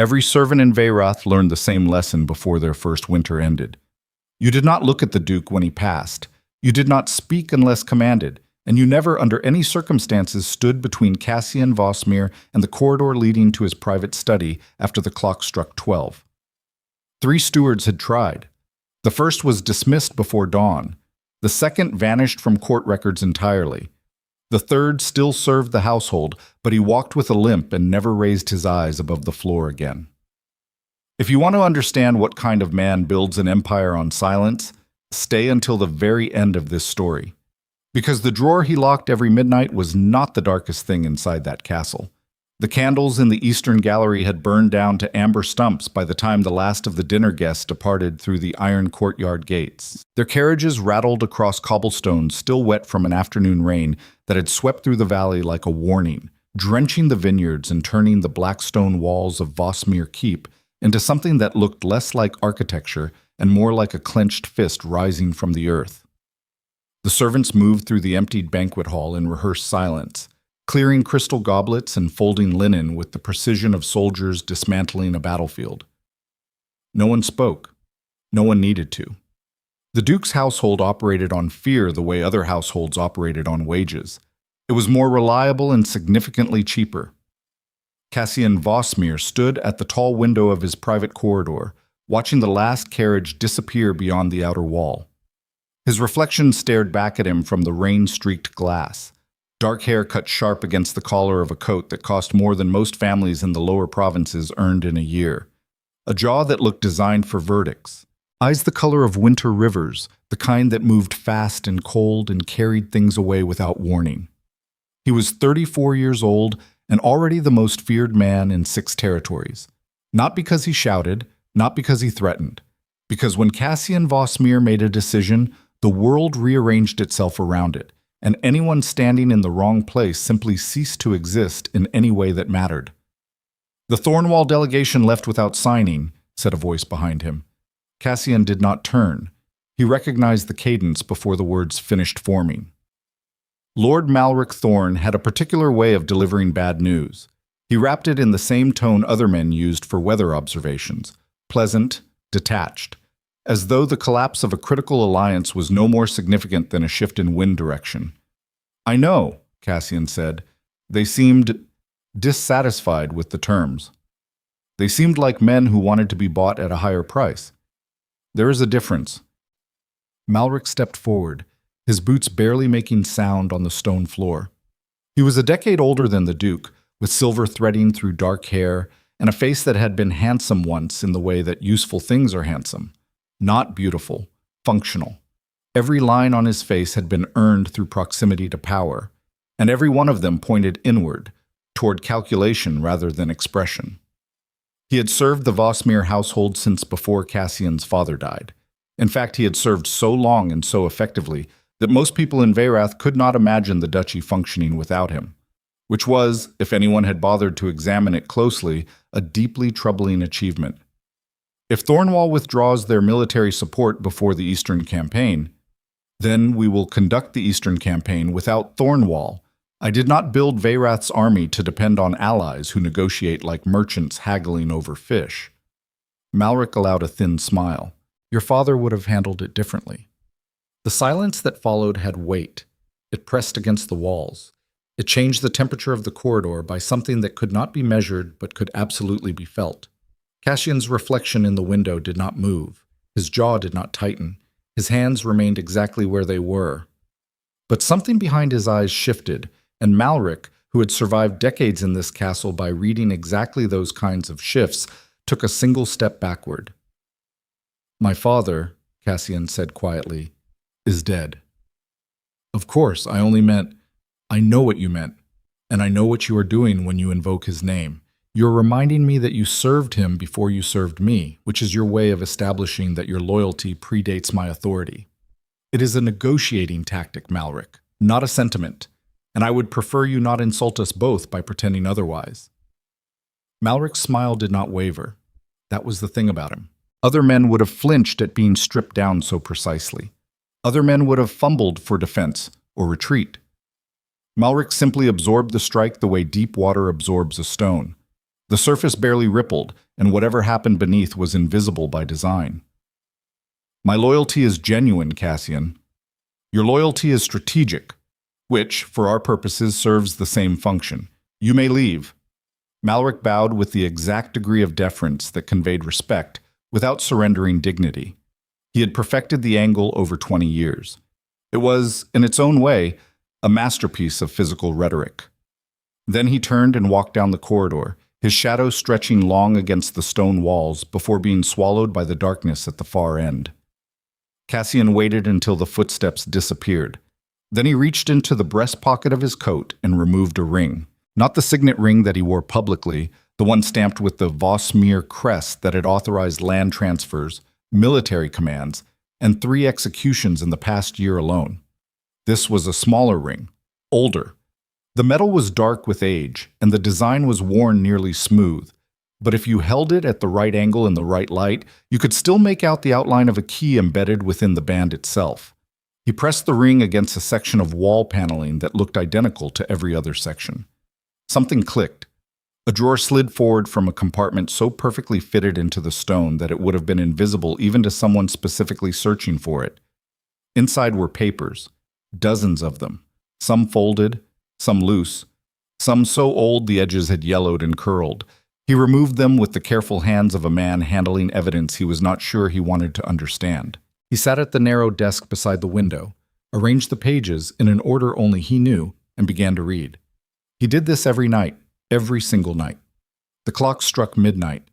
Every servant in Veyrath learned the same lesson before their first winter ended. You did not look at the Duke when he passed. You did not speak unless commanded, and you never under any circumstances stood between Cassian Vosmir and the corridor leading to his private study after the clock struck 12. 3 stewards had tried. The first was dismissed before dawn. The second vanished from court records entirely. The third still served the household, but he walked with a limp and never raised his eyes above the floor again. If you want to understand what kind of man builds an empire on silence, stay until the very end of this story. Because the drawer he locked every midnight was not the darkest thing inside that castle. The candles in the eastern gallery had burned down to amber stumps by the time the last of the dinner guests departed through the iron courtyard gates. Their carriages rattled across cobblestones still wet from an afternoon rain that had swept through the valley like a warning, drenching the vineyards and turning the black stone walls of Vosmir Keep into something that looked less like architecture and more like a clenched fist rising from the earth. The servants moved through the emptied banquet hall in rehearsed silence, clearing crystal goblets and folding linen with the precision of soldiers dismantling a battlefield. No one spoke. No one needed to. The Duke's household operated on fear the way other households operated on wages. It was more reliable and significantly cheaper. Cassian Vosmir stood at the tall window of his private corridor, watching the last carriage disappear beyond the outer wall. His reflection stared back at him from the rain-streaked glass. Dark hair cut sharp against the collar of a coat that cost more than most families in the lower provinces earned in a year. A jaw that looked designed for verdicts. Eyes the color of winter rivers, the kind that moved fast and cold and carried things away without warning. He was 34 years old and already the most feared man in 6 territories. Not because he shouted, not because he threatened. Because when Cassian Vosmir made a decision, the world rearranged itself around it, and anyone standing in the wrong place simply ceased to exist in any way that mattered. "The Thornwall delegation left without signing," said a voice behind him. Cassian did not turn. He recognized the cadence before the words finished forming. Lord Malric Thorne had a particular way of delivering bad news. He rapped it in the same tone other men used for weather observations, pleasant, detached, as though the collapse of a critical alliance was no more significant than a shift in wind direction. "I know," Cassian said. They seemed dissatisfied with the terms. They seemed like men who wanted to be bought at a higher price. "There is a difference." Malric stepped forward, his boots barely making sound on the stone floor. He was a decade older than the Duke, with silver threading through dark hair and a face that had been handsome once in the way that useful things are handsome. Not beautiful, functional. Every line on his face had been earned through proximity to power, and every one of them pointed inward, toward calculation rather than expression. He had served the Vosmir household since before Cassian's father died. In fact, he had served so long and so effectively that most people in Veyrath could not imagine the duchy functioning without him, which was, if anyone had bothered to examine it closely, a deeply troubling achievement. If Thornwall withdraws their military support before the Eastern Campaign, then we will conduct the Eastern Campaign without Thornwall. I did not build Veyrath's army to depend on allies who negotiate like merchants haggling over fish. Malric allowed a thin smile. Your father would have handled it differently. The silence that followed had weight. It pressed against the walls. It changed the temperature of the corridor by something that could not be measured but could absolutely be felt. Cassian's reflection in the window did not move. His jaw did not tighten. His hands remained exactly where they were. But something behind his eyes shifted, and Malric, who had survived decades in this castle by reading exactly those kinds of shifts, took a single step backward. "My father," Cassian said quietly, "is dead." "Of course, I only meant, I know what you meant, and I know what you are doing when you invoke his name. You're reminding me that you served him before you served me, which is your way of establishing that your loyalty predates my authority. It is a negotiating tactic, Malric, not a sentiment, and I would prefer you not insult us both by pretending otherwise." Malric's smile did not waver. That was the thing about him. Other men would have flinched at being stripped down so precisely. Other men would have fumbled for defense or retreat. Malric simply absorbed the strike the way deep water absorbs a stone. The surface barely rippled, and whatever happened beneath was invisible by design. My loyalty is genuine, Cassian. Your loyalty is strategic, which, for our purposes, serves the same function. You may leave. Malric bowed with the exact degree of deference that conveyed respect, without surrendering dignity. He had perfected the angle over 20 years. It was, in its own way, a masterpiece of physical rhetoric. Then he turned and walked down the corridor, his shadow stretching long against the stone walls before being swallowed by the darkness at the far end. Cassian waited until the footsteps disappeared. Then he reached into the breast pocket of his coat and removed a ring. Not the signet ring that he wore publicly, the one stamped with the Vosmere crest that had authorized land transfers, military commands, and 3 executions in the past year alone. This was a smaller ring, older. The metal was dark with age, and the design was worn nearly smooth. But if you held it at the right angle in the right light, you could still make out the outline of a key embedded within the band itself. He pressed the ring against a section of wall paneling that looked identical to every other section. Something clicked. A drawer slid forward from a compartment so perfectly fitted into the stone that it would have been invisible even to someone specifically searching for it. Inside were papers, dozens of them, some folded, some loose, some so old the edges had yellowed and curled. He removed them with the careful hands of a man handling evidence he was not sure he wanted to understand. He sat at the narrow desk beside the window, arranged the pages in an order only he knew, and began to read. He did this every night. Every single night. The clock struck midnight.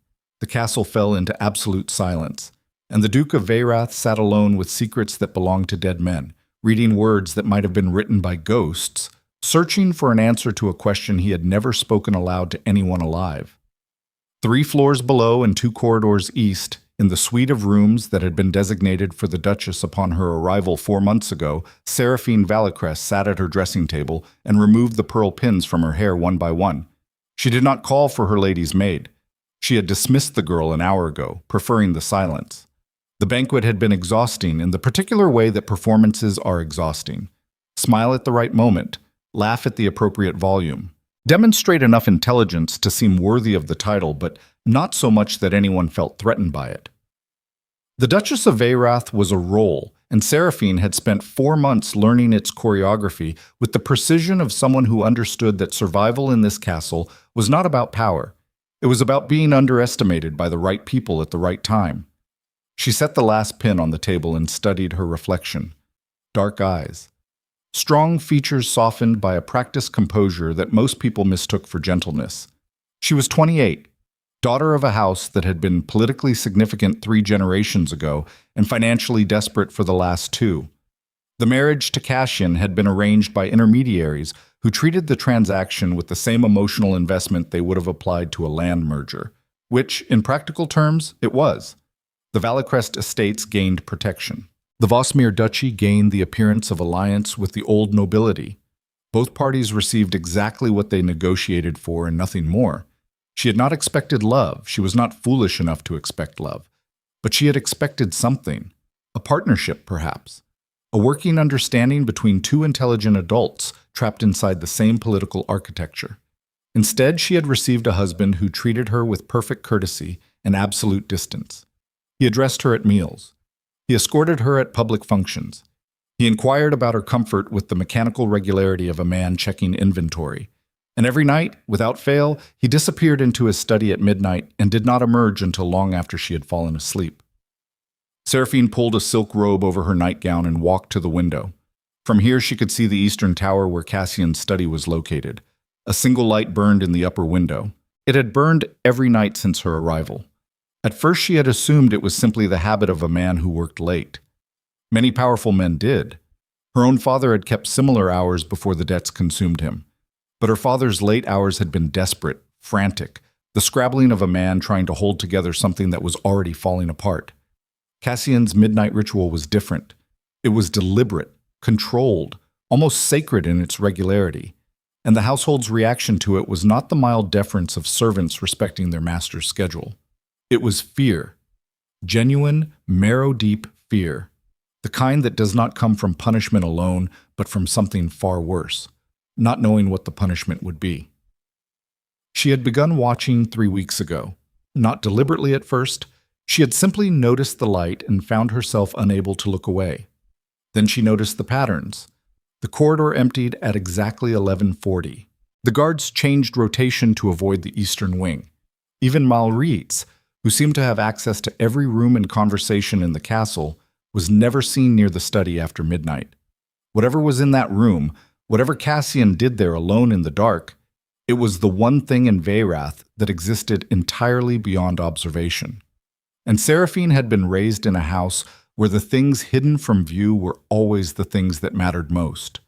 The castle fell into absolute silence, and the Duke of Veyrath sat alone with secrets that belonged to dead men, reading words that might have been written by ghosts, searching for an answer to a question he had never spoken aloud to anyone alive. 3 floors below and 2 corridors east, in the suite of rooms that had been designated for the Duchess upon her arrival 4 months ago, Seraphine Valicrest sat at her dressing table and removed the pearl pins from her hair one by one. She did not call for her lady's maid. She had dismissed the girl an hour ago, preferring the silence. The banquet had been exhausting in the particular way that performances are exhausting. Smile at the right moment, laugh at the appropriate volume. Demonstrate enough intelligence to seem worthy of the title, but not so much that anyone felt threatened by it. The Duchess of Veyrath was a role, and Seraphine had spent 4 months learning its choreography with the precision of someone who understood that survival in this castle was not about power. It was about being underestimated by the right people at the right time. She set the last pin on the table and studied her reflection. Dark eyes. Strong features softened by a practiced composure that most people mistook for gentleness. She was 28. Daughter of a house that had been politically significant 3 generations ago and financially desperate for the last 2. The marriage to Cassian had been arranged by intermediaries who treated the transaction with the same emotional investment they would have applied to a land merger, which, in practical terms, it was. The Valicrest estates gained protection. The Vosmere Duchy gained the appearance of alliance with the old nobility. Both parties received exactly what they negotiated for and nothing more. She had not expected love. She was not foolish enough to expect love. But she had expected something. A partnership, perhaps. A working understanding between 2 intelligent adults trapped inside the same political architecture. Instead, she had received a husband who treated her with perfect courtesy and absolute distance. He addressed her at meals. He escorted her at public functions. He inquired about her comfort with the mechanical regularity of a man checking inventory. And every night, without fail, he disappeared into his study at midnight and did not emerge until long after she had fallen asleep. Seraphine pulled a silk robe over her nightgown and walked to the window. From here she could see the eastern tower where Cassian's study was located. A single light burned in the upper window. It had burned every night since her arrival. At first she had assumed it was simply the habit of a man who worked late. Many powerful men did. Her own father had kept similar hours before the debts consumed him. But her father's late hours had been desperate, frantic, the scrabbling of a man trying to hold together something that was already falling apart. Cassian's midnight ritual was different. It was deliberate, controlled, almost sacred in its regularity. And the household's reaction to it was not the mild deference of servants respecting their master's schedule. It was fear. Genuine, marrow-deep fear. The kind that does not come from punishment alone, but from something far worse. Not knowing what the punishment would be. She had begun watching 3 weeks ago. Not deliberately at first. She had simply noticed the light and found herself unable to look away. Then she noticed the patterns. The corridor emptied at exactly 11:40. The guards changed rotation to avoid the eastern wing. Even Malritz, who seemed to have access to every room and conversation in the castle, was never seen near the study after midnight. Whatever was in that room, whatever Cassian did there alone in the dark, it was the one thing in Veyrath that existed entirely beyond observation. And Seraphine had been raised in a house where the things hidden from view were always the things that mattered most.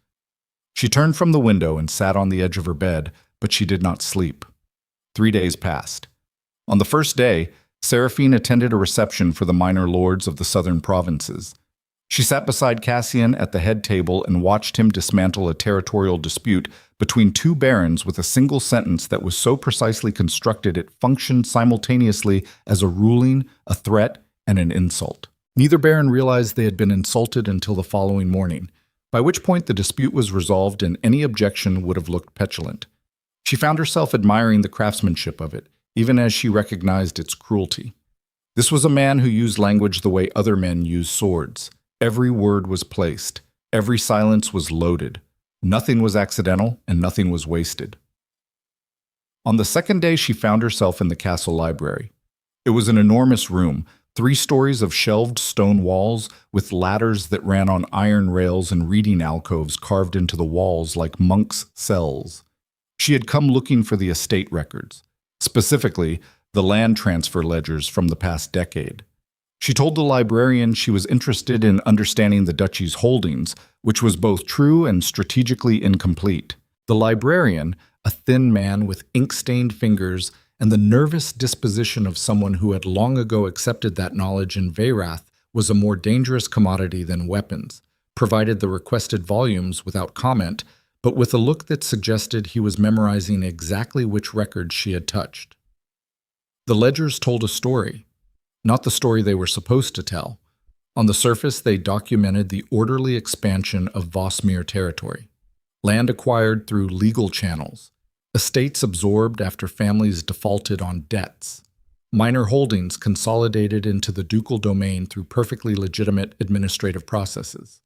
She turned from the window and sat on the edge of her bed, but she did not sleep. 3 days passed. On the first day, Seraphine attended a reception for the minor lords of the southern provinces. She sat beside Cassian at the head table and watched him dismantle a territorial dispute between two barons with a single sentence that was so precisely constructed it functioned simultaneously as a ruling, a threat, and an insult. Neither baron realized they had been insulted until the following morning, by which point the dispute was resolved and any objection would have looked petulant. She found herself admiring the craftsmanship of it, even as she recognized its cruelty. This was a man who used language the way other men use swords. Every word was placed. Every silence was loaded. Nothing was accidental, and nothing was wasted. On the second day, she found herself in the castle library. It was an enormous room, 3 stories of shelved stone walls with ladders that ran on iron rails and reading alcoves carved into the walls like monks' cells. She had come looking for the estate records, specifically the land transfer ledgers from the past decade. She told the librarian she was interested in understanding the duchy's holdings, which was both true and strategically incomplete. The librarian, a thin man with ink-stained fingers and the nervous disposition of someone who had long ago accepted that knowledge in Veyrath was a more dangerous commodity than weapons, provided the requested volumes without comment, but with a look that suggested he was memorizing exactly which records she had touched. The ledgers told a story. Not the story they were supposed to tell. On the surface, they documented the orderly expansion of Vosmir territory. Land acquired through legal channels. Estates absorbed after families defaulted on debts. Minor holdings consolidated into the ducal domain through perfectly legitimate administrative processes.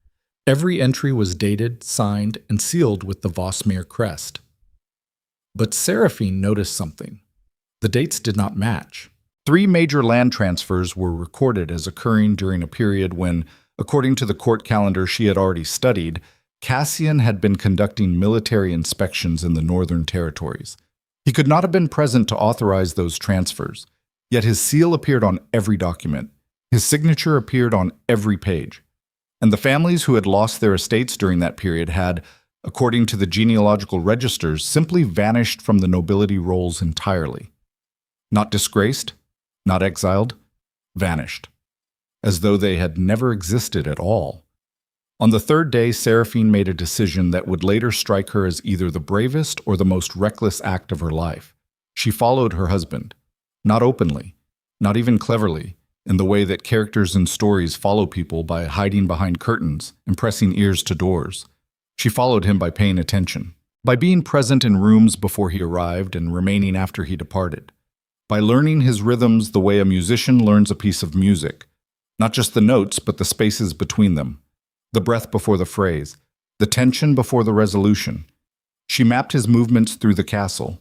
Every entry was dated, signed, and sealed with the Vosmir crest. But Seraphine noticed something. The dates did not match. 3 major land transfers were recorded as occurring during a period when, according to the court calendar she had already studied, Cassian had been conducting military inspections in the northern territories. He could not have been present to authorize those transfers, yet his seal appeared on every document. His signature appeared on every page. And the families who had lost their estates during that period had, according to the genealogical registers, simply vanished from the nobility rolls entirely. Not disgraced, not exiled, vanished, as though they had never existed at all. On the 3rd day, Seraphine made a decision that would later strike her as either the bravest or the most reckless act of her life. She followed her husband, not openly, not even cleverly, in the way that characters in stories follow people by hiding behind curtains and pressing ears to doors. She followed him by paying attention, by being present in rooms before he arrived and remaining after he departed, by learning his rhythms the way a musician learns a piece of music, not just the notes but the spaces between them, the breath before the phrase, the tension before the resolution. She mapped his movements through the castle.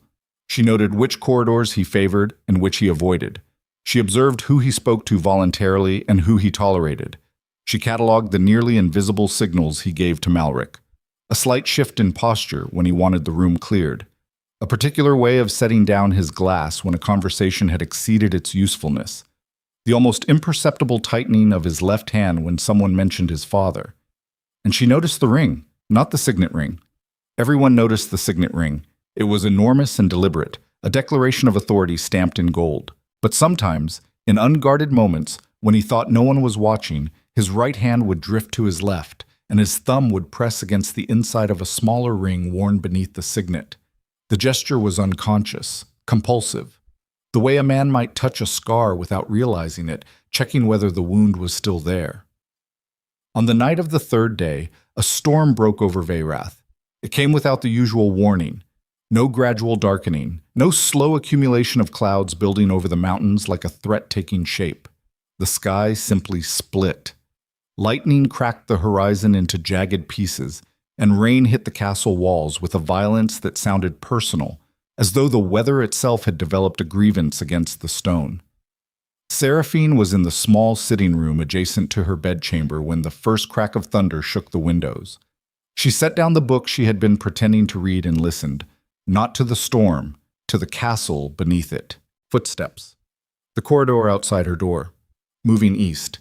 She noted which corridors he favored and which he avoided. She observed who he spoke to voluntarily and who he tolerated. She catalogued the nearly invisible signals he gave to Malric. A slight shift in posture when he wanted the room cleared. A particular way of setting down his glass when a conversation had exceeded its usefulness. The almost imperceptible tightening of his left hand when someone mentioned his father. And she noticed the ring, not the signet ring. Everyone noticed the signet ring. It was enormous and deliberate, a declaration of authority stamped in gold. But sometimes, in unguarded moments, when he thought no one was watching, his right hand would drift to his left, and his thumb would press against the inside of a smaller ring worn beneath the signet. The gesture was unconscious, compulsive, the way a man might touch a scar without realizing it, checking whether the wound was still there. On the night of the 3rd day, a storm broke over Veyrath. It came without the usual warning. No gradual darkening, no slow accumulation of clouds building over the mountains like a threat taking shape. The sky simply split. Lightning cracked the horizon into jagged pieces, and rain hit the castle walls with a violence that sounded personal, as though the weather itself had developed a grievance against the stone. Seraphine was in the small sitting room adjacent to her bedchamber when the first crack of thunder shook the windows. She set down the book she had been pretending to read and listened, not to the storm, to the castle beneath it. Footsteps. The corridor outside her door. Moving east.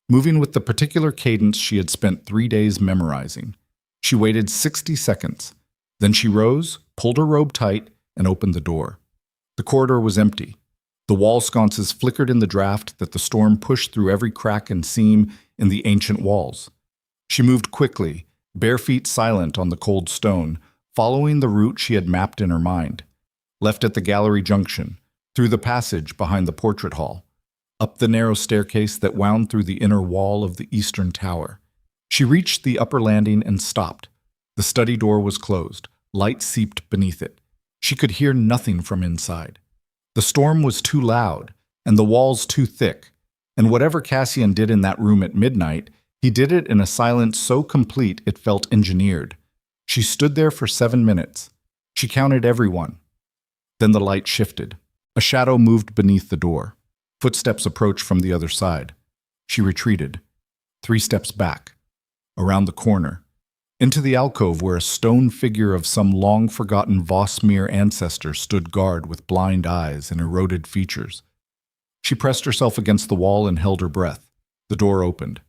Moving with the particular cadence she had spent 3 days memorizing. She waited 60 seconds. Then she rose, pulled her robe tight, and opened the door. The corridor was empty. The wall sconces flickered in the draft that the storm pushed through every crack and seam in the ancient walls. She moved quickly, bare feet silent on the cold stone, following the route she had mapped in her mind. Left at the gallery junction, through the passage behind the portrait hall, up the narrow staircase that wound through the inner wall of the eastern tower. She reached the upper landing and stopped. The study door was closed. Light seeped beneath it. She could hear nothing from inside. The storm was too loud, and the walls too thick, and whatever Cassian did in that room at midnight, he did it in a silence so complete it felt engineered. She stood there for 7 minutes. She counted everyone. Then the light shifted. A shadow moved beneath the door. Footsteps approached from the other side. She retreated. 3 steps back. Around the corner. Into the alcove where a stone figure of some long-forgotten Vosmere ancestor stood guard with blind eyes and eroded features. She pressed herself against the wall and held her breath. The door opened.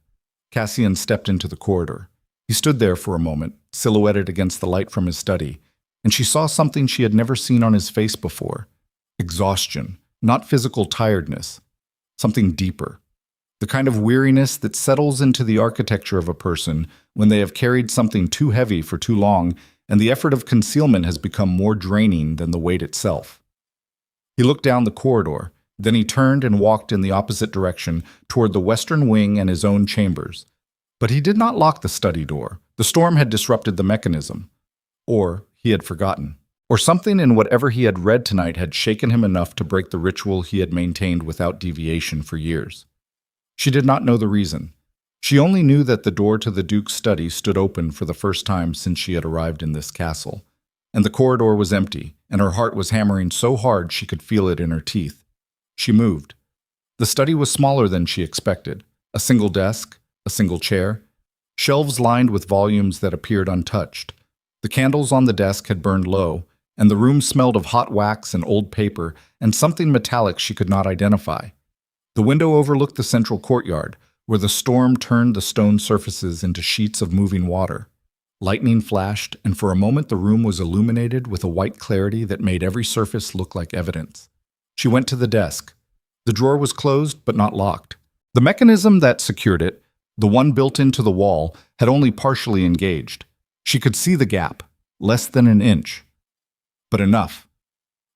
Cassian stepped into the corridor. He stood there for a moment, silhouetted against the light from his study, and she saw something she had never seen on his face before. Exhaustion, not physical tiredness. Something deeper. The kind of weariness that settles into the architecture of a person when they have carried something too heavy for too long and the effort of concealment has become more draining than the weight itself. He looked down the corridor, then he turned and walked in the opposite direction toward the western wing and his own chambers. But he did not lock the study door. The storm had disrupted the mechanism. Or he had forgotten. Or something in whatever he had read tonight had shaken him enough to break the ritual he had maintained without deviation for years. She did not know the reason. She only knew that the door to the Duke's study stood open for the first time since she had arrived in this castle, and the corridor was empty, and her heart was hammering so hard she could feel it in her teeth. She moved. The study was smaller than she expected. A single desk, a single chair, shelves lined with volumes that appeared untouched. The candles on the desk had burned low, and the room smelled of hot wax and old paper and something metallic she could not identify. The window overlooked the central courtyard, where the storm turned the stone surfaces into sheets of moving water. Lightning flashed, and for a moment the room was illuminated with a white clarity that made every surface look like evidence. She went to the desk. The drawer was closed, but not locked. The mechanism that secured it, the one built into the wall, had only partially engaged. She could see the gap, less than an inch. But enough.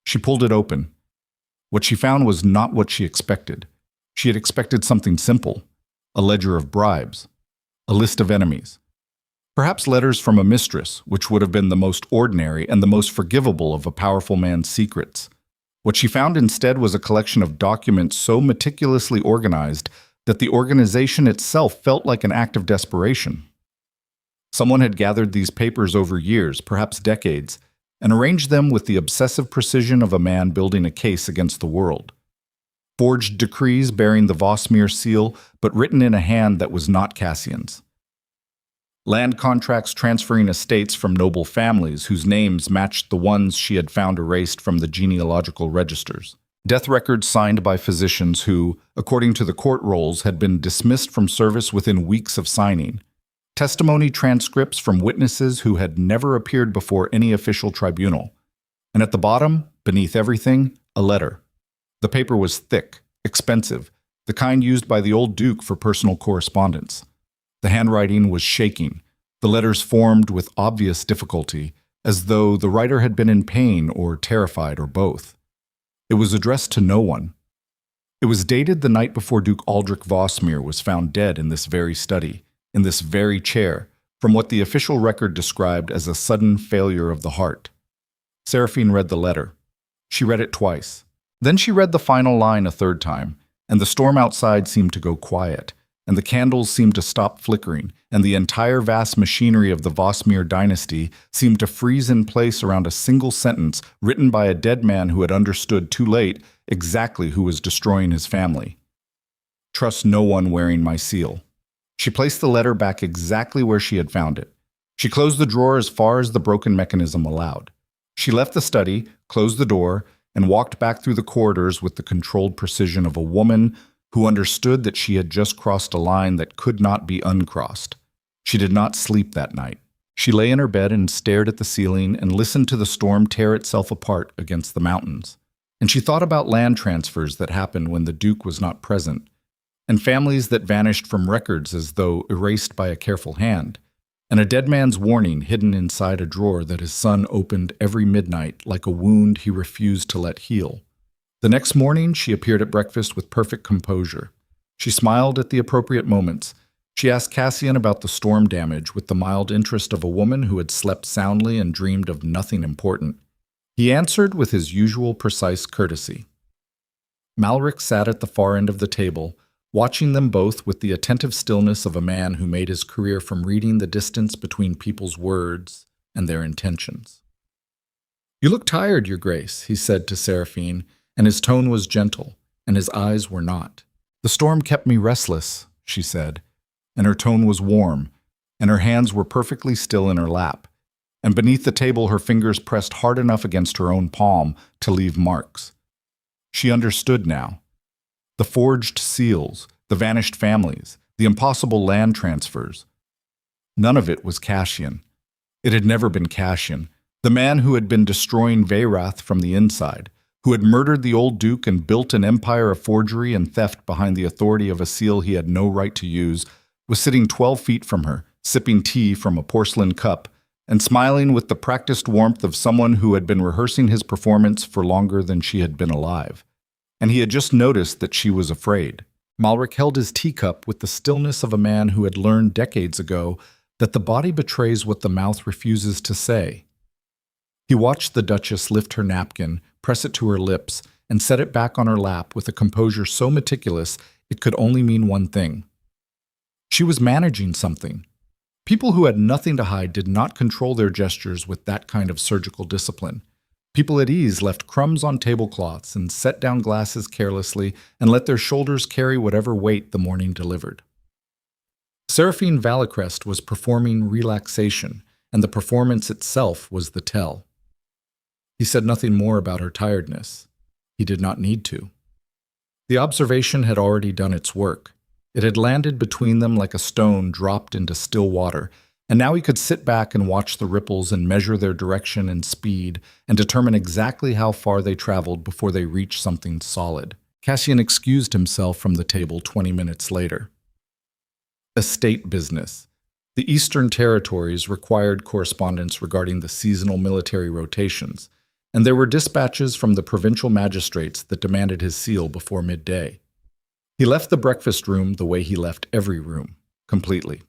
She pulled it open. What she found was not what she expected. She had expected something simple, a ledger of bribes, a list of enemies. Perhaps letters from a mistress, which would have been the most ordinary and the most forgivable of a powerful man's secrets. What she found instead was a collection of documents so meticulously organized that the organization itself felt like an act of desperation. Someone had gathered these papers over years, perhaps decades, and arranged them with the obsessive precision of a man building a case against the world. Forged decrees bearing the Vosmere seal, but written in a hand that was not Cassian's. Land contracts transferring estates from noble families whose names matched the ones she had found erased from the genealogical registers. Death records signed by physicians who, according to the court rolls, had been dismissed from service within weeks of signing. Testimony transcripts from witnesses who had never appeared before any official tribunal. And at the bottom, beneath everything, a letter. The paper was thick, expensive, the kind used by the old Duke for personal correspondence. The handwriting was shaking, the letters formed with obvious difficulty, as though the writer had been in pain or terrified or both. It was addressed to no one. It was dated the night before Duke Aldrich Vosmere was found dead in this very study, in this very chair, from what the official record described as a sudden failure of the heart. Seraphine read the letter. She read it twice. Then she read the final line a third time, and the storm outside seemed to go quiet, and the candles seemed to stop flickering, and the entire vast machinery of the Vosmir dynasty seemed to freeze in place around a single sentence written by a dead man who had understood too late exactly who was destroying his family. Trust no one wearing my seal. She placed the letter back exactly where she had found it. She closed the drawer as far as the broken mechanism allowed. She left the study, closed the door, and walked back through the corridors with the controlled precision of a woman who understood that she had just crossed a line that could not be uncrossed. She did not sleep that night. She lay in her bed and stared at the ceiling and listened to the storm tear itself apart against the mountains. And she thought about land transfers that happened when the Duke was not present, and families that vanished from records as though erased by a careful hand, and a dead man's warning hidden inside a drawer that his son opened every midnight like a wound he refused to let heal. The next morning, she appeared at breakfast with perfect composure. She smiled at the appropriate moments. She asked Cassian about the storm damage with the mild interest of a woman who had slept soundly and dreamed of nothing important. He answered with his usual precise courtesy. Malric sat at the far end of the table, watching them both with the attentive stillness of a man who made his career from reading the distance between people's words and their intentions. "You look tired, Your Grace," he said to Seraphine, and his tone was gentle, and his eyes were not. "The storm kept me restless," she said, and her tone was warm, and her hands were perfectly still in her lap, and beneath the table her fingers pressed hard enough against her own palm to leave marks. She understood now. The forged seals, the vanished families, the impossible land transfers. None of it was Cassian. It had never been Cassian, the man who had been destroying Veyrath from the inside, who had murdered the old Duke and built an empire of forgery and theft behind the authority of a seal he had no right to use, was sitting 12 feet from her, sipping tea from a porcelain cup, and smiling with the practiced warmth of someone who had been rehearsing his performance for longer than she had been alive. And he had just noticed that she was afraid. Malric held his teacup with the stillness of a man who had learned decades ago that the body betrays what the mouth refuses to say. He watched the Duchess lift her napkin, press it to her lips, and set it back on her lap with a composure so meticulous it could only mean one thing. She was managing something. People who had nothing to hide did not control their gestures with that kind of surgical discipline. People at ease left crumbs on tablecloths and set down glasses carelessly and let their shoulders carry whatever weight the morning delivered. Seraphine Valicrest was performing relaxation, and the performance itself was the tell. He said nothing more about her tiredness. He did not need to. The observation had already done its work. It had landed between them like a stone dropped into still water, and now he could sit back and watch the ripples and measure their direction and speed and determine exactly how far they traveled before they reached something solid. Cassian excused himself from the table 20 minutes later. Estate business. The Eastern Territories required correspondence regarding the seasonal military rotations, and there were dispatches from the provincial magistrates that demanded his seal before midday. He left the breakfast room the way he left every room, completely.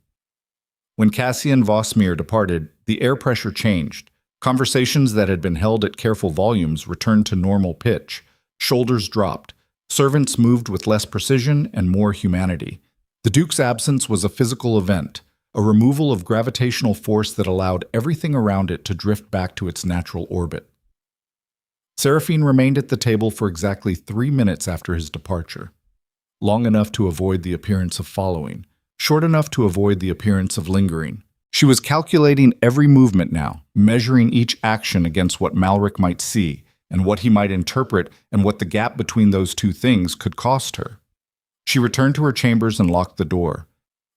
When Cassian Vosmir departed, the air pressure changed. Conversations that had been held at careful volumes returned to normal pitch. Shoulders dropped. Servants moved with less precision and more humanity. The Duke's absence was a physical event, a removal of gravitational force that allowed everything around it to drift back to its natural orbit. Seraphine remained at the table for exactly 3 minutes after his departure. Long enough to avoid the appearance of following. Short enough to avoid the appearance of lingering. She was calculating every movement now, measuring each action against what Malric might see, and what he might interpret, and what the gap between those two things could cost her. She returned to her chambers and locked the door.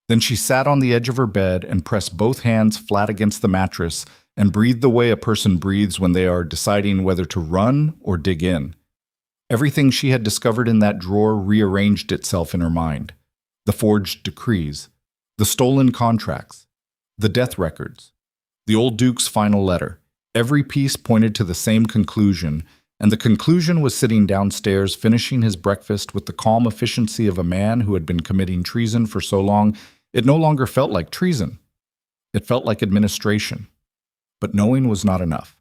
Then she sat on the edge of her bed and pressed both hands flat against the mattress and breathed the way a person breathes when they are deciding whether to run or dig in. Everything she had discovered in that drawer rearranged itself in her mind. The forged decrees, the stolen contracts, the death records, the old Duke's final letter. Every piece pointed to the same conclusion, and the conclusion was sitting downstairs finishing his breakfast with the calm efficiency of a man who had been committing treason for so long it no longer felt like treason. It felt like administration. But knowing was not enough.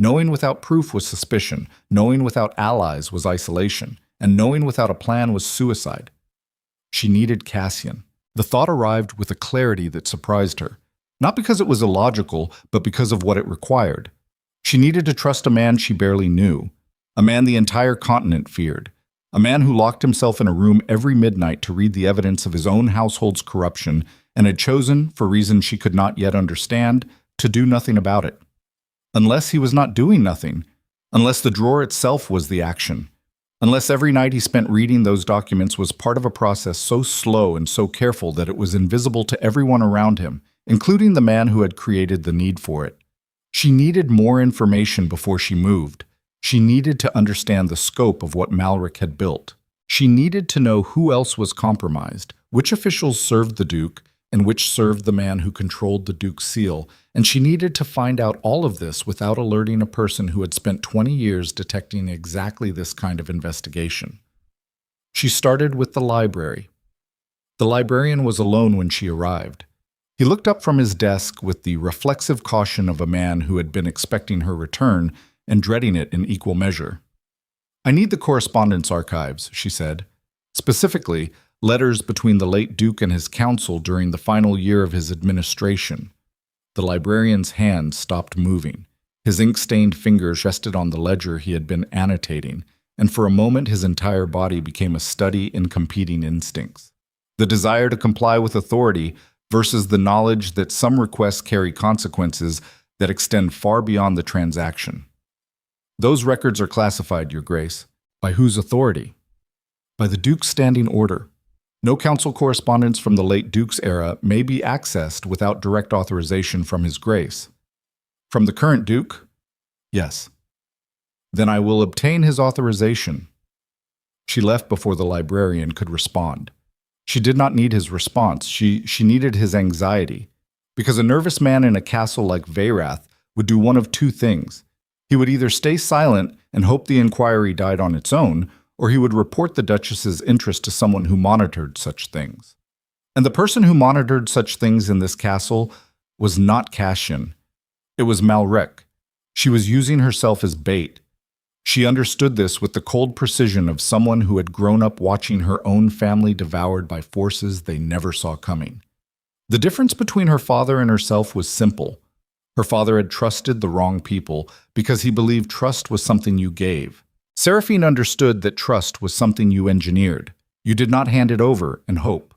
Knowing without proof was suspicion, knowing without allies was isolation, and knowing without a plan was suicide. She needed Cassian. The thought arrived with a clarity that surprised her, not because it was illogical, but because of what it required. She needed to trust a man she barely knew, a man the entire continent feared, a man who locked himself in a room every midnight to read the evidence of his own household's corruption and had chosen, for reasons she could not yet understand, to do nothing about it. Unless he was not doing nothing, unless the drawer itself was the action, unless every night he spent reading those documents was part of a process so slow and so careful that it was invisible to everyone around him, including the man who had created the need for it. She needed more information before she moved. She needed to understand the scope of what Malric had built. She needed to know who else was compromised, which officials served the Duke, and which served the man who controlled the Duke's seal, and she needed to find out all of this without alerting a person who had spent 20 years detecting exactly this kind of investigation. She started with the library. The librarian was alone when she arrived. He looked up from his desk with the reflexive caution of a man who had been expecting her return and dreading it in equal measure. "I need the correspondence archives," she said. "Specifically, letters between the late Duke and his council during the final year of his administration." The librarian's hand stopped moving. His ink-stained fingers rested on the ledger he had been annotating, and for a moment his entire body became a study in competing instincts. The desire to comply with authority versus the knowledge that some requests carry consequences that extend far beyond the transaction. "Those records are classified, Your Grace." "By whose authority?" "By the Duke's standing order. No council correspondence from the late Duke's era may be accessed without direct authorization from His Grace." "From the current Duke?" "Yes." "Then I will obtain his authorization." She left before the librarian could respond. She did not need his response, she needed his anxiety. Because a nervous man in a castle like Veyrath would do one of two things. He would either stay silent and hope the inquiry died on its own, or he would report the Duchess's interest to someone who monitored such things. And the person who monitored such things in this castle was not Cassian. It was Malric. She was using herself as bait. She understood this with the cold precision of someone who had grown up watching her own family devoured by forces they never saw coming. The difference between her father and herself was simple. Her father had trusted the wrong people because he believed trust was something you gave. Seraphine understood that trust was something you engineered. You did not hand it over and hope.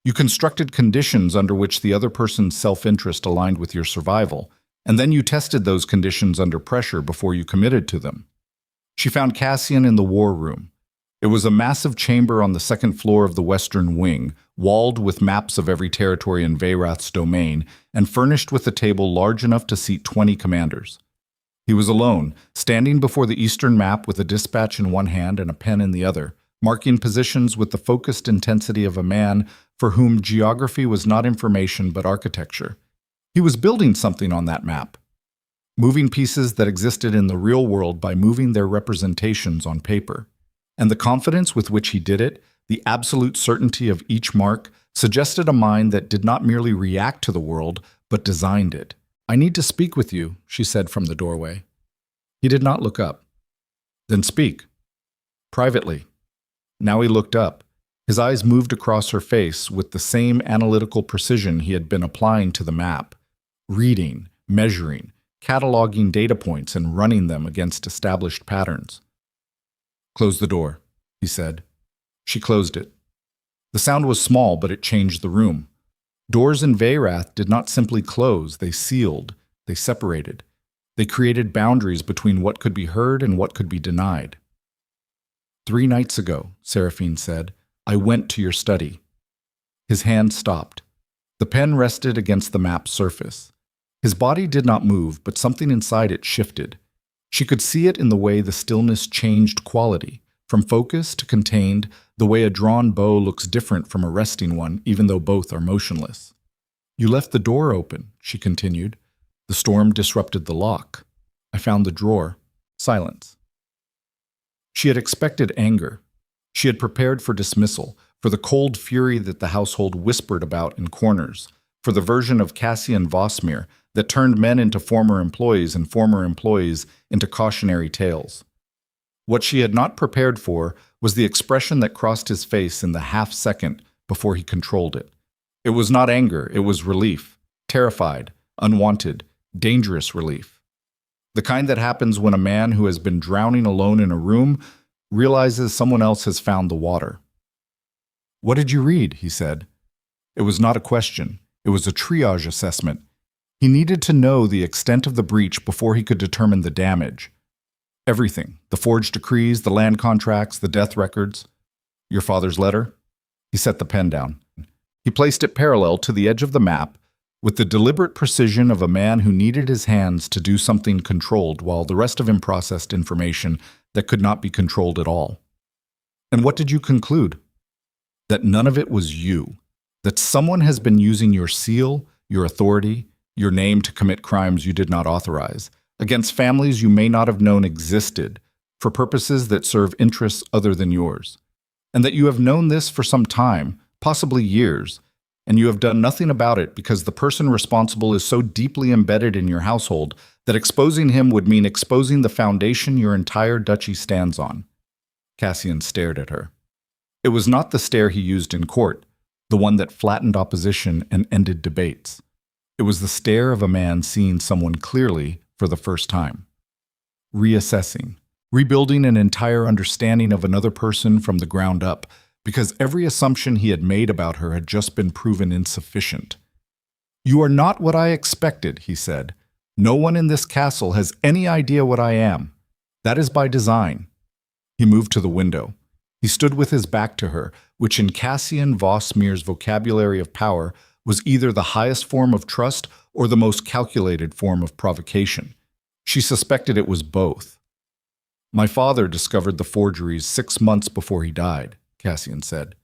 You constructed conditions under which the other person's self-interest aligned with your survival, and then you tested those conditions under pressure before you committed to them. She found Cassian in the war room. It was a massive chamber on the second floor of the western wing, walled with maps of every territory in Veyrath's domain, and furnished with a table large enough to seat 20 commanders. He was alone, standing before the eastern map with a dispatch in one hand and a pen in the other, marking positions with the focused intensity of a man for whom geography was not information but architecture. He was building something on that map, moving pieces that existed in the real world by moving their representations on paper. And the confidence with which he did it, the absolute certainty of each mark, suggested a mind that did not merely react to the world, but designed it. "I need to speak with you," she said from the doorway. He did not look up. "Then speak." "Privately." Now he looked up. His eyes moved across her face with the same analytical precision he had been applying to the map, reading, measuring, cataloging data points and running them against established patterns. "Close the door," he said. She closed it. The sound was small, but it changed the room. Doors in Veyrath did not simply close, they sealed, they separated. They created boundaries between what could be heard and what could be denied. "3 nights ago," Seraphine said, "I went to your study." His hand stopped. The pen rested against the map's surface. His body did not move, but something inside it shifted. She could see it in the way the stillness changed quality, from focus to contained, the way a drawn bow looks different from a resting one, even though both are motionless. "You left the door open," she continued. "The storm disrupted the lock. I found the drawer." Silence. She had expected anger. She had prepared for dismissal, for the cold fury that the household whispered about in corners. for the version of Cassian Vossmere that turned men into former employees and former employees into cautionary tales. What she had not prepared for was the expression that crossed his face in the half-second before he controlled it. It was not anger, it was relief, terrified, unwanted, dangerous relief. The kind that happens when a man who has been drowning alone in a room realizes someone else has found the water. "What did you read?" he said. It was not a question. It was a triage assessment. He needed to know the extent of the breach before he could determine the damage. Everything, the forged decrees, the land contracts, the death records. "Your father's letter?" He set the pen down. He placed it parallel to the edge of the map with the deliberate precision of a man who needed his hands to do something controlled while the rest of him processed information that could not be controlled at all. "And what did you conclude?" "That none of it was you. That someone has been using your seal, your authority, your name to commit crimes you did not authorize, against families you may not have known existed, for purposes that serve interests other than yours. And that you have known this for some time, possibly years, and you have done nothing about it because the person responsible is so deeply embedded in your household that exposing him would mean exposing the foundation your entire duchy stands on." Cassian stared at her. It was not the stare he used in court, the one that flattened opposition and ended debates. It was the stare of a man seeing someone clearly for the first time. Reassessing, rebuilding an entire understanding of another person from the ground up, because every assumption he had made about her had just been proven insufficient. "You are not what I expected," he said. "No one in this castle has any idea what I am. That is by design." He moved to the window. He stood with his back to her, which in Cassian Vossmere's vocabulary of power was either the highest form of trust or the most calculated form of provocation. She suspected it was both. "My father discovered the forgeries 6 months before he died," Cassian said.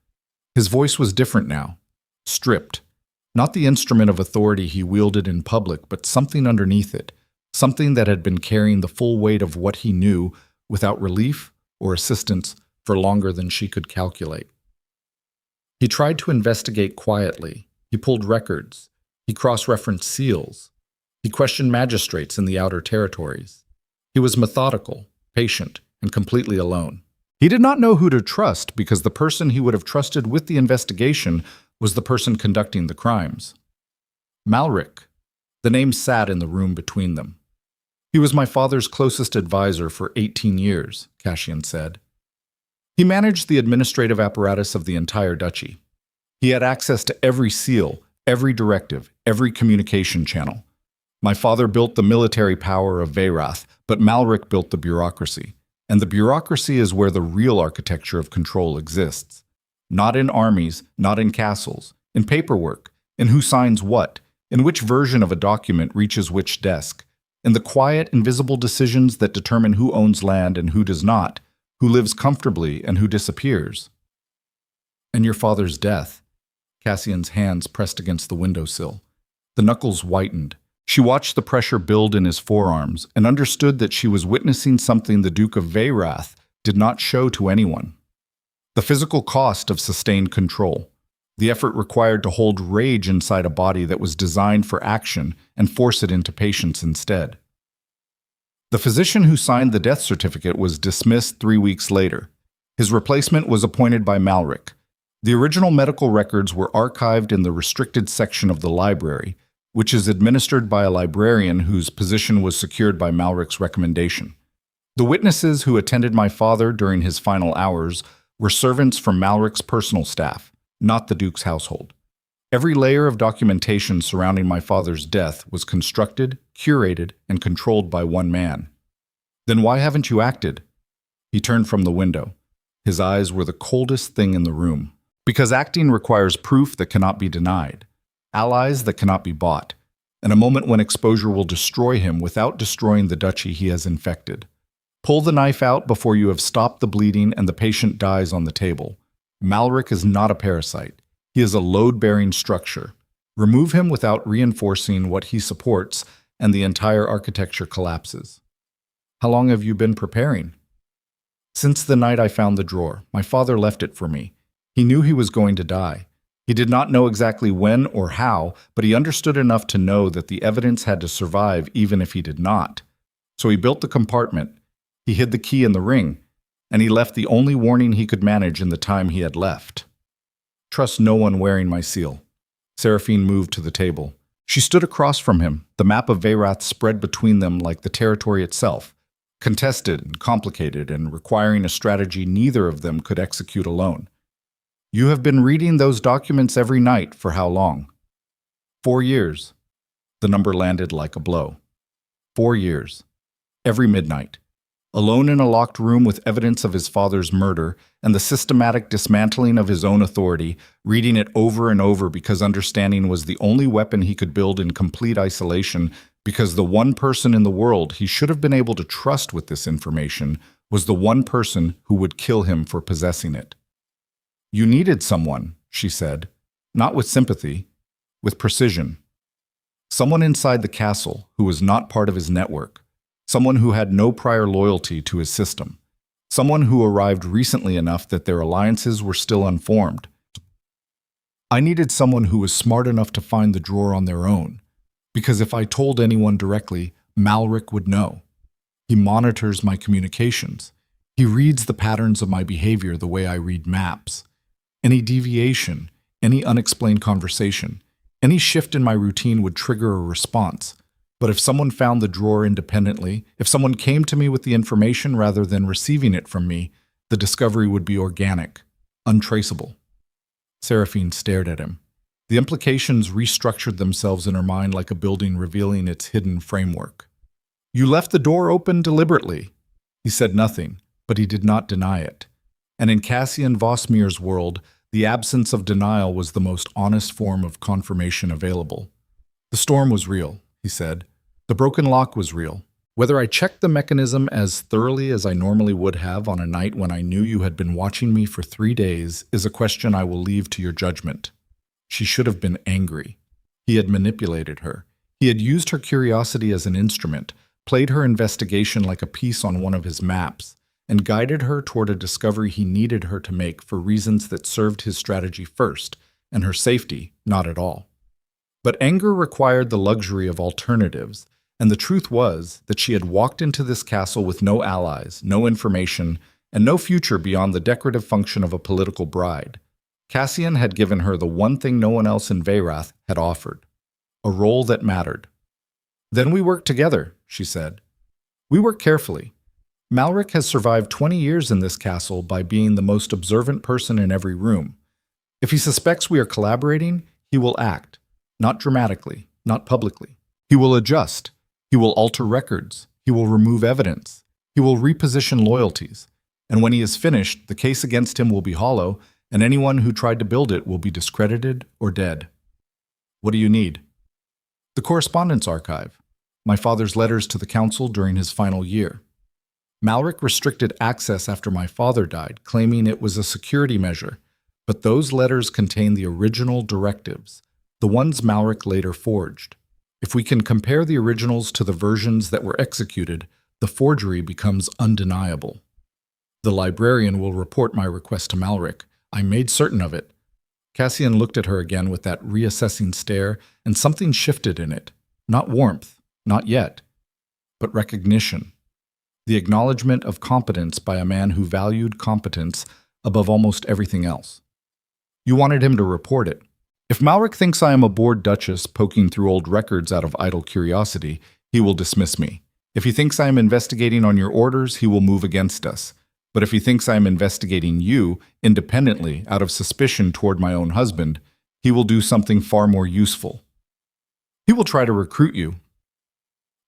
His voice was different now, stripped. Not the instrument of authority he wielded in public, but something underneath it, something that had been carrying the full weight of what he knew without relief or assistance for longer than she could calculate. He tried to investigate quietly. He pulled records. He cross-referenced seals. He questioned magistrates in the outer territories. He was methodical, patient, and completely alone. He did not know who to trust because the person he would have trusted with the investigation was the person conducting the crimes. Malric. The name sat in the room between them. "He was my father's closest advisor for 18 years, Cassian said. He managed the administrative apparatus of the entire duchy. He had access to every seal, every directive, every communication channel. My father built the military power of Veyrath, but Malric built the bureaucracy. And the bureaucracy is where the real architecture of control exists. Not in armies, not in castles, in paperwork, in who signs what, in which version of a document reaches which desk, in the quiet, invisible decisions that determine who owns land and who does not, who lives comfortably and who disappears." "And your father's death." Cassian's hands pressed against the windowsill. The knuckles whitened. She watched the pressure build in his forearms and understood that she was witnessing something the Duke of Veyrath did not show to anyone. The physical cost of sustained control. The effort required to hold rage inside a body that was designed for action and force it into patience instead. The physician who signed the death certificate was dismissed 3 weeks later. His replacement was appointed by Malric. The original medical records were archived in the restricted section of the library, which is administered by a librarian whose position was secured by Malric's recommendation. The witnesses who attended my father during his final hours were servants from Malric's personal staff, not the Duke's household. Every layer of documentation surrounding my father's death was constructed, curated, and controlled by one man. "Then why haven't you acted?" He turned from the window. His eyes were the coldest thing in the room. "Because acting requires proof that cannot be denied, allies that cannot be bought, and a moment when exposure will destroy him without destroying the duchy he has infected. Pull the knife out before you have stopped the bleeding and the patient dies on the table. Malric is not a parasite. He is a load-bearing structure. Remove him without reinforcing what he supports, and the entire architecture collapses." "How long have you been preparing?" "Since the night I found the drawer. My father left it for me. He knew he was going to die. He did not know exactly when or how, but he understood enough to know that the evidence had to survive even if he did not. So he built the compartment, he hid the key in the ring, and he left the only warning he could manage in the time he had left. Trust no one wearing my seal. Seraphine moved to the table. She stood across from him, the map of Veyrath spread between them like the territory itself, contested and complicated and requiring a strategy neither of them could execute alone. You have been reading those documents every night for how long? 4 years. The number landed like a blow. 4 years. Every midnight. Alone in a locked room with evidence of his father's murder and the systematic dismantling of his own authority, reading it over and over because understanding was the only weapon he could build in complete isolation, because the one person in the world he should have been able to trust with this information was the one person who would kill him for possessing it. You needed someone, she said, not with sympathy, with precision. Someone inside the castle who was not part of his network, someone who had no prior loyalty to his system, someone who arrived recently enough that their alliances were still unformed. I needed someone who was smart enough to find the drawer on their own, because if I told anyone directly, Malric would know. He monitors my communications. He reads the patterns of my behavior the way I read maps. Any deviation, any unexplained conversation, any shift in my routine would trigger a response. But if someone found the drawer independently, if someone came to me with the information rather than receiving it from me, the discovery would be organic, untraceable. Seraphine stared at him. The implications restructured themselves in her mind like a building revealing its hidden framework. You left the door open deliberately. He said nothing, but he did not deny it. And in Cassian Vosmir's world, the absence of denial was the most honest form of confirmation available. The storm was real, he said. The broken lock was real. Whether I checked the mechanism as thoroughly as I normally would have on a night when I knew you had been watching me for 3 days is a question I will leave to your judgment. She should have been angry. He had manipulated her. He had used her curiosity as an instrument, played her investigation like a piece on one of his maps, and guided her toward a discovery he needed her to make for reasons that served his strategy first, and her safety not at all. But anger required the luxury of alternatives, and the truth was that she had walked into this castle with no allies, no information, and no future beyond the decorative function of a political bride. Cassian had given her the one thing no one else in Veyrath had offered, a role that mattered. Then we worked together, she said. We worked carefully. Malric has survived 20 years in this castle by being the most observant person in every room. If he suspects we are collaborating, he will act, not dramatically, not publicly. He will adjust. He will alter records. He will remove evidence. He will reposition loyalties. And when he is finished, the case against him will be hollow, and anyone who tried to build it will be discredited or dead. What do you need? The correspondence archive. My father's letters to the council during his final year. Malric restricted access after my father died, claiming it was a security measure, but those letters contain the original directives, the ones Malric later forged. If we can compare the originals to the versions that were executed, the forgery becomes undeniable. The librarian will report my request to Malric. I made certain of it. Cassian looked at her again with that reassessing stare, and something shifted in it. Not warmth, not yet, but recognition. The acknowledgement of competence by a man who valued competence above almost everything else. You wanted him to report it. If Malric thinks I am a bored Duchess poking through old records out of idle curiosity, he will dismiss me. If he thinks I am investigating on your orders, he will move against us. But if he thinks I am investigating you independently out of suspicion toward my own husband, he will do something far more useful. He will try to recruit you.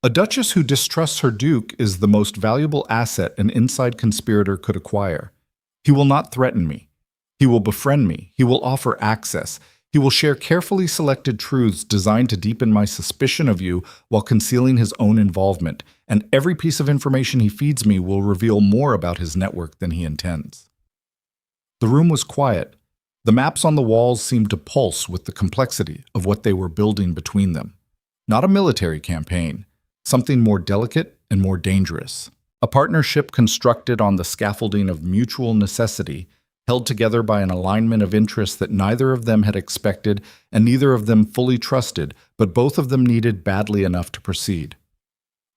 A duchess who distrusts her duke is the most valuable asset an inside conspirator could acquire. He will not threaten me. He will befriend me. He will offer access. He will share carefully selected truths designed to deepen my suspicion of you while concealing his own involvement, and every piece of information he feeds me will reveal more about his network than he intends. The room was quiet. The maps on the walls seemed to pulse with the complexity of what they were building between them. Not a military campaign. Something more delicate and more dangerous. A partnership constructed on the scaffolding of mutual necessity, held together by an alignment of interests that neither of them had expected and neither of them fully trusted, but both of them needed badly enough to proceed.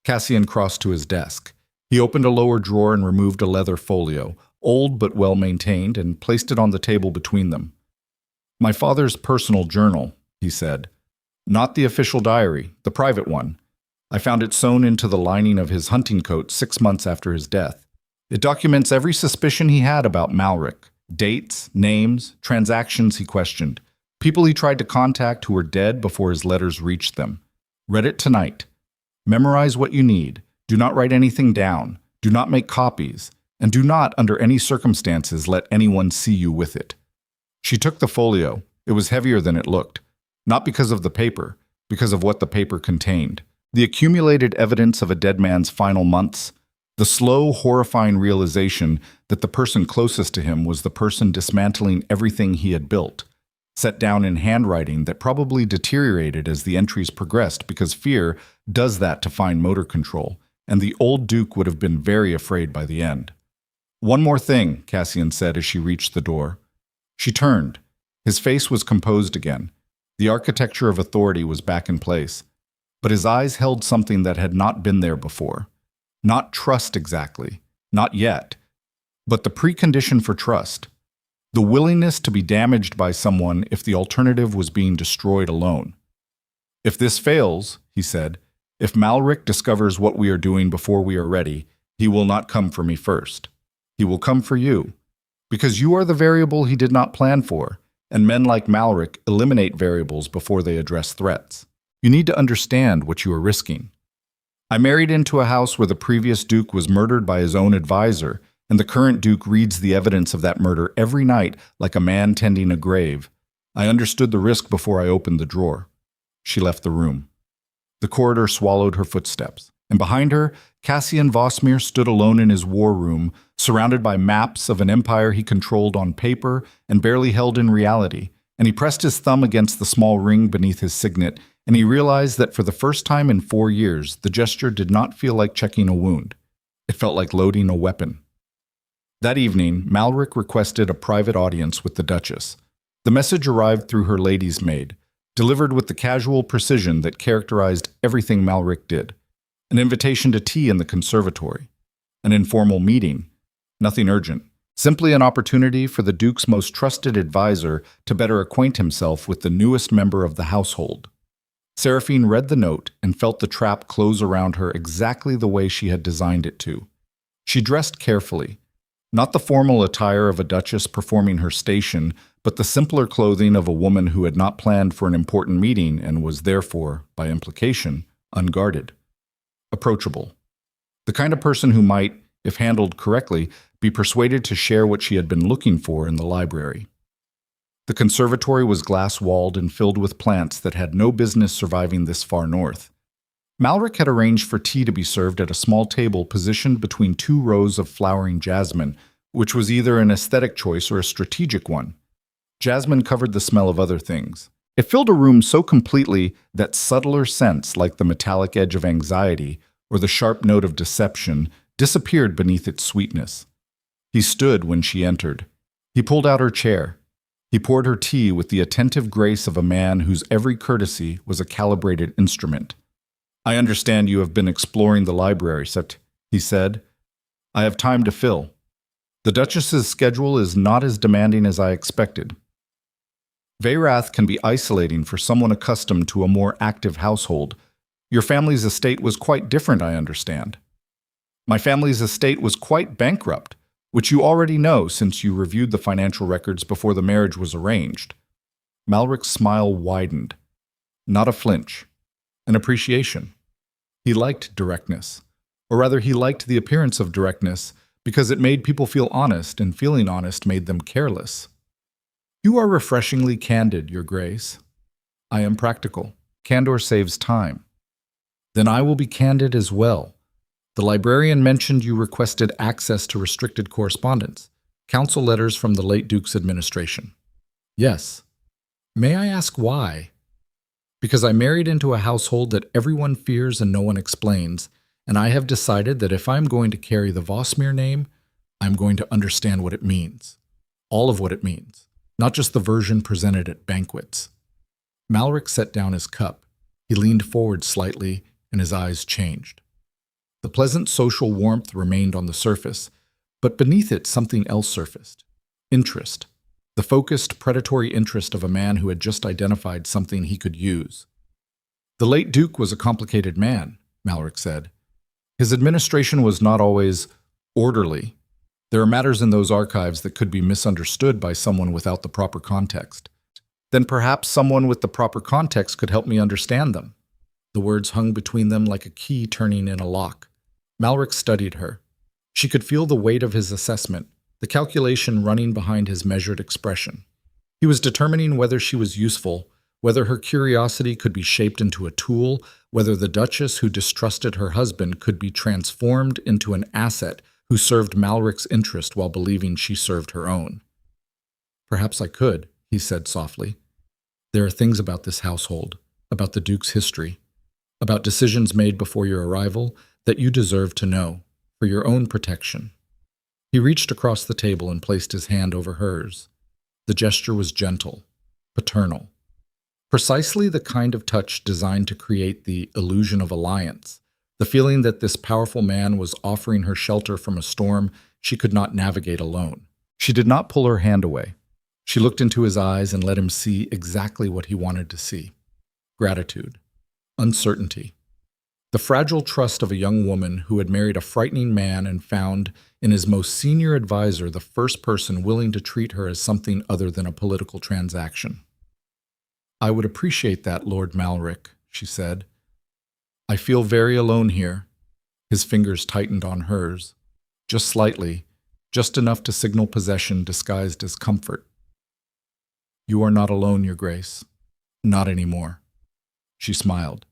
Cassian crossed to his desk. He opened a lower drawer and removed a leather folio, old but well-maintained, and placed it on the table between them. "My father's personal journal," he said. "Not the official diary, the private one. I found it sewn into the lining of his hunting coat 6 months after his death. It documents every suspicion he had about Malric, dates, names, transactions he questioned, people he tried to contact who were dead before his letters reached them. Read it tonight. Memorize what you need. Do not write anything down. Do not make copies. And do not, under any circumstances, let anyone see you with it." She took the folio. It was heavier than it looked. Not because of the paper, because of what the paper contained. The accumulated evidence of a dead man's final months. The slow, horrifying realization that the person closest to him was the person dismantling everything he had built, set down in handwriting that probably deteriorated as the entries progressed because fear does that to fine motor control, and the old Duke would have been very afraid by the end. "One more thing," Cassian said as she reached the door. She turned. His face was composed again. The architecture of authority was back in place. But his eyes held something that had not been there before. Not trust exactly, not yet, but the precondition for trust. The willingness to be damaged by someone if the alternative was being destroyed alone. "If this fails," he said, "if Malric discovers what we are doing before we are ready, he will not come for me first. He will come for you. Because you are the variable he did not plan for, and men like Malric eliminate variables before they address threats. You need to understand what you are risking. I married into a house where the previous Duke was murdered by his own advisor, and the current Duke reads the evidence of that murder every night like a man tending a grave. I understood the risk before I opened the drawer." She left the room. The corridor swallowed her footsteps, and behind her, Cassian Vosmir stood alone in his war room, surrounded by maps of an empire he controlled on paper and barely held in reality, and he pressed his thumb against the small ring beneath his signet, and he realized that for the first time in 4 years, the gesture did not feel like checking a wound. It felt like loading a weapon. That evening, Malric requested a private audience with the Duchess. The message arrived through her lady's maid, delivered with the casual precision that characterized everything Malric did. An invitation to tea in the conservatory. An informal meeting. Nothing urgent. Simply an opportunity for the Duke's most trusted advisor to better acquaint himself with the newest member of the household. Seraphine read the note and felt the trap close around her exactly the way she had designed it to. She dressed carefully. Not the formal attire of a duchess performing her station, but the simpler clothing of a woman who had not planned for an important meeting and was therefore, by implication, unguarded. Approachable. The kind of person who might, if handled correctly, be persuaded to share what she had been looking for in the library. The conservatory was glass-walled and filled with plants that had no business surviving this far north. Malric had arranged for tea to be served at a small table positioned between 2 rows of flowering jasmine, which was either an aesthetic choice or a strategic one. Jasmine covered the smell of other things. It filled a room so completely that subtler scents like the metallic edge of anxiety or the sharp note of deception disappeared beneath its sweetness. He stood when she entered. He pulled out her chair. He poured her tea with the attentive grace of a man whose every courtesy was a calibrated instrument. "I understand you have been exploring the library, Sept," he said. "I have time to fill. The Duchess's schedule is not as demanding as I expected. Veyrath can be isolating for someone accustomed to a more active household. Your family's estate was quite different, I understand." "My family's estate was quite bankrupt, which you already know since you reviewed the financial records before the marriage was arranged." Malric's smile widened. Not a flinch. An appreciation. He liked directness. Or rather, he liked the appearance of directness because it made people feel honest, and feeling honest made them careless. "You are refreshingly candid, Your Grace." "I am practical. Candor saves time." "Then I will be candid as well. The librarian mentioned you requested access to restricted correspondence, council letters from the late Duke's administration." "Yes." "May I ask why?" "Because I married into a household that everyone fears and no one explains, and I have decided that if I'm going to carry the Vosmir name, I'm going to understand what it means. all of what it means, not just the version presented at banquets. Malric set down his cup. He leaned forward slightly, and his eyes changed. The pleasant social warmth remained on the surface, but beneath it something else surfaced. Interest. The focused, predatory interest of a man who had just identified something he could use. The late Duke was a complicated man, Malric said. His administration was not always orderly. There are matters in those archives that could be misunderstood by someone without the proper context. Then perhaps someone with the proper context could help me understand them. The words hung between them like a key turning in a lock. Malric studied her. She could feel the weight of his assessment, the calculation running behind his measured expression. He was determining whether she was useful, whether her curiosity could be shaped into a tool, whether the Duchess who distrusted her husband could be transformed into an asset who served Malric's interest while believing she served her own. "Perhaps I could," he said softly. "There are things about this household, about the Duke's history, about decisions made before your arrival that you deserve to know, for your own protection." He reached across the table and placed his hand over hers. The gesture was gentle, paternal. Precisely the kind of touch designed to create the illusion of alliance, the feeling that this powerful man was offering her shelter from a storm she could not navigate alone. She did not pull her hand away. She looked into his eyes and let him see exactly what he wanted to see. Gratitude. Uncertainty. The fragile trust of a young woman who had married a frightening man and found in his most senior advisor the first person willing to treat her as something other than a political transaction. "I would appreciate that, Lord Malric," she said. "I feel very alone here." His fingers tightened on hers, just slightly, just enough to signal possession disguised as comfort. "You are not alone, Your Grace. Not anymore." She smiled.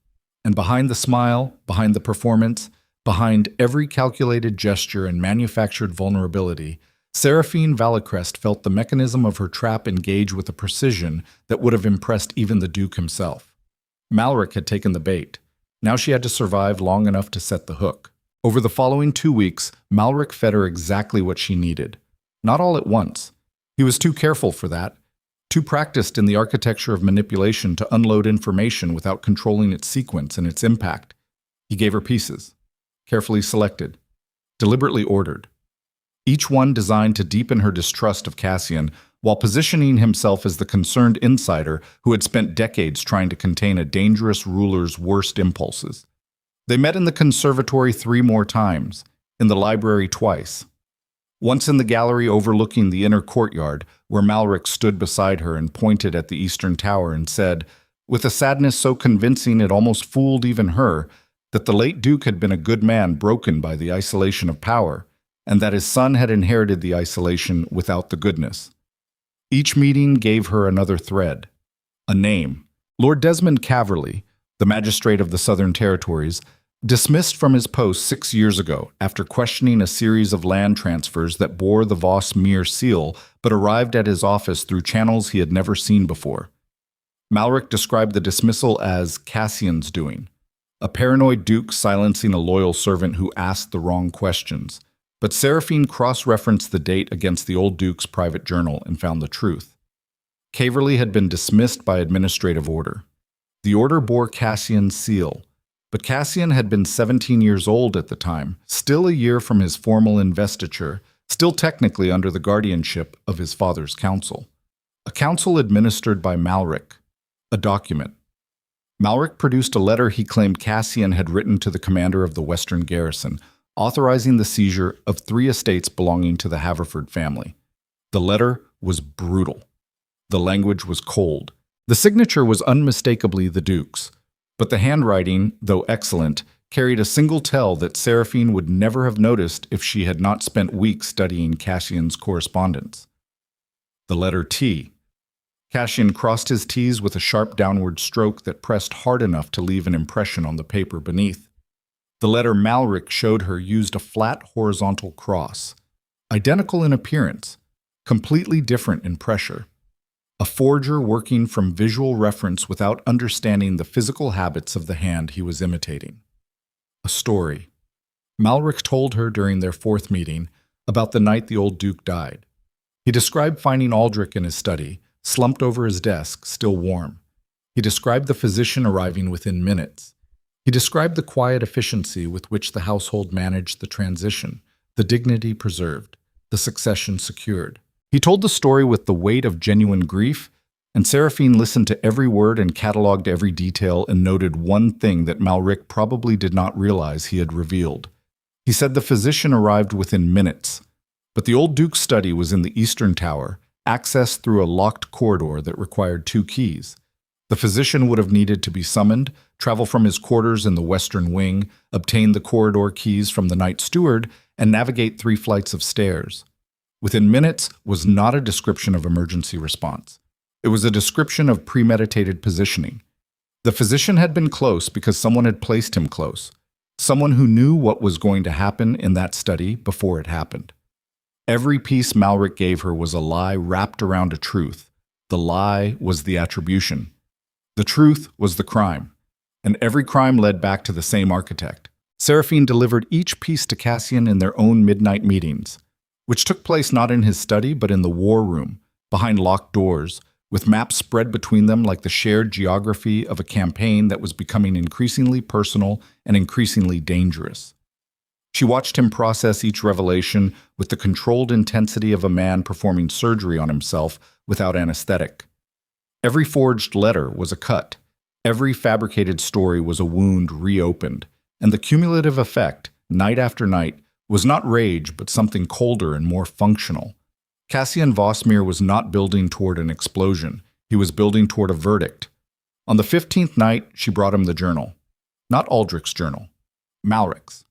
And behind the smile, behind the performance, behind every calculated gesture and manufactured vulnerability, Seraphine Valicrest felt the mechanism of her trap engage with a precision that would have impressed even the Duke himself. Malric had taken the bait. Now she had to survive long enough to set the hook. Over the following 2 weeks, Malric fed her exactly what she needed. Not all at once. He was too careful for that, too practiced in the architecture of manipulation to unload information without controlling its sequence and its impact. He gave her pieces, carefully selected, deliberately ordered. Each one designed to deepen her distrust of Cassian, while positioning himself as the concerned insider who had spent decades trying to contain a dangerous ruler's worst impulses. They met in the conservatory 3 more times, in the library twice. Once in the gallery overlooking the inner courtyard, where Malric stood beside her and pointed at the eastern tower and said, with a sadness so convincing it almost fooled even her, that the late Duke had been a good man broken by the isolation of power, and that his son had inherited the isolation without the goodness. Each meeting gave her another thread, a name. Lord Desmond Caverley, the magistrate of the Southern Territories, dismissed from his post 6 years ago after questioning a series of land transfers that bore the Vos Mere seal but arrived at his office through channels he had never seen before. Malric described the dismissal as Cassian's doing, a paranoid duke silencing a loyal servant who asked the wrong questions. But Seraphine cross-referenced the date against the old duke's private journal and found the truth. Caverley had been dismissed by administrative order. The order bore Cassian's seal, but Cassian had been 17 years old at the time, still a year from his formal investiture, still technically under the guardianship of his father's council. A council administered by Malric. A document. Malric produced a letter he claimed Cassian had written to the commander of the Western Garrison, authorizing the seizure of 3 estates belonging to the Haverford family. The letter was brutal. The language was cold. The signature was unmistakably the Duke's, but the handwriting, though excellent, carried a single tell that Seraphine would never have noticed if she had not spent weeks studying Cassian's correspondence. The letter T. Cassian crossed his T's with a sharp downward stroke that pressed hard enough to leave an impression on the paper beneath. The letter Malric showed her used a flat horizontal cross, identical in appearance, completely different in pressure. A forger working from visual reference without understanding the physical habits of the hand he was imitating. A story. Malric told her during their 4th meeting about the night the old Duke died. He described finding Aldrich in his study, slumped over his desk, still warm. He described the physician arriving within minutes. He described the quiet efficiency with which the household managed the transition, the dignity preserved, the succession secured. He told the story with the weight of genuine grief, and Seraphine listened to every word and catalogued every detail and noted one thing that Malric probably did not realize he had revealed. He said the physician arrived within minutes, but the old Duke's study was in the eastern tower, accessed through a locked corridor that required 2 keys. The physician would have needed to be summoned, travel from his quarters in the western wing, obtain the corridor keys from the night steward, and navigate 3 flights of stairs. Within minutes was not a description of emergency response. It was a description of premeditated positioning. The physician had been close because someone had placed him close, someone who knew what was going to happen in that study before it happened. Every piece Malric gave her was a lie wrapped around a truth. The lie was the attribution. The truth was the crime, and every crime led back to the same architect. Seraphine delivered each piece to Cassian in their own midnight meetings, which took place not in his study but in the war room, behind locked doors, with maps spread between them like the shared geography of a campaign that was becoming increasingly personal and increasingly dangerous. She watched him process each revelation with the controlled intensity of a man performing surgery on himself without anesthetic. Every forged letter was a cut. Every fabricated story was a wound reopened. And the cumulative effect, night after night, was not rage but something colder and more functional. Cassian Vossmere was not building toward an explosion. He was building toward a verdict. On the 15th night, she brought him the journal. Not Aldrich's journal. Malric's.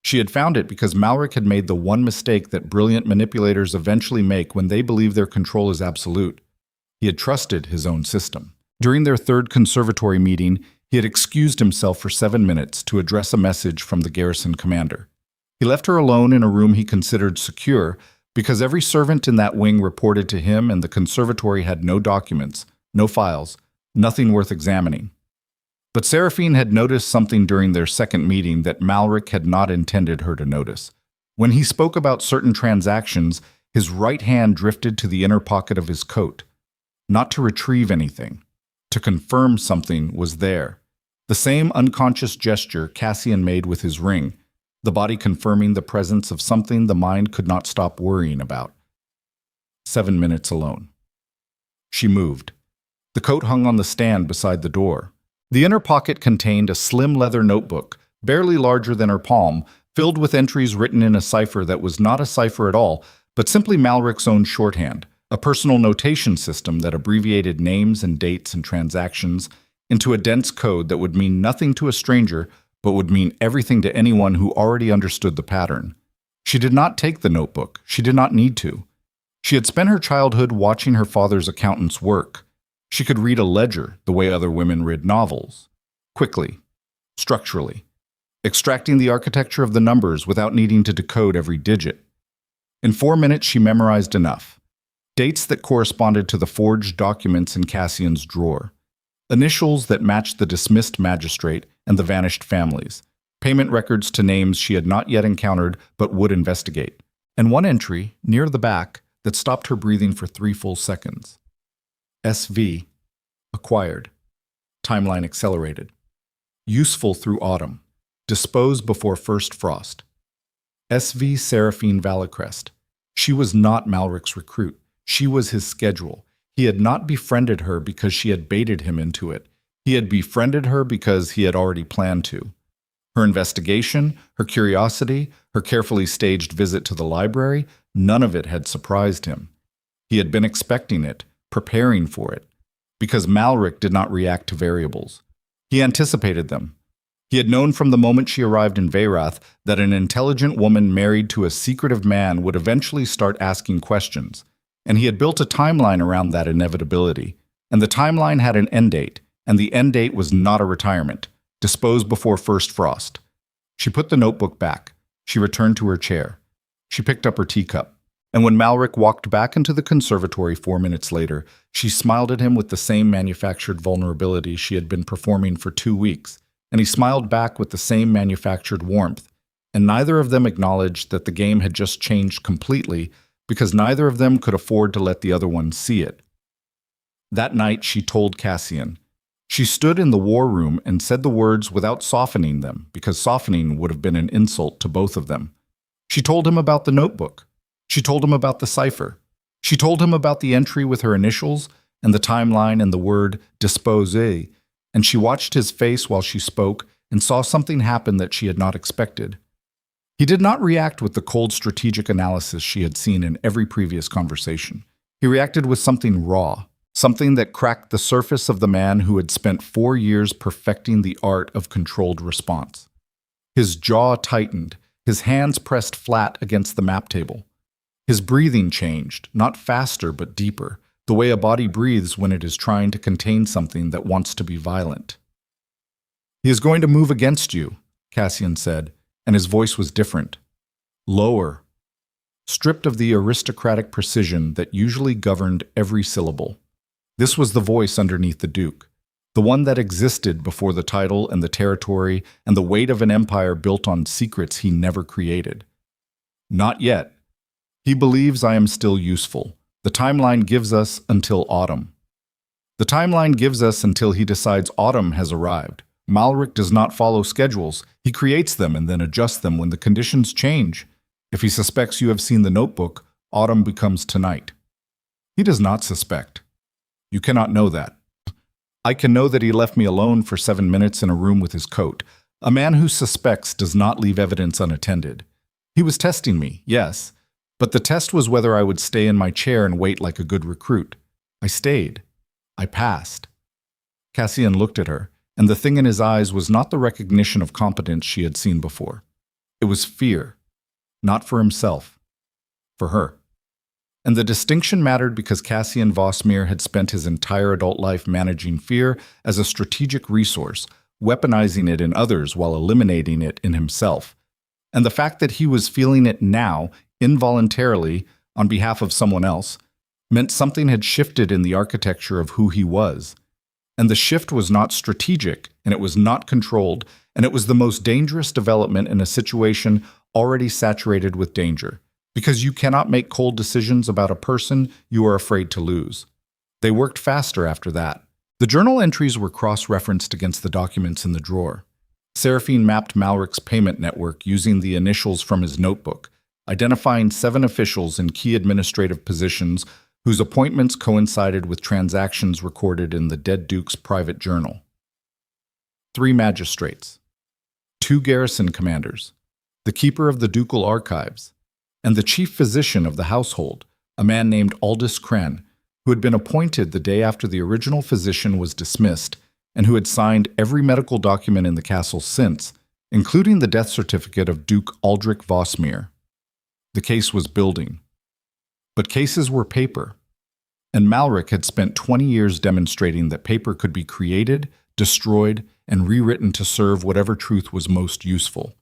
She had found it because Malric had made the one mistake that brilliant manipulators eventually make when they believe their control is absolute. He had trusted his own system. During their 3rd conservatory meeting, he had excused himself for 7 minutes to address a message from the garrison commander. He left her alone in a room he considered secure because every servant in that wing reported to him and the conservatory had no documents, no files, nothing worth examining. But Seraphine had noticed something during their 2nd meeting that Malric had not intended her to notice. When he spoke about certain transactions, his right hand drifted to the inner pocket of his coat. Not to retrieve anything, to confirm something was there. The same unconscious gesture Cassian made with his ring, the body confirming the presence of something the mind could not stop worrying about. 7 minutes alone. She moved. The coat hung on the stand beside the door. The inner pocket contained a slim leather notebook, barely larger than her palm, filled with entries written in a cipher that was not a cipher at all, but simply Malric's own shorthand, a personal notation system that abbreviated names and dates and transactions into a dense code that would mean nothing to a stranger but would mean everything to anyone who already understood the pattern. She did not take the notebook. She did not need to. She had spent her childhood watching her father's accountants work. She could read a ledger the way other women read novels, quickly, structurally, extracting the architecture of the numbers without needing to decode every digit. In 4 minutes, she memorized enough. Dates that corresponded to the forged documents in Cassian's drawer. Initials that matched the dismissed magistrate and the vanished families. Payment records to names she had not yet encountered but would investigate. And one entry, near the back, that stopped her breathing for 3 full seconds. SV. Acquired. Timeline accelerated. Useful through autumn. Dispose before first frost. SV Seraphine Valicrest. She was not Malric's recruit. She was his schedule. He had not befriended her because she had baited him into it. He had befriended her because he had already planned to. Her investigation, her curiosity, her carefully staged visit to the library, none of it had surprised him. He had been expecting it, preparing for it, because Malric did not react to variables. He anticipated them. He had known from the moment she arrived in Veyrath that an intelligent woman married to a secretive man would eventually start asking questions. And he had built a timeline around that inevitability. And the timeline had an end date, and the end date was not a retirement. Dispose before first frost. She put the notebook back. She returned to her chair. She picked up her teacup. And when Malric walked back into the conservatory 4 minutes later, she smiled at him with the same manufactured vulnerability she had been performing for 2 weeks. And he smiled back with the same manufactured warmth. And neither of them acknowledged that the game had just changed completely, because neither of them could afford to let the other one see it. That night she told Cassian. She stood in the war room and said the words without softening them, because softening would have been an insult to both of them. She told him about the notebook. She told him about the cipher. She told him about the entry with her initials and the timeline and the word disposé, and she watched his face while she spoke and saw something happen that she had not expected. He did not react with the cold strategic analysis she had seen in every previous conversation. He reacted with something raw, something that cracked the surface of the man who had spent 4 years perfecting the art of controlled response. His jaw tightened, his hands pressed flat against the map table. His breathing changed, not faster but deeper, the way a body breathes when it is trying to contain something that wants to be violent. "He is going to move against you," Cassian said, and his voice was different, lower, stripped of the aristocratic precision that usually governed every syllable. This was the voice underneath the Duke, the one that existed before the title and the territory and the weight of an empire built on secrets he never created. "Not yet. He believes I am still useful. The timeline gives us until autumn. The timeline gives us until he decides autumn has arrived. Malric does not follow schedules. He creates them and then adjusts them when the conditions change. If he suspects you have seen the notebook, autumn becomes tonight. He does not suspect. You cannot know that. I can know that he left me alone for 7 minutes in a room with his coat. A man who suspects does not leave evidence unattended. He was testing me, yes, but the test was whether I would stay in my chair and wait like a good recruit. I stayed. I passed." Cassian looked at her, and the thing in his eyes was not the recognition of competence she had seen before. It was fear, not for himself, for her. And the distinction mattered because Cassian Vosmir had spent his entire adult life managing fear as a strategic resource, weaponizing it in others while eliminating it in himself. And the fact that he was feeling it now, involuntarily, on behalf of someone else, meant something had shifted in the architecture of who he was. And the shift was not strategic, and it was not controlled, and it was the most dangerous development in a situation already saturated with danger, because you cannot make cold decisions about a person you are afraid to lose. They worked faster after that. The journal entries were cross-referenced against the documents in the drawer. Seraphine mapped Malric's payment network using the initials from his notebook, identifying 7 officials in key administrative positions whose appointments coincided with transactions recorded in the dead Duke's private journal. 3 magistrates, 2 garrison commanders, the keeper of the ducal archives, and the chief physician of the household, a man named Aldous Cren, who had been appointed the day after the original physician was dismissed and who had signed every medical document in the castle since, including the death certificate of Duke Aldrich Vosmir. The case was building. But cases were paper, and Malric had spent 20 years demonstrating that paper could be created, destroyed, and rewritten to serve whatever truth was most useful.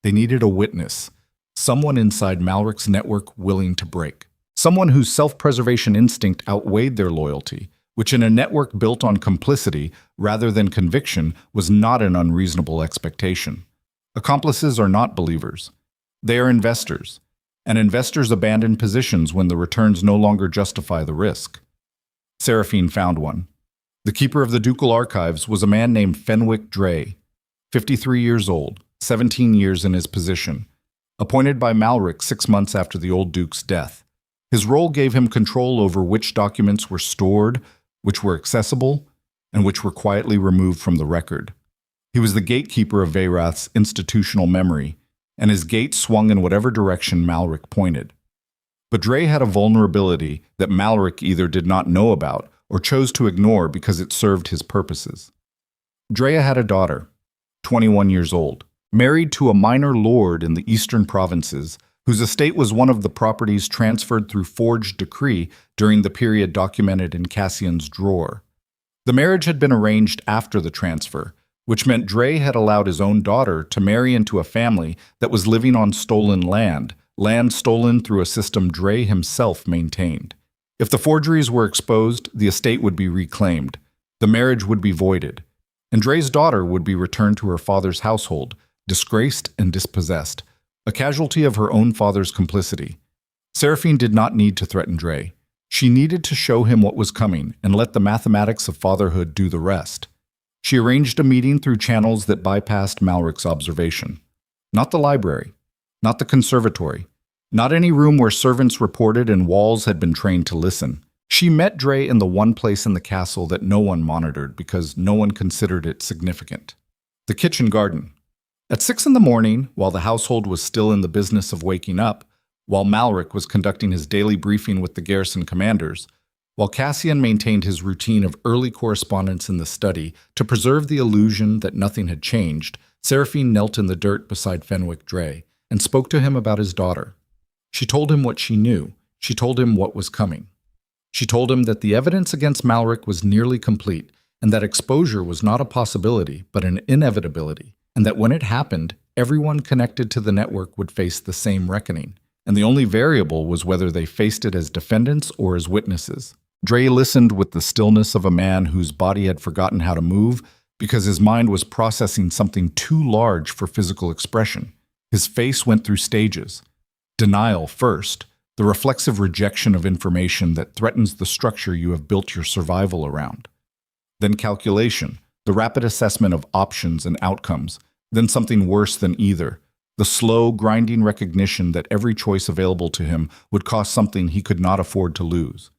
They needed a witness, someone inside Malric's network willing to break, someone whose self-preservation instinct outweighed their loyalty, which in a network built on complicity rather than conviction was not an unreasonable expectation. Accomplices are not believers. They are investors, and investors abandon positions when the returns no longer justify the risk. Seraphine found one. The keeper of the ducal archives was a man named Fenwick Dre, 53 years old, 17 years in his position, appointed by Malric 6 months after the old duke's death. His role gave him control over which documents were stored, which were accessible, and which were quietly removed from the record. He was the gatekeeper of Veyrath's institutional memory, and his gate swung in whatever direction Malric pointed. But Dre had a vulnerability that Malric either did not know about or chose to ignore because it served his purposes. Drea had a daughter, 21 years old, married to a minor lord in the eastern provinces, whose estate was one of the properties transferred through forged decree during the period documented in Cassian's drawer. The marriage had been arranged after the transfer, which meant Dre had allowed his own daughter to marry into a family that was living on stolen land stolen through a system Dre himself maintained. If the forgeries were exposed, the estate would be reclaimed, the marriage would be voided, and Dre's daughter would be returned to her father's household, disgraced and dispossessed, a casualty of her own father's complicity. Seraphine did not need to threaten Dre. She needed to show him what was coming and let the mathematics of fatherhood do the rest. She arranged a meeting through channels that bypassed Malric's observation. Not the library, not the conservatory, not any room where servants reported and walls had been trained to listen. She met Dre in the one place in the castle that no one monitored because no one considered it significant. The kitchen garden. At 6 in the morning, while the household was still in the business of waking up, while Malric was conducting his daily briefing with the garrison commanders, while Cassian maintained his routine of early correspondence in the study to preserve the illusion that nothing had changed, Seraphine knelt in the dirt beside Fenwick Dre and spoke to him about his daughter. She told him what she knew. She told him what was coming. She told him that the evidence against Malric was nearly complete and that exposure was not a possibility but an inevitability, and that when it happened, everyone connected to the network would face the same reckoning, and the only variable was whether they faced it as defendants or as witnesses. Dre listened with the stillness of a man whose body had forgotten how to move because his mind was processing something too large for physical expression. His face went through stages. Denial first, the reflexive rejection of information that threatens the structure you have built your survival around. Then calculation, the rapid assessment of options and outcomes. Then something worse than either, the slow, grinding recognition that every choice available to him would cost something he could not afford to lose.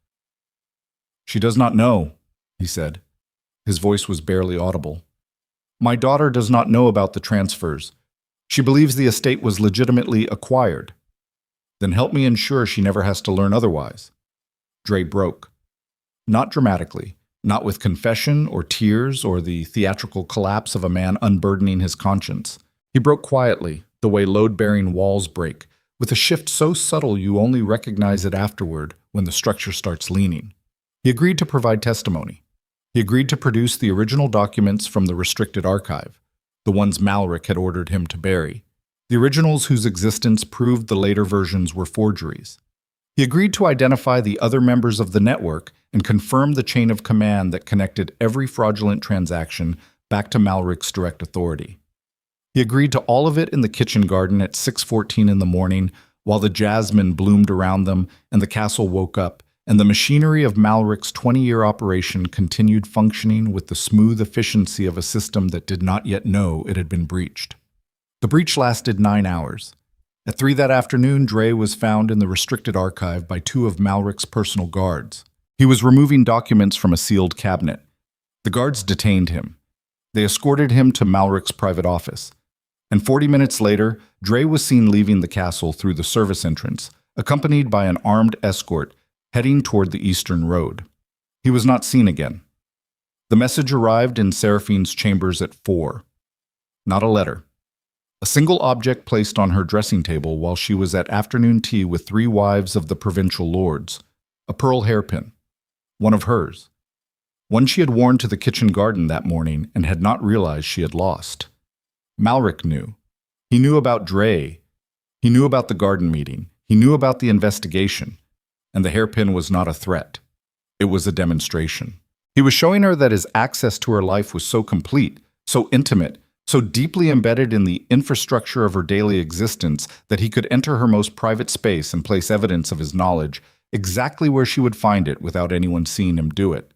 "She does not know," he said. His voice was barely audible. "My daughter does not know about the transfers. She believes the estate was legitimately acquired." "Then help me ensure she never has to learn otherwise." Dre broke. Not dramatically, not with confession or tears or the theatrical collapse of a man unburdening his conscience. He broke quietly, the way load-bearing walls break, with a shift so subtle you only recognize it afterward when the structure starts leaning. He agreed to provide testimony. He agreed to produce the original documents from the restricted archive, the ones Malric had ordered him to bury, the originals whose existence proved the later versions were forgeries. He agreed to identify the other members of the network and confirm the chain of command that connected every fraudulent transaction back to Malric's direct authority. He agreed to all of it in the kitchen garden at 6:14 in the morning, while the jasmine bloomed around them and the castle woke up, and the machinery of Malric's 20-year operation continued functioning with the smooth efficiency of a system that did not yet know it had been breached. The breach lasted 9 hours. At 3 that afternoon, Dre was found in the restricted archive by 2 of Malric's personal guards. He was removing documents from a sealed cabinet. The guards detained him. They escorted him to Malric's private office. And 40 minutes later, Dre was seen leaving the castle through the service entrance, accompanied by an armed escort, heading toward the eastern road. He was not seen again. The message arrived in Seraphine's chambers at 4. Not a letter. A single object placed on her dressing table while she was at afternoon tea with 3 wives of the provincial lords. A pearl hairpin. One of hers. One she had worn to the kitchen garden that morning and had not realized she had lost. Malric knew. He knew about Dre. He knew about the garden meeting. He knew about the investigation. And the hairpin was not a threat. It was a demonstration. He was showing her that his access to her life was so complete, so intimate, so deeply embedded in the infrastructure of her daily existence that he could enter her most private space and place evidence of his knowledge exactly where she would find it without anyone seeing him do it.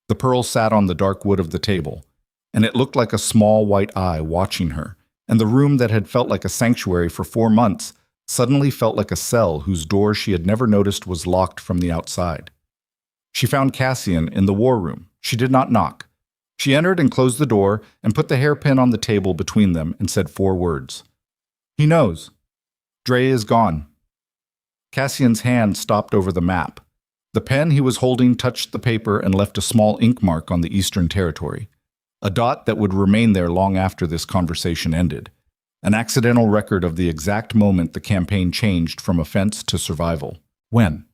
The pearl sat on the dark wood of the table, and it looked like a small white eye watching her, and the room that had felt like a sanctuary for 4 months suddenly felt like a cell whose door she had never noticed was locked from the outside. She found Cassian in the war room. She did not knock. She entered and closed the door and put the hairpin on the table between them and said 4 words. "He knows. Dre is gone." Cassian's hand stopped over the map. The pen he was holding touched the paper and left a small ink mark on the Eastern Territory, a dot that would remain there long after this conversation ended, an accidental record of the exact moment the campaign changed from offense to survival. When?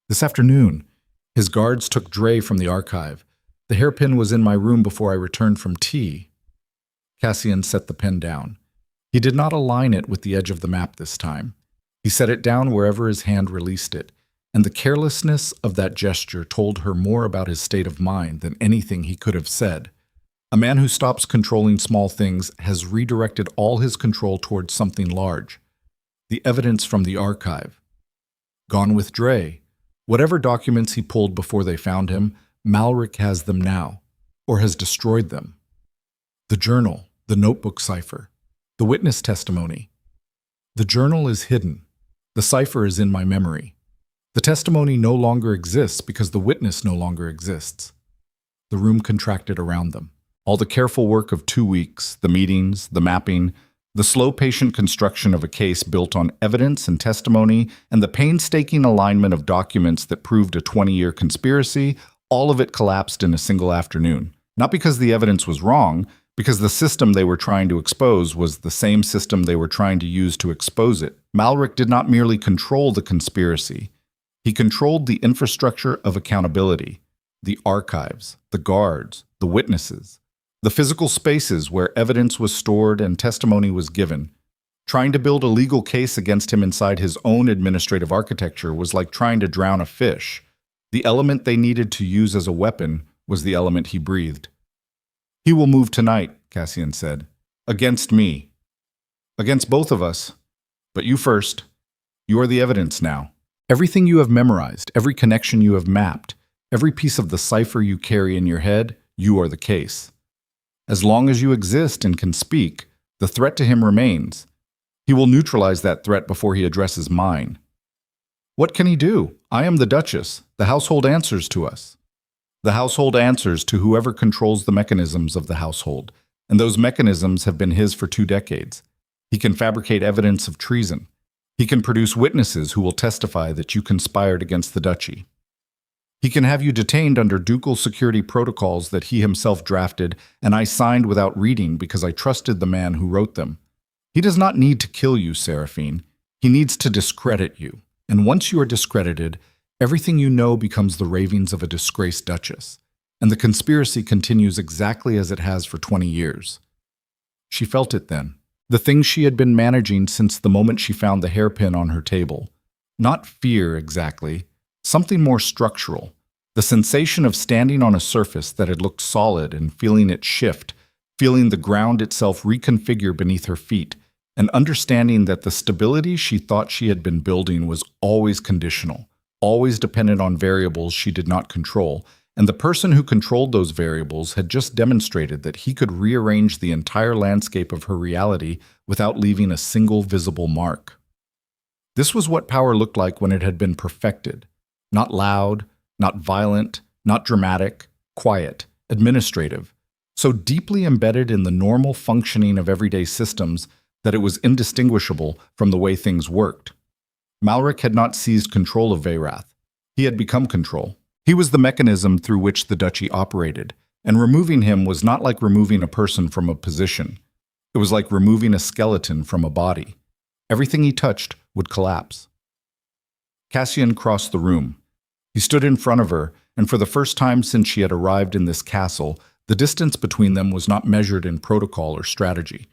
This afternoon. His guards took Dre from the archive. The hairpin was in my room before I returned from tea. Cassian set the pen down. He did not align it with the edge of the map this time. He set it down wherever his hand released it, and the carelessness of that gesture told her more about his state of mind than anything he could have said. A man who stops controlling small things has redirected all his control towards something large. The evidence from the archive. Gone with Dre. Whatever documents he pulled before they found him, Malric has them now, or has destroyed them. The journal, the notebook cipher, the witness testimony. The journal is hidden. The cipher is in my memory. The testimony no longer exists because the witness no longer exists. The room contracted around them. All the careful work of 2 weeks, the meetings, the mapping, the slow, patient construction of a case built on evidence and testimony, and the painstaking alignment of documents that proved a 20-year conspiracy, all of it collapsed in a single afternoon. Not because the evidence was wrong, because the system they were trying to expose was the same system they were trying to use to expose it. Malric did not merely control the conspiracy. He controlled the infrastructure of accountability, the archives, the guards, the witnesses, the physical spaces where evidence was stored and testimony was given. Trying to build a legal case against him inside his own administrative architecture was like trying to drown a fish. The element they needed to use as a weapon was the element he breathed. "He will move tonight," Cassian said. "Against me. Against both of us. But you first. You are the evidence now. Everything you have memorized, every connection you have mapped, every piece of the cipher you carry in your head, you are the case. As long as you exist and can speak, the threat to him remains. He will neutralize that threat before he addresses mine. What can he do? I am the Duchess. The household answers to us. The household answers to whoever controls the mechanisms of the household, and those mechanisms have been his for 2 decades. He can fabricate evidence of treason. He can produce witnesses who will testify that you conspired against the duchy. He can have you detained under ducal security protocols that he himself drafted and I signed without reading because I trusted the man who wrote them. He does not need to kill you, Seraphine. He needs to discredit you. And once you are discredited, everything you know becomes the ravings of a disgraced duchess, and the conspiracy continues exactly as it has for 20 years. She felt it then, the thing she had been managing since the moment she found the hairpin on her table. Not fear exactly, something more structural, the sensation of standing on a surface that had looked solid and feeling it shift, feeling the ground itself reconfigure beneath her feet, and understanding that the stability she thought she had been building was always conditional, always dependent on variables she did not control, and the person who controlled those variables had just demonstrated that he could rearrange the entire landscape of her reality without leaving a single visible mark. This was what power looked like when it had been perfected. Not loud, not violent, not dramatic, quiet, administrative, so deeply embedded in the normal functioning of everyday systems that it was indistinguishable from the way things worked. Malric had not seized control of Veyrath. He had become control. He was the mechanism through which the duchy operated, and removing him was not like removing a person from a position. It was like removing a skeleton from a body. Everything he touched would collapse. Cassian crossed the room. He stood in front of her, and for the first time since she had arrived in this castle, the distance between them was not measured in protocol or strategy.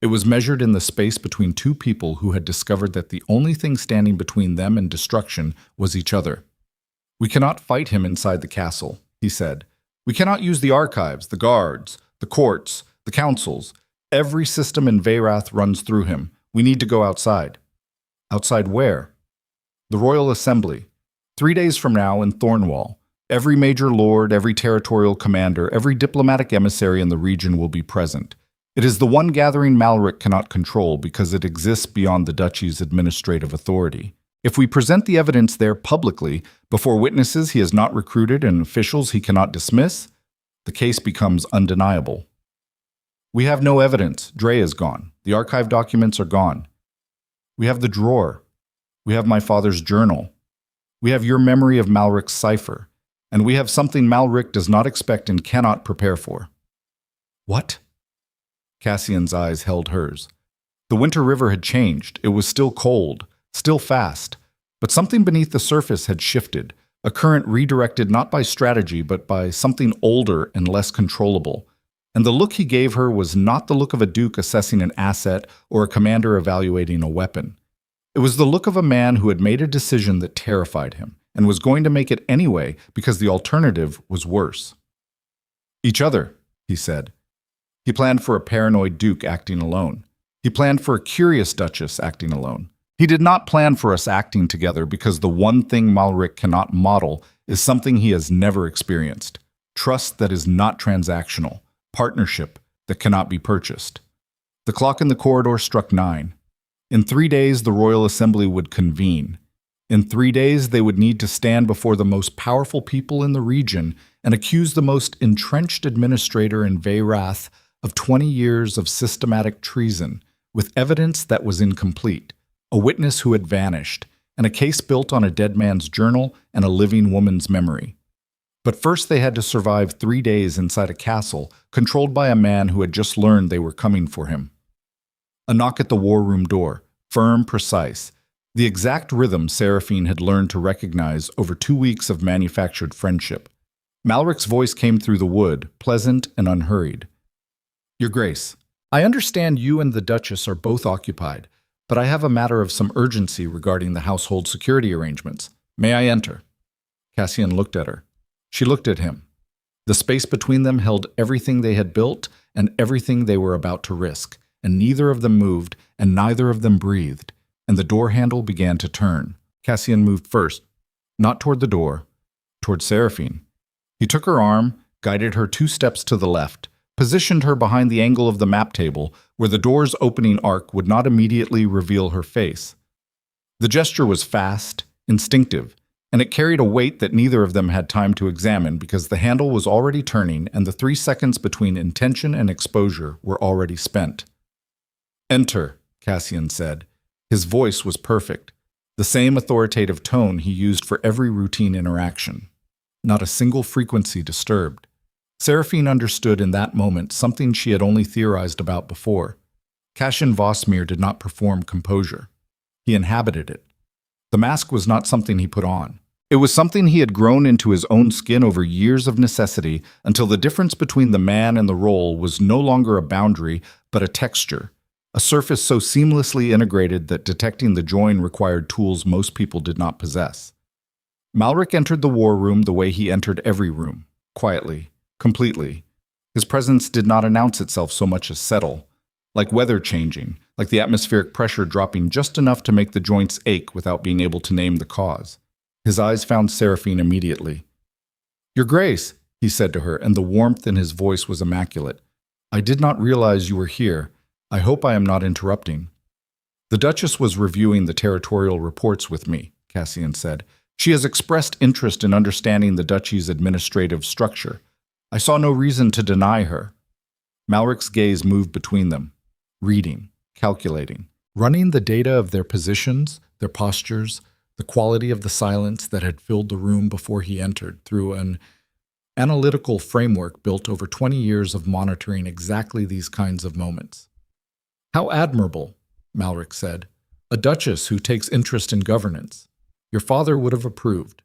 It was measured in the space between 2 people who had discovered that the only thing standing between them and destruction was each other. "We cannot fight him inside the castle," he said. "We cannot use the archives, the guards, the courts, the councils. Every system in Veyrath runs through him. We need to go outside." "Outside where?" "The Royal Assembly. 3 days from now in Thornwall. Every major lord, every territorial commander, every diplomatic emissary in the region will be present. It is the one gathering Malric cannot control because it exists beyond the duchy's administrative authority. If we present the evidence there publicly, before witnesses he has not recruited and officials he cannot dismiss, the case becomes undeniable. We have no evidence. Dre is gone. The archive documents are gone. We have the drawer. We have my father's journal. We have your memory of Malric's cipher. And we have something Malric does not expect and cannot prepare for." "What?" Cassian's eyes held hers. The Winter River had changed. It was still cold, still fast, but something beneath the surface had shifted, a current redirected not by strategy but by something older and less controllable. And the look he gave her was not the look of a duke assessing an asset or a commander evaluating a weapon. It was the look of a man who had made a decision that terrified him, and was going to make it anyway because the alternative was worse. "Each other," he said. He planned for a paranoid duke acting alone. He planned for a curious duchess acting alone. He did not plan for us acting together because the one thing Malric cannot model is something he has never experienced. Trust that is not transactional. Partnership that cannot be purchased. The clock in the corridor struck 9. In 3 days, the Royal Assembly would convene. In 3 days, they would need to stand before the most powerful people in the region and accuse the most entrenched administrator in Veyrath of 20 years of systematic treason, with evidence that was incomplete, a witness who had vanished, and a case built on a dead man's journal and a living woman's memory. But first they had to survive 3 days inside a castle controlled by a man who had just learned they were coming for him. A knock at the war room door, firm, precise, the exact rhythm Seraphine had learned to recognize over 2 weeks of manufactured friendship. Malric's voice came through the wood, pleasant and unhurried. "Your Grace, I understand you and the Duchess are both occupied, but I have a matter of some urgency regarding the household security arrangements. May I enter?" Cassian looked at her. She looked at him. The space between them held everything they had built and everything they were about to risk, and neither of them moved, and neither of them breathed, and the door handle began to turn. Cassian moved first, not toward the door, toward Seraphine. He took her arm, guided her 2 steps to the left, positioned her behind the angle of the map table where the door's opening arc would not immediately reveal her face. The gesture was fast, instinctive, and it carried a weight that neither of them had time to examine because the handle was already turning and the 3 seconds between intention and exposure were already spent. "Enter," Cassian said. His voice was perfect, the same authoritative tone he used for every routine interaction. Not a single frequency disturbed. Seraphine understood in that moment something she had only theorized about before. Cassian Vossmere did not perform composure. He inhabited it. The mask was not something he put on. It was something he had grown into his own skin over years of necessity until the difference between the man and the role was no longer a boundary, but a texture, a surface so seamlessly integrated that detecting the join required tools most people did not possess. Malric entered the war room the way he entered every room, quietly, completely. His presence did not announce itself so much as settle, like weather changing, like the atmospheric pressure dropping just enough to make the joints ache without being able to name the cause. His eyes found Seraphine immediately. "Your Grace," he said to her, and the warmth in his voice was immaculate. "I did not realize you were here. I hope I am not interrupting." "The Duchess was reviewing the territorial reports with me," Cassian said. "She has expressed interest in understanding the duchy's administrative structure. I saw no reason to deny her." Malric's gaze moved between them, reading, calculating, running the data of their positions, their postures, the quality of the silence that had filled the room before he entered through an analytical framework built over 20 years of monitoring exactly these kinds of moments. "How admirable," Malric said. "A duchess who takes interest in governance. Your father would have approved."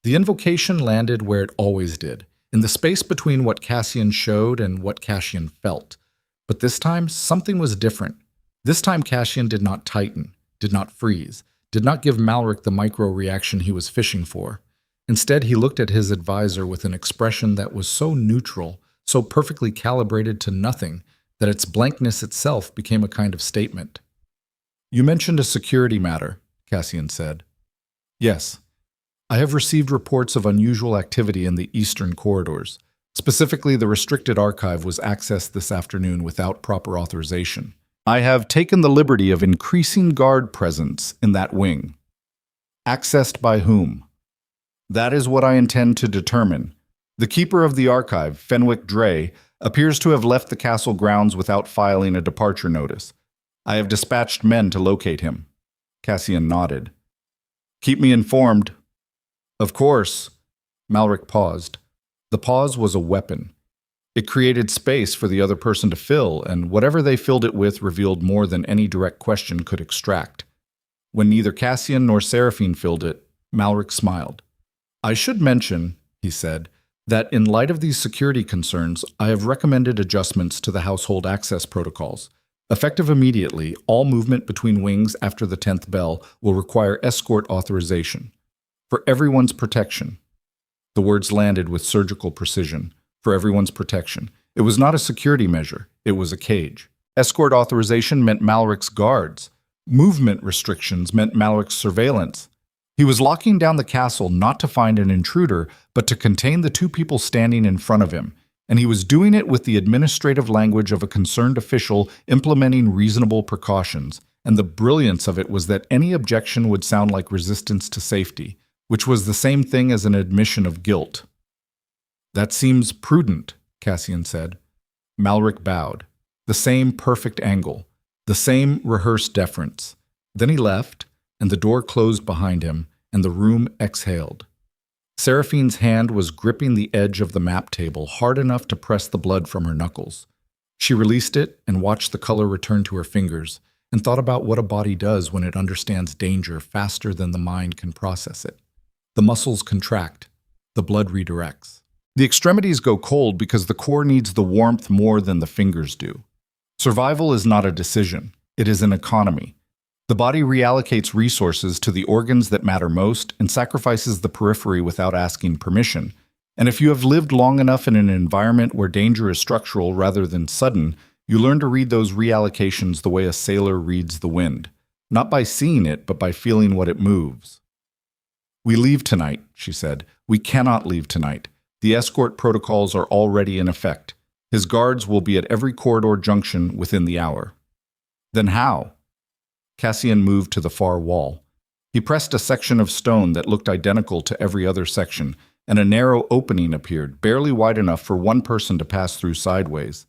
The invocation landed where it always did, in the space between what Cassian showed and what Cassian felt. But this time, something was different. This time Cassian did not tighten, did not freeze, did not give Malric the micro-reaction he was fishing for. Instead, he looked at his advisor with an expression that was so neutral, so perfectly calibrated to nothing, that its blankness itself became a kind of statement. "You mentioned a security matter," Cassian said. "Yes. I have received reports of unusual activity in the eastern corridors. Specifically, the restricted archive was accessed this afternoon without proper authorization. I have taken the liberty of increasing guard presence in that wing." "Accessed by whom?" "That is what I intend to determine. The keeper of the archive, Fenwick Dre, appears to have left the castle grounds without filing a departure notice. I have dispatched men to locate him." Cassian nodded. "Keep me informed." "Of course." Malric paused. The pause was a weapon. It created space for the other person to fill, and whatever they filled it with revealed more than any direct question could extract. When neither Cassian nor Seraphine filled it, Malric smiled. "I should mention," he said, "that in light of these security concerns, I have recommended adjustments to the household access protocols. Effective immediately, all movement between wings after the 10th bell will require escort authorization. For everyone's protection." The words landed with surgical precision. For everyone's protection. It was not a security measure. It was a cage. Escort authorization meant Malric's guards. Movement restrictions meant Malric's surveillance. He was locking down the castle not to find an intruder, but to contain the two people standing in front of him, and he was doing it with the administrative language of a concerned official implementing reasonable precautions, and the brilliance of it was that any objection would sound like resistance to safety, which was the same thing as an admission of guilt. "That seems prudent," Cassian said. Malric bowed. The same perfect angle, the same rehearsed deference. Then he left, and the door closed behind him, and the room exhaled. Seraphine's hand was gripping the edge of the map table hard enough to press the blood from her knuckles. She released it and watched the color return to her fingers, and thought about what a body does when it understands danger faster than the mind can process it. The muscles contract, the blood redirects. The extremities go cold because the core needs the warmth more than the fingers do. Survival is not a decision, it is an economy. The body reallocates resources to the organs that matter most and sacrifices the periphery without asking permission. And if you have lived long enough in an environment where danger is structural rather than sudden, you learn to read those reallocations the way a sailor reads the wind, not by seeing it, but by feeling what it moves. "We leave tonight," she said. "We cannot leave tonight. The escort protocols are already in effect. His guards will be at every corridor junction within the hour." "Then how?" Cassian moved to the far wall. He pressed a section of stone that looked identical to every other section, and a narrow opening appeared, barely wide enough for one person to pass through sideways.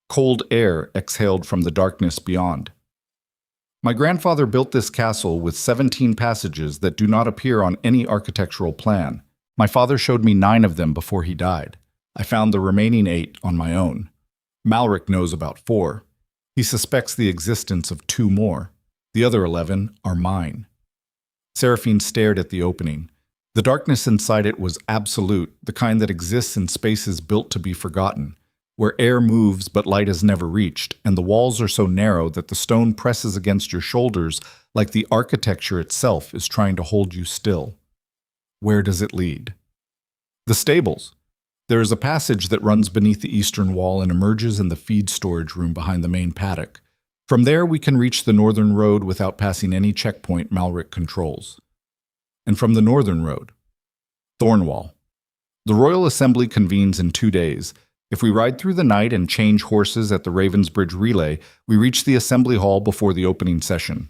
Cold air exhaled from the darkness beyond. "My grandfather built this castle with 17 passages that do not appear on any architectural plan. My father showed me 9 of them before he died. I found the remaining 8 on my own. Malric knows about 4. He suspects the existence of 2 more. The other 11 are mine." Seraphine stared at the opening. The darkness inside it was absolute, the kind that exists in spaces built to be forgotten, where air moves but light is never reached, and the walls are so narrow that the stone presses against your shoulders like the architecture itself is trying to hold you still. Where does it lead? The stables. There is a passage that runs beneath the eastern wall and emerges in the feed storage room behind the main paddock. From there we can reach the northern road without passing any checkpoint Malric controls. And from the northern road, Thornwall. The Royal Assembly convenes in 2 days. If we ride through the night and change horses at the Ravensbridge relay, we reach the assembly hall before the opening session.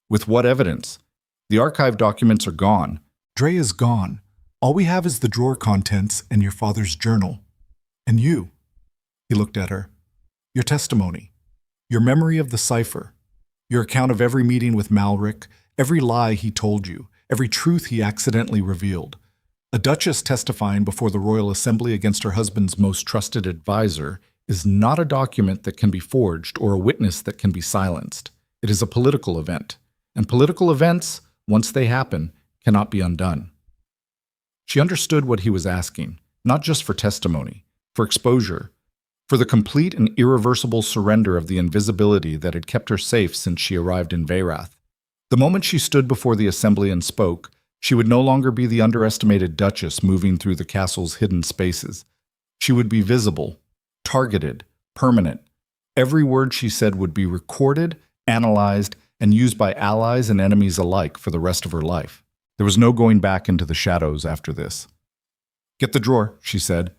With what evidence? The archive documents are gone. Dre is gone. All we have is the drawer contents and your father's journal. And you. He looked at her. Your testimony. Your memory of the cipher. Your account of every meeting with Malric, every lie he told you, every truth he accidentally revealed. A duchess testifying before the Royal Assembly against her husband's most trusted advisor is not a document that can be forged or a witness that can be silenced. It is a political event. And political events, once they happen, cannot be undone. She understood what he was asking, not just for testimony, for exposure, for the complete and irreversible surrender of the invisibility that had kept her safe since she arrived in Veyrath. The moment she stood before the assembly and spoke, she would no longer be the underestimated Duchess moving through the castle's hidden spaces. She would be visible, targeted, permanent. Every word she said would be recorded, analyzed, and used by allies and enemies alike for the rest of her life. There was no going back into the shadows after this. "Get the drawer," she said.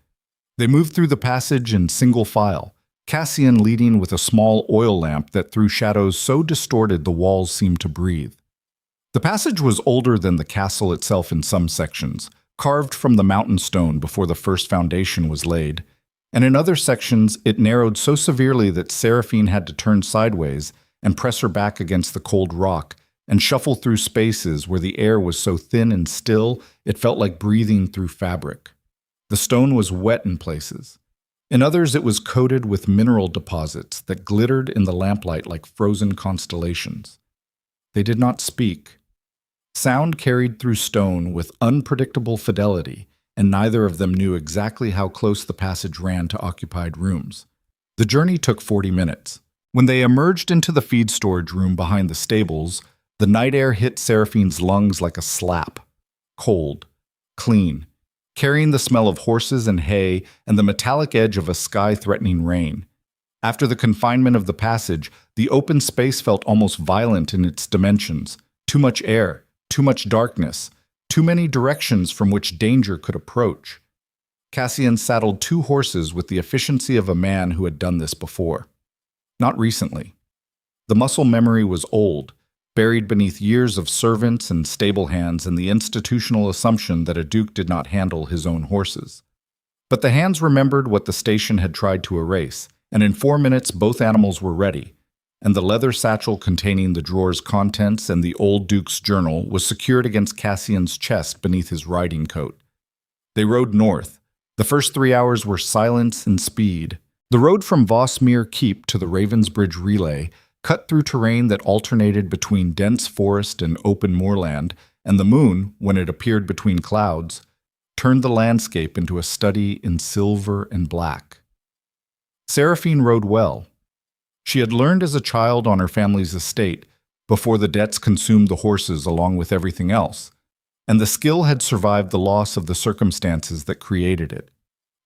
They moved through the passage in single file, Cassian leading with a small oil lamp that threw shadows so distorted the walls seemed to breathe. The passage was older than the castle itself in some sections, carved from the mountain stone before the first foundation was laid, and in other sections it narrowed so severely that Seraphine had to turn sideways and press her back against the cold rock and shuffle through spaces where the air was so thin and still it felt like breathing through fabric. The stone was wet in places. In others, it was coated with mineral deposits that glittered in the lamplight like frozen constellations. They did not speak. Sound carried through stone with unpredictable fidelity, and neither of them knew exactly how close the passage ran to occupied rooms. The journey took 40 minutes. When they emerged into the feed storage room behind the stables, the night air hit Seraphine's lungs like a slap. Cold, clean, carrying the smell of horses and hay and the metallic edge of a sky-threatening rain. After the confinement of the passage, the open space felt almost violent in its dimensions. Too much air, too much darkness, too many directions from which danger could approach. Cassian saddled 2 horses with the efficiency of a man who had done this before. Not recently. The muscle memory was old, buried beneath years of servants and stable hands and the institutional assumption that a duke did not handle his own horses. But the hands remembered what the station had tried to erase, and in 4 minutes both animals were ready, and the leather satchel containing the drawer's contents and the old duke's journal was secured against Cassian's chest beneath his riding coat. They rode north. The first 3 hours were silence and speed. The road from Vosmere Keep to the Ravensbridge Relay cut through terrain that alternated between dense forest and open moorland, and the moon, when it appeared between clouds, turned the landscape into a study in silver and black. Seraphine rode well. She had learned as a child on her family's estate, before the debts consumed the horses along with everything else, and the skill had survived the loss of the circumstances that created it.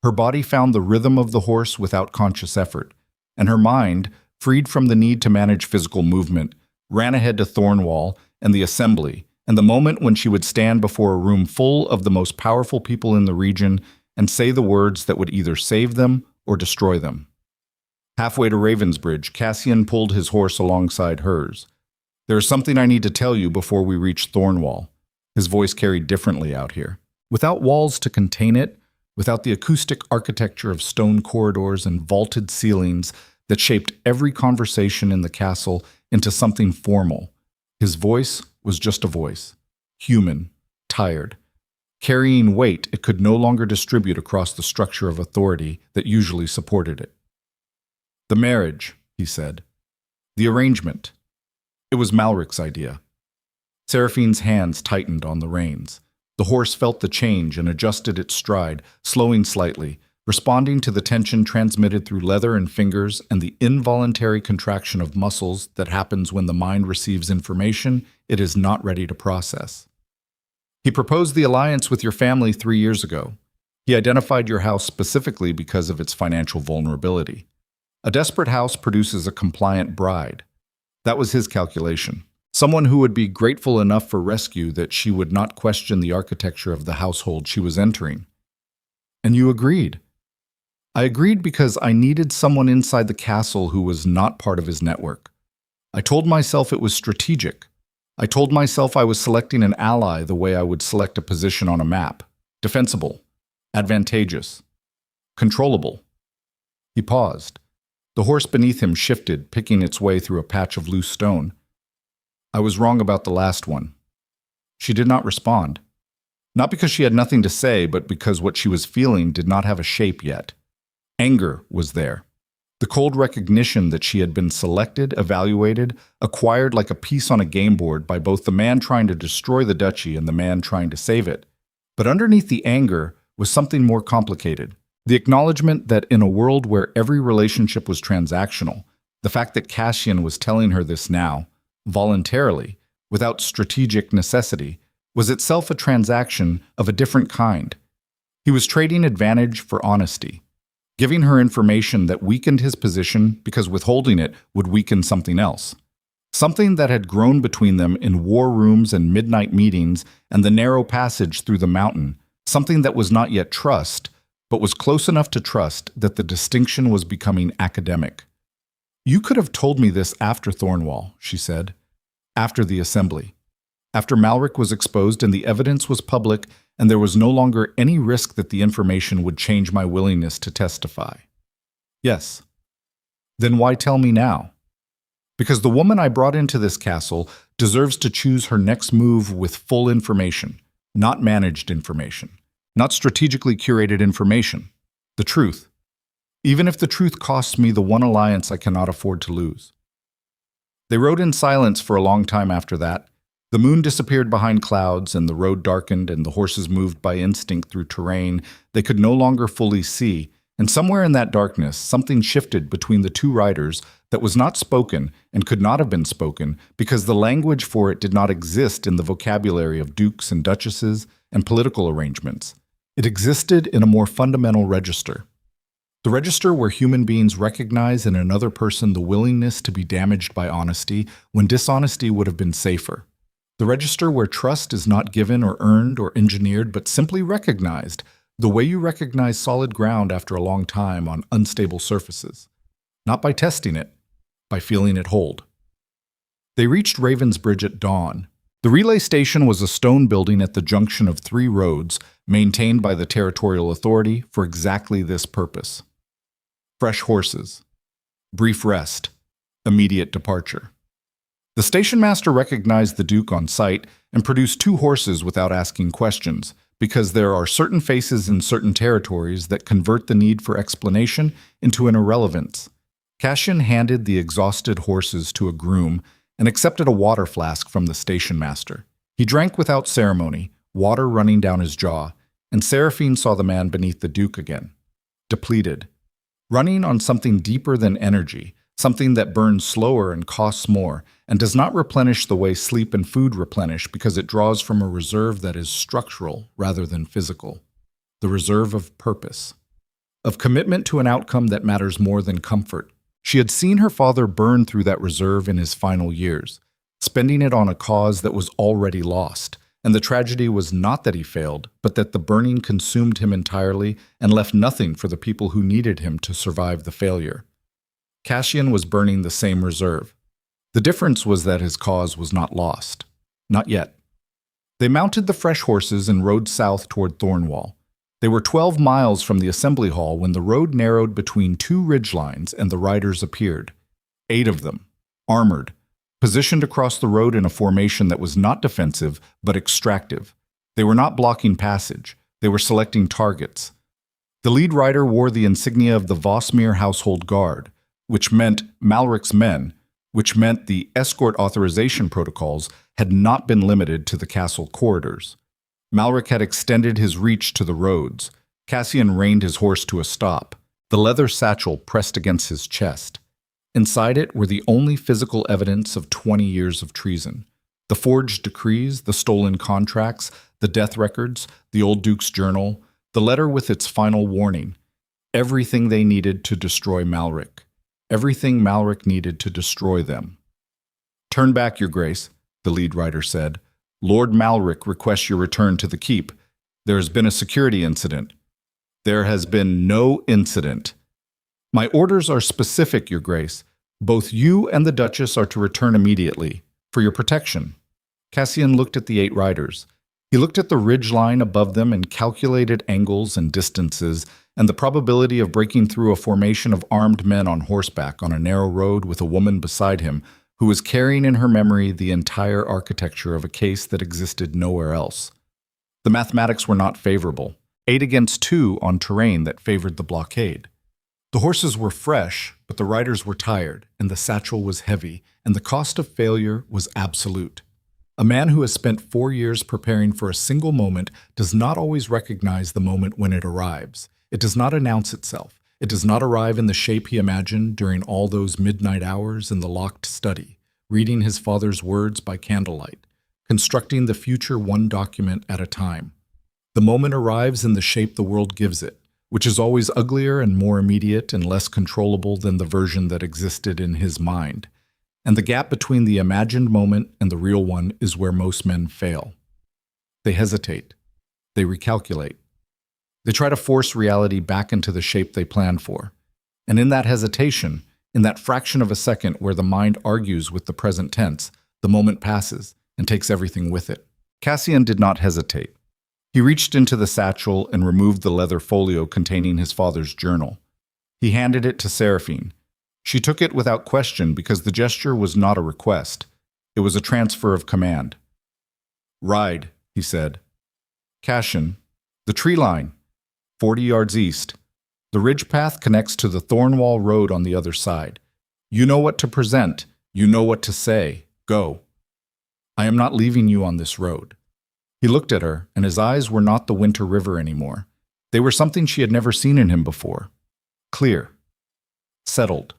Her body found the rhythm of the horse without conscious effort, and her mind, freed from the need to manage physical movement, ran ahead to Thornwall and the assembly, and the moment when she would stand before a room full of the most powerful people in the region and say the words that would either save them or destroy them. Halfway to Ravensbridge, Cassian pulled his horse alongside hers. "There is something I need to tell you before we reach Thornwall." His voice carried differently out here. Without walls to contain it, without the acoustic architecture of stone corridors and vaulted ceilings that shaped every conversation in the castle into something formal, his voice was just a voice, human, tired, carrying weight it could no longer distribute across the structure of authority that usually supported it. "The marriage," he said. "The arrangement. It was Malric's idea." Seraphine's hands tightened on the reins. The horse felt the change and adjusted its stride, slowing slightly, responding to the tension transmitted through leather and fingers and the involuntary contraction of muscles that happens when the mind receives information it is not ready to process. "He proposed the alliance with your family 3 years ago. He identified your house specifically because of its financial vulnerability. A desperate house produces a compliant bride. That was his calculation. Someone who would be grateful enough for rescue that she would not question the architecture of the household she was entering. And you agreed." "I agreed because I needed someone inside the castle who was not part of his network. I told myself it was strategic. I told myself I was selecting an ally the way I would select a position on a map. Defensible, advantageous, controllable." He paused. The horse beneath him shifted, picking its way through a patch of loose stone. "I was wrong about the last one." She did not respond. Not because she had nothing to say, but because what she was feeling did not have a shape yet. Anger was there. The cold recognition that she had been selected, evaluated, acquired like a piece on a game board by both the man trying to destroy the duchy and the man trying to save it. But underneath the anger was something more complicated. The acknowledgement that in a world where every relationship was transactional, the fact that Cassian was telling her this now, voluntarily, without strategic necessity, was itself a transaction of a different kind. He was trading advantage for honesty, giving her information that weakened his position because withholding it would weaken something else. Something that had grown between them in war rooms and midnight meetings and the narrow passage through the mountain, something that was not yet trust, but was close enough to trust that the distinction was becoming academic. "You could have told me this after Thornwall," she said. "After the assembly. After Malric was exposed and the evidence was public and there was no longer any risk that the information would change my willingness to testify." "Yes." "Then why tell me now?" "Because the woman I brought into this castle deserves to choose her next move with full information, not managed information, not strategically curated information. The truth. Even if the truth costs me the one alliance I cannot afford to lose." They rode in silence for a long time after that. The moon disappeared behind clouds, and the road darkened, and the horses moved by instinct through terrain they could no longer fully see, and somewhere in that darkness something shifted between the two riders that was not spoken and could not have been spoken because the language for it did not exist in the vocabulary of dukes and duchesses and political arrangements. It existed in a more fundamental register. The The register where human beings recognize in another person the willingness to be damaged by honesty when dishonesty would have been safer. The register where trust is not given or earned or engineered but simply recognized, the way you recognize solid ground after a long time on unstable surfaces. Not by testing it, by feeling it hold. They reached Ravensbridge at dawn. The relay station was a stone building at the junction of 3 roads, maintained by the territorial authority for exactly this purpose. Fresh horses. Brief rest. Immediate departure. The station master recognized the Duke on sight and produced 2 horses without asking questions, because there are certain faces in certain territories that convert the need for explanation into an irrelevance. Cassian handed the exhausted horses to a groom and accepted a water flask from the station master. He drank without ceremony, water running down his jaw, and Seraphine saw the man beneath the Duke again. Depleted. Running on something deeper than energy, something that burns slower and costs more, and does not replenish the way sleep and food replenish because it draws from a reserve that is structural rather than physical. The reserve of purpose. Of commitment to an outcome that matters more than comfort. She had seen her father burn through that reserve in his final years, spending it on a cause that was already lost. And the tragedy was not that he failed, but that the burning consumed him entirely and left nothing for the people who needed him to survive the failure. Cassian was burning the same reserve. The difference was that his cause was not lost. Not yet. They mounted the fresh horses and rode south toward Thornwall. They were 12 miles from the assembly hall when the road narrowed between 2 ridgelines and the riders appeared. 8 of them, armored, positioned across the road in a formation that was not defensive, but extractive. They were not blocking passage. They were selecting targets. The lead rider wore the insignia of the Vosmere Household Guard, which meant Malric's men, which meant the escort authorization protocols had not been limited to the castle corridors. Malric had extended his reach to the roads. Cassian reined his horse to a stop, the leather satchel pressed against his chest. Inside it were the only physical evidence of 20 years of treason. The forged decrees, the stolen contracts, the death records, the old Duke's journal, the letter with its final warning. Everything they needed to destroy Malric. Everything Malric needed to destroy them. "Turn back, Your Grace," the lead rider said. "Lord Malric requests your return to the keep. There has been a security incident." "There has been no incident." "My orders are specific, Your Grace. Both you and the Duchess are to return immediately, for your protection." Cassian looked at the 8 riders. He looked at the ridge line above them and calculated angles and distances and the probability of breaking through a formation of armed men on horseback on a narrow road with a woman beside him who was carrying in her memory the entire architecture of a case that existed nowhere else. The mathematics were not favorable, 8 against 2 on terrain that favored the blockade. The horses were fresh, but the riders were tired, and the satchel was heavy, and the cost of failure was absolute. A man who has spent 4 years preparing for a single moment does not always recognize the moment when it arrives. It does not announce itself. It does not arrive in the shape he imagined during all those midnight hours in the locked study, reading his father's words by candlelight, constructing the future one document at a time. The moment arrives in the shape the world gives it, which is always uglier and more immediate and less controllable than the version that existed in his mind. And the gap between the imagined moment and the real one is where most men fail. They hesitate. They recalculate. They try to force reality back into the shape they planned for. And in that hesitation, in that fraction of a second where the mind argues with the present tense, the moment passes and takes everything with it. Cassian did not hesitate. He reached into the satchel and removed the leather folio containing his father's journal. He handed it to Seraphine. She took it without question because the gesture was not a request. It was a transfer of command. "Ride," he said. "Cassian, the tree line, 40 yards east. The ridge path connects to the Thornwall Road on the other side. You know what to present. You know what to say. Go. I am not leaving you on this road." He looked at her, and his eyes were not the winter river anymore. They were something she had never seen in him before. Clear. Settled.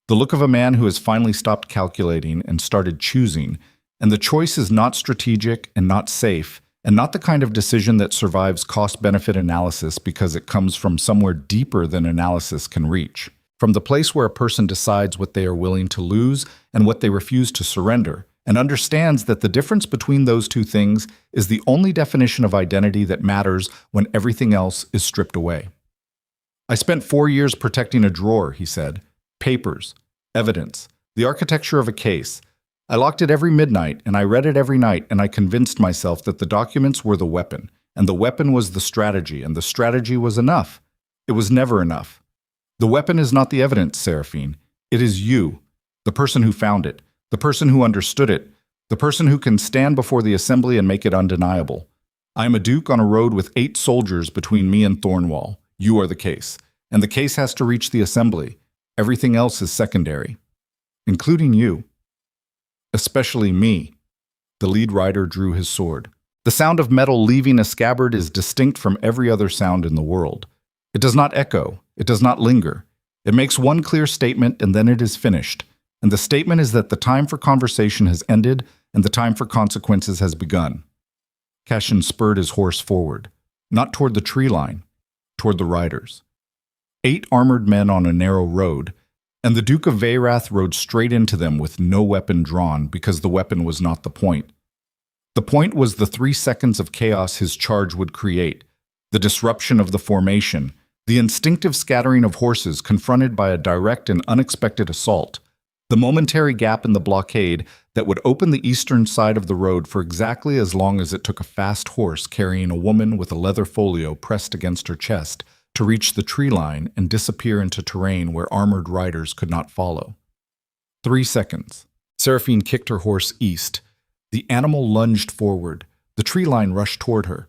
The look of a man who has finally stopped calculating and started choosing, and the choice is not strategic and not safe and not the kind of decision that survives cost-benefit analysis because it comes from somewhere deeper than analysis can reach. From the place where a person decides what they are willing to lose and what they refuse to surrender, and understands that the difference between those two things is the only definition of identity that matters when everything else is stripped away. I spent 4 years protecting a drawer, he said. Papers, evidence, the architecture of a case. I locked it every midnight, and I read it every night, and I convinced myself that the documents were the weapon, and the weapon was the strategy, and the strategy was enough. It was never enough. The weapon is not the evidence, Seraphine. It is you, the person who found it, the person who understood it, the person who can stand before the assembly and make it undeniable. I am a duke on a road with 8 soldiers between me and Thornwall. You are the case, and the case has to reach the assembly. Everything else is secondary, including you. Especially me. The lead rider drew his sword. The sound of metal leaving a scabbard is distinct from every other sound in the world. It does not echo. It does not linger. It makes one clear statement and then it is finished. And the statement is that the time for conversation has ended and the time for consequences has begun. Cashin spurred his horse forward, not toward the tree line, toward the riders. 8 armored men on a narrow road, and the Duke of Veyrath rode straight into them with no weapon drawn because the weapon was not the point. The point was the 3 seconds of chaos his charge would create, the disruption of the formation, the instinctive scattering of horses confronted by a direct and unexpected assault, the momentary gap in the blockade that would open the eastern side of the road for exactly as long as it took a fast horse carrying a woman with a leather folio pressed against her chest to reach the tree line and disappear into terrain where armored riders could not follow. 3 seconds. Seraphine kicked her horse east. The animal lunged forward. The tree line rushed toward her.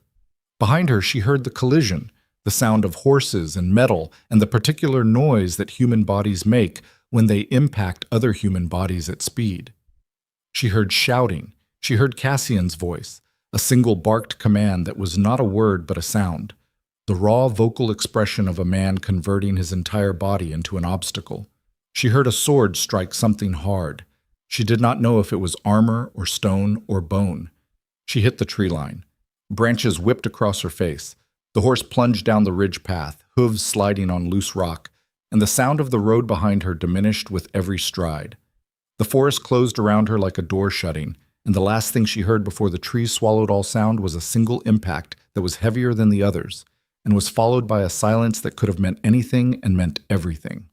Behind her, she heard the collision, the sound of horses and metal, and the particular noise that human bodies make when they impact other human bodies at speed. She heard shouting. She heard Cassian's voice, a single barked command that was not a word but a sound. The raw vocal expression of a man converting his entire body into an obstacle. She heard a sword strike something hard. She did not know if it was armor or stone or bone. She hit the tree line. Branches whipped across her face. The horse plunged down the ridge path, hooves sliding on loose rock, and the sound of the road behind her diminished with every stride. The forest closed around her like a door shutting, and the last thing she heard before the trees swallowed all sound was a single impact that was heavier than the others, and was followed by a silence that could have meant anything and meant everything.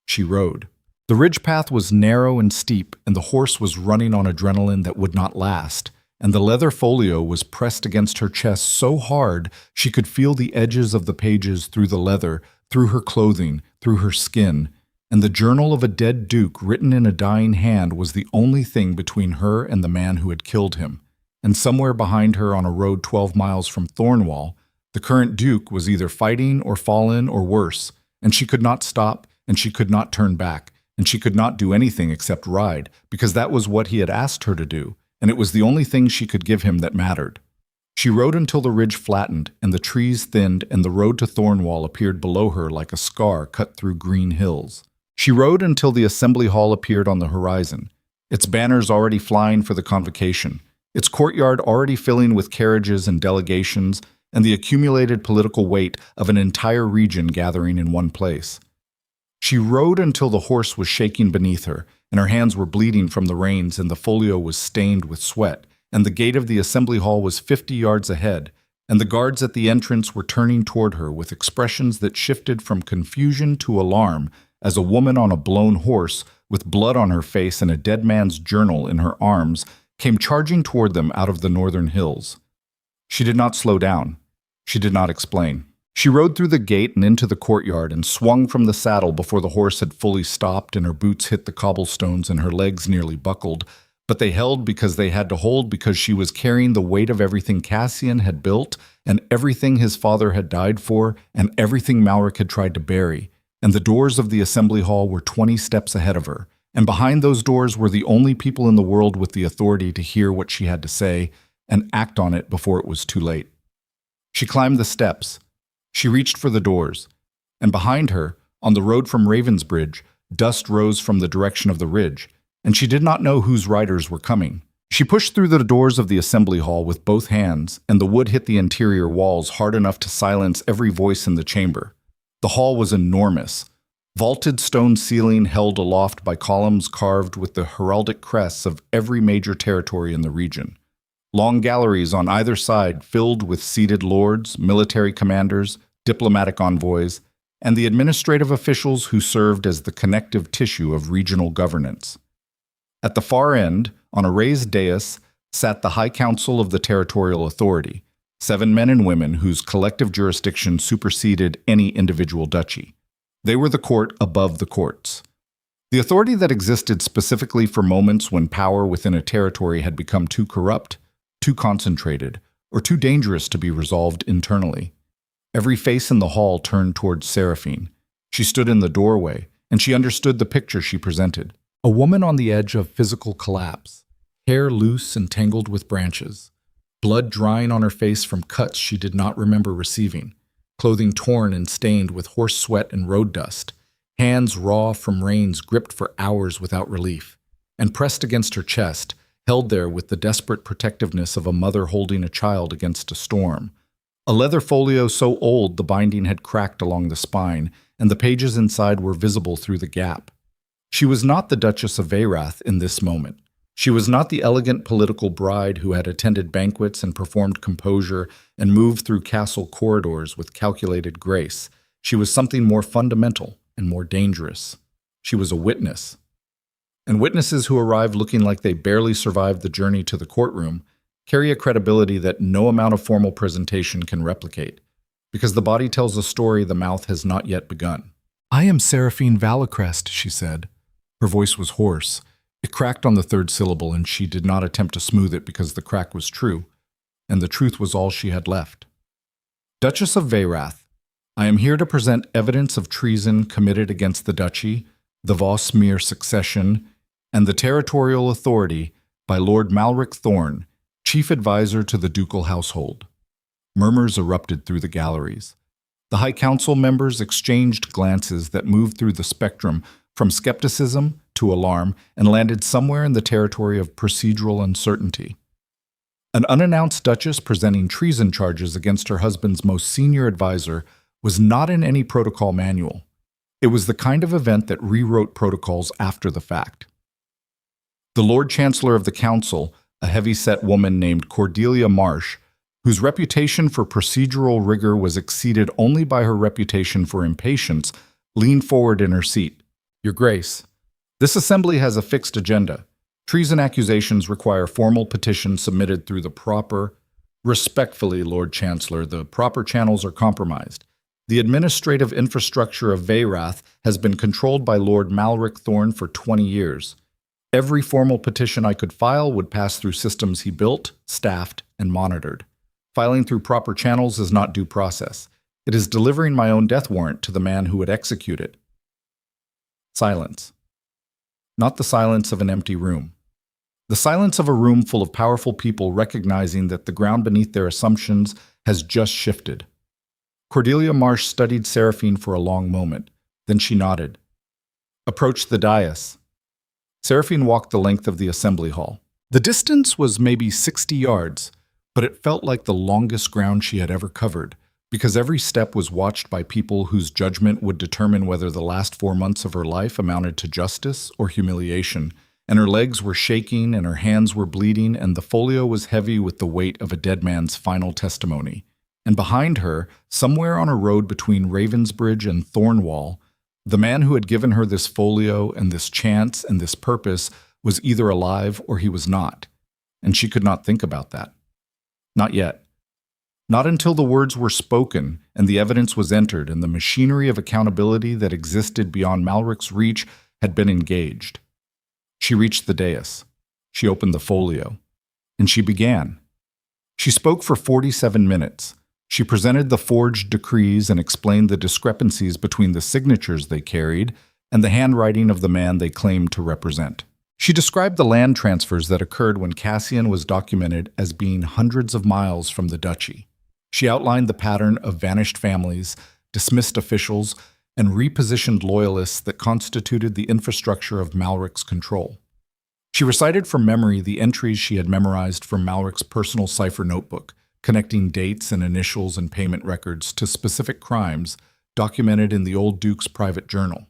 She rode. The ridge path was narrow and steep, and the horse was running on adrenaline that would not last, and the leather folio was pressed against her chest so hard she could feel the edges of the pages through the leather, through her clothing, through her skin, and the journal of a dead duke written in a dying hand was the only thing between her and the man who had killed him. And somewhere behind her on a road 12 miles from Thornwall, the current duke was either fighting or fallen or worse, and she could not stop, and she could not turn back, and she could not do anything except ride, because that was what he had asked her to do, and it was the only thing she could give him that mattered. She rode until the ridge flattened, and the trees thinned, and the road to Thornwall appeared below her like a scar cut through green hills. She rode until the assembly hall appeared on the horizon, its banners already flying for the convocation, its courtyard already filling with carriages and delegations, and the accumulated political weight of an entire region gathering in one place. She rode until the horse was shaking beneath her, and her hands were bleeding from the reins, and the folio was stained with sweat, and the gate of the assembly hall was 50 yards ahead, and the guards at the entrance were turning toward her with expressions that shifted from confusion to alarm as a woman on a blown horse, with blood on her face and a dead man's journal in her arms, came charging toward them out of the northern hills. She did not slow down. She did not explain. She rode through the gate and into the courtyard and swung from the saddle before the horse had fully stopped and her boots hit the cobblestones and her legs nearly buckled, but they held because they had to hold because she was carrying the weight of everything Cassian had built and everything his father had died for and everything Malric had tried to bury, and the doors of the assembly hall were 20 steps ahead of her, and behind those doors were the only people in the world with the authority to hear what she had to say and act on it before it was too late. She climbed the steps. She reached for the doors, and behind her, on the road from Ravensbridge, dust rose from the direction of the ridge, and she did not know whose riders were coming. She pushed through the doors of the assembly hall with both hands, and the wood hit the interior walls hard enough to silence every voice in the chamber. The hall was enormous. Vaulted stone ceiling held aloft by columns carved with the heraldic crests of every major territory in the region. Long galleries on either side filled with seated lords, military commanders, diplomatic envoys, and the administrative officials who served as the connective tissue of regional governance. At the far end, on a raised dais, sat the High Council of the Territorial Authority, 7 men and women whose collective jurisdiction superseded any individual duchy. They were the court above the courts. The authority that existed specifically for moments when power within a territory had become too corrupt, too concentrated, or too dangerous to be resolved internally. Every face in the hall turned towards Seraphine. She stood in the doorway, and she understood the picture she presented. A woman on the edge of physical collapse, hair loose and tangled with branches, blood drying on her face from cuts she did not remember receiving, clothing torn and stained with horse sweat and road dust, hands raw from rains gripped for hours without relief, and pressed against her chest, held there with the desperate protectiveness of a mother holding a child against a storm. A leather folio so old the binding had cracked along the spine, and the pages inside were visible through the gap. She was not the Duchess of Veyrath in this moment. She was not the elegant political bride who had attended banquets and performed composure and moved through castle corridors with calculated grace. She was something more fundamental and more dangerous. She was a witness. And witnesses who arrive looking like they barely survived the journey to the courtroom carry a credibility that no amount of formal presentation can replicate, because the body tells a story the mouth has not yet begun. "I am Seraphine Valacrest," she said. Her voice was hoarse. It cracked on the third syllable, and she did not attempt to smooth it because the crack was true, and the truth was all she had left. "Duchess of Veyrath, I am here to present evidence of treason committed against the duchy, the Vosmere succession, and the territorial authority by Lord Malric Thorne, chief advisor to the ducal household." Murmurs erupted through the galleries. The High Council members exchanged glances that moved through the spectrum from skepticism to alarm and landed somewhere in the territory of procedural uncertainty. An unannounced duchess presenting treason charges against her husband's most senior advisor was not in any protocol manual. It was the kind of event that rewrote protocols after the fact. The Lord Chancellor of the Council, a heavy-set woman named Cordelia Marsh, whose reputation for procedural rigor was exceeded only by her reputation for impatience, leaned forward in her seat. "Your Grace, this assembly has a fixed agenda. Treason accusations require formal petitions submitted through the proper..." "Respectfully, Lord Chancellor, the proper channels are compromised. The administrative infrastructure of Veyrath has been controlled by Lord Malric Thorne for 20 years. Every formal petition I could file would pass through systems he built, staffed, and monitored. Filing through proper channels is not due process. It is delivering my own death warrant to the man who would execute it." Silence. Not the silence of an empty room. The silence of a room full of powerful people recognizing that the ground beneath their assumptions has just shifted. Cordelia Marsh studied Seraphine for a long moment. Then she nodded. "Approach the dais." Seraphine walked the length of the assembly hall. The distance was maybe 60 yards, but it felt like the longest ground she had ever covered, because every step was watched by people whose judgment would determine whether the last 4 months of her life amounted to justice or humiliation, and her legs were shaking and her hands were bleeding, and the folio was heavy with the weight of a dead man's final testimony. And behind her, somewhere on a road between Ravensbridge and Thornwall, the man who had given her this folio and this chance and this purpose was either alive or he was not, and she could not think about that. Not yet. Not until the words were spoken and the evidence was entered and the machinery of accountability that existed beyond Malric's reach had been engaged. She reached the dais. She opened the folio. And she began. She spoke for 47 minutes. She presented the forged decrees and explained the discrepancies between the signatures they carried and the handwriting of the man they claimed to represent. She described the land transfers that occurred when Cassian was documented as being hundreds of miles from the duchy. She outlined the pattern of vanished families, dismissed officials, and repositioned loyalists that constituted the infrastructure of Malric's control. She recited from memory the entries she had memorized from Malric's personal cipher notebook, connecting dates and initials and payment records to specific crimes documented in the old Duke's private journal.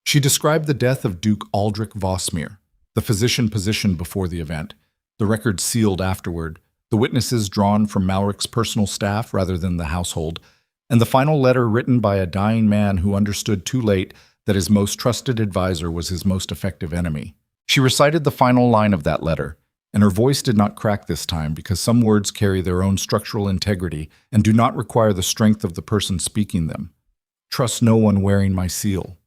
She described the death of Duke Aldrich Vosmir, the physician positioned before the event, the records sealed afterward, the witnesses drawn from Malric's personal staff rather than the household, and the final letter written by a dying man who understood too late that his most trusted advisor was his most effective enemy. She recited the final line of that letter, and her voice did not crack this time because some words carry their own structural integrity and do not require the strength of the person speaking them. Trust no one wearing my seal.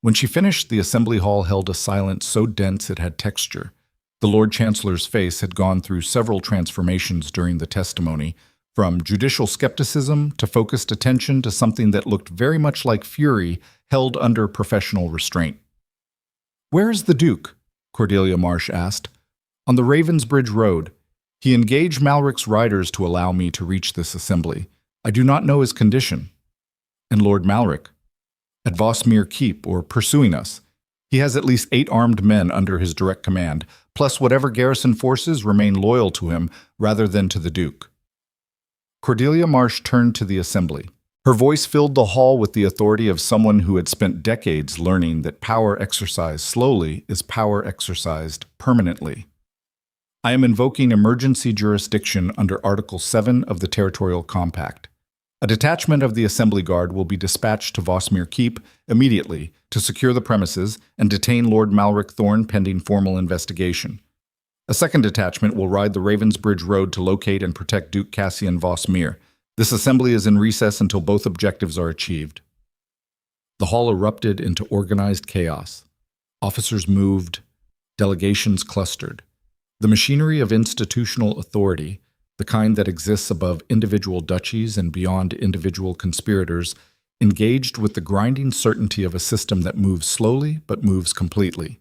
When she finished, the assembly hall held a silence so dense it had texture. The Lord Chancellor's face had gone through several transformations during the testimony, from judicial skepticism to focused attention to something that looked very much like fury held under professional restraint. "Where is the Duke?" Cordelia Marsh asked. "On the Ravensbridge Road. He engaged Malric's riders to allow me to reach this assembly. I do not know his condition." "And Lord Malric?" "At Vosmir Keep, or pursuing us. He has at least 8 armed men under his direct command, plus whatever garrison forces remain loyal to him rather than to the Duke." Cordelia Marsh turned to the assembly. Her voice filled the hall with the authority of someone who had spent decades learning that power exercised slowly is power exercised permanently. "I am invoking emergency jurisdiction under Article 7 of the Territorial Compact. A detachment of the Assembly Guard will be dispatched to Vosmir Keep immediately to secure the premises and detain Lord Malric Thorne pending formal investigation. A second detachment will ride the Ravensbridge Road to locate and protect Duke Cassian Vosmir. This assembly is in recess until both objectives are achieved." The hall erupted into organized chaos. Officers moved, delegations clustered. The machinery of institutional authority, the kind that exists above individual duchies and beyond individual conspirators, engaged with the grinding certainty of a system that moves slowly but moves completely.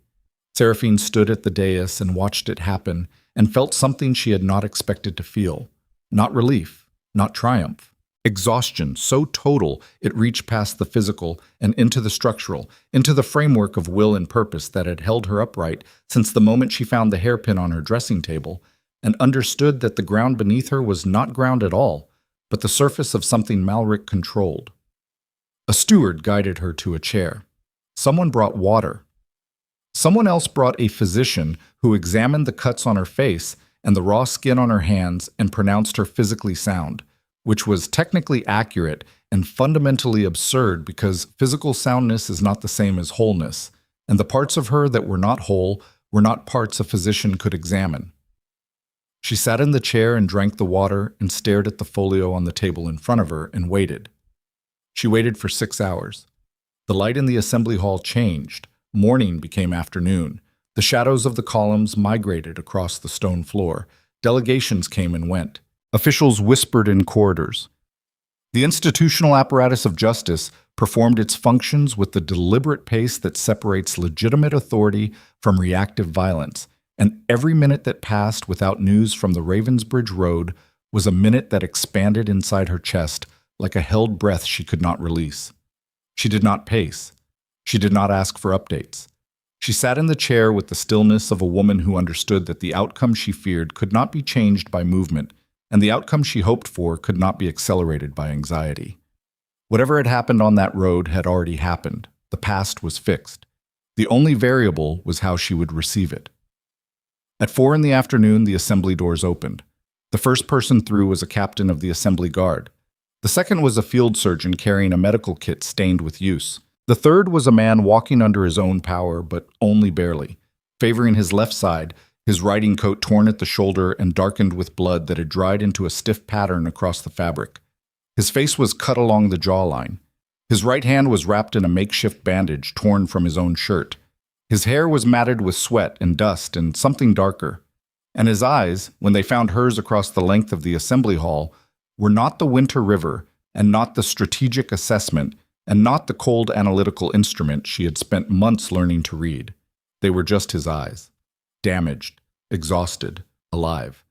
Seraphine stood at the dais and watched it happen and felt something she had not expected to feel. Not relief, not triumph. Exhaustion so total it reached past the physical and into the structural, into the framework of will and purpose that had held her upright since the moment she found the hairpin on her dressing table, and understood that the ground beneath her was not ground at all, but the surface of something Malric controlled. A steward guided her to a chair. Someone brought water. Someone else brought a physician who examined the cuts on her face and the raw skin on her hands and pronounced her physically sound, which was technically accurate and fundamentally absurd because physical soundness is not the same as wholeness, and the parts of her that were not whole were not parts a physician could examine. She sat in the chair and drank the water and stared at the folio on the table in front of her and waited. She waited for 6 hours. The light in the assembly hall changed. Morning became afternoon. The shadows of the columns migrated across the stone floor. Delegations came and went. Officials whispered in corridors. The institutional apparatus of justice performed its functions with the deliberate pace that separates legitimate authority from reactive violence, and every minute that passed without news from the Ravensbridge Road was a minute that expanded inside her chest like a held breath she could not release. She did not pace. She did not ask for updates. She sat in the chair with the stillness of a woman who understood that the outcome she feared could not be changed by movement, and the outcome she hoped for could not be accelerated by anxiety. Whatever had happened on that road had already happened. The past was fixed. The only variable was how she would receive it. At 4 in the afternoon, the assembly doors opened. The first person through was a captain of the assembly guard. The second was a field surgeon carrying a medical kit stained with use. The third was a man walking under his own power, but only barely, favoring his left side, his riding coat torn at the shoulder and darkened with blood that had dried into a stiff pattern across the fabric. His face was cut along the jawline. His right hand was wrapped in a makeshift bandage torn from his own shirt. His hair was matted with sweat and dust and something darker. And his eyes, when they found hers across the length of the assembly hall, were not the winter river and not the strategic assessment and not the cold analytical instrument she had spent months learning to read. They were just his eyes. Damaged, exhausted, alive.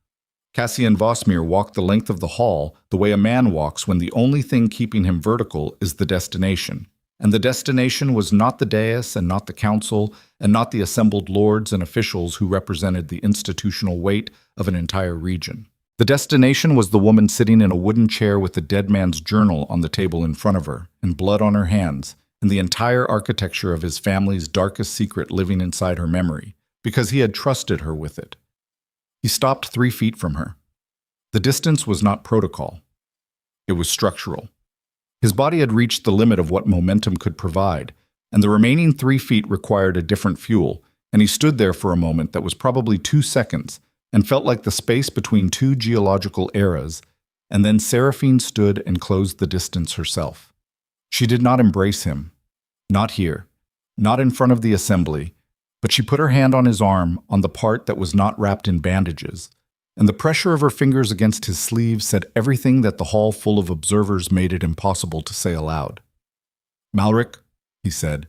Cassian Vosmir walked the length of the hall the way a man walks when the only thing keeping him vertical is the destination. and the destination was not the dais and not the council and not the assembled lords and officials who represented the institutional weight of an entire region. The destination was the woman sitting in a wooden chair with the dead man's journal on the table in front of her, and blood on her hands, and the entire architecture of his family's darkest secret living inside her memory, because he had trusted her with it. He stopped 3 feet from her. The distance was not protocol. It was structural. His body had reached the limit of what momentum could provide, and the remaining 3 feet required a different fuel, and he stood there for a moment that was probably 2 seconds, and felt like the space between 2 geological eras, and then Seraphine stood and closed the distance herself. She did not embrace him. Not here. Not in front of the assembly, but she put her hand on his arm, on the part that was not wrapped in bandages, and the pressure of her fingers against his sleeve said everything that the hall full of observers made it impossible to say aloud. "Malric," he said.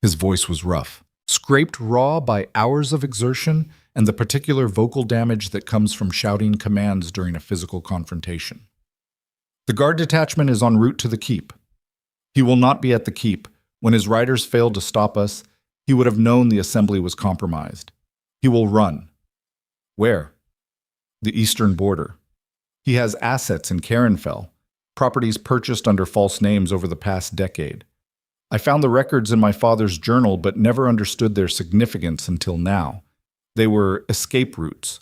His voice was rough, scraped raw by hours of exertion and the particular vocal damage that comes from shouting commands during a physical confrontation. "The guard detachment is en route to the keep. He will not be at the keep. When his riders failed to stop us, he would have known the assembly was compromised. He will run." "Where?" "The eastern border. He has assets in Carenfell, properties purchased under false names over the past decade. I found the records in my father's journal but never understood their significance until now. They were escape routes.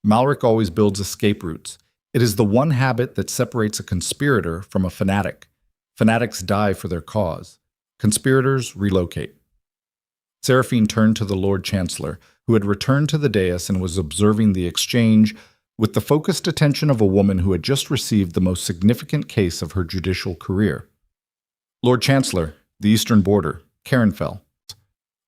Malric always builds escape routes. It is the one habit that separates a conspirator from a fanatic. Fanatics die for their cause. Conspirators relocate." Seraphine turned to the Lord Chancellor, who had returned to the dais and was observing the exchange with the focused attention of a woman who had just received the most significant case of her judicial career. "Lord Chancellor, the eastern border, Carenfell."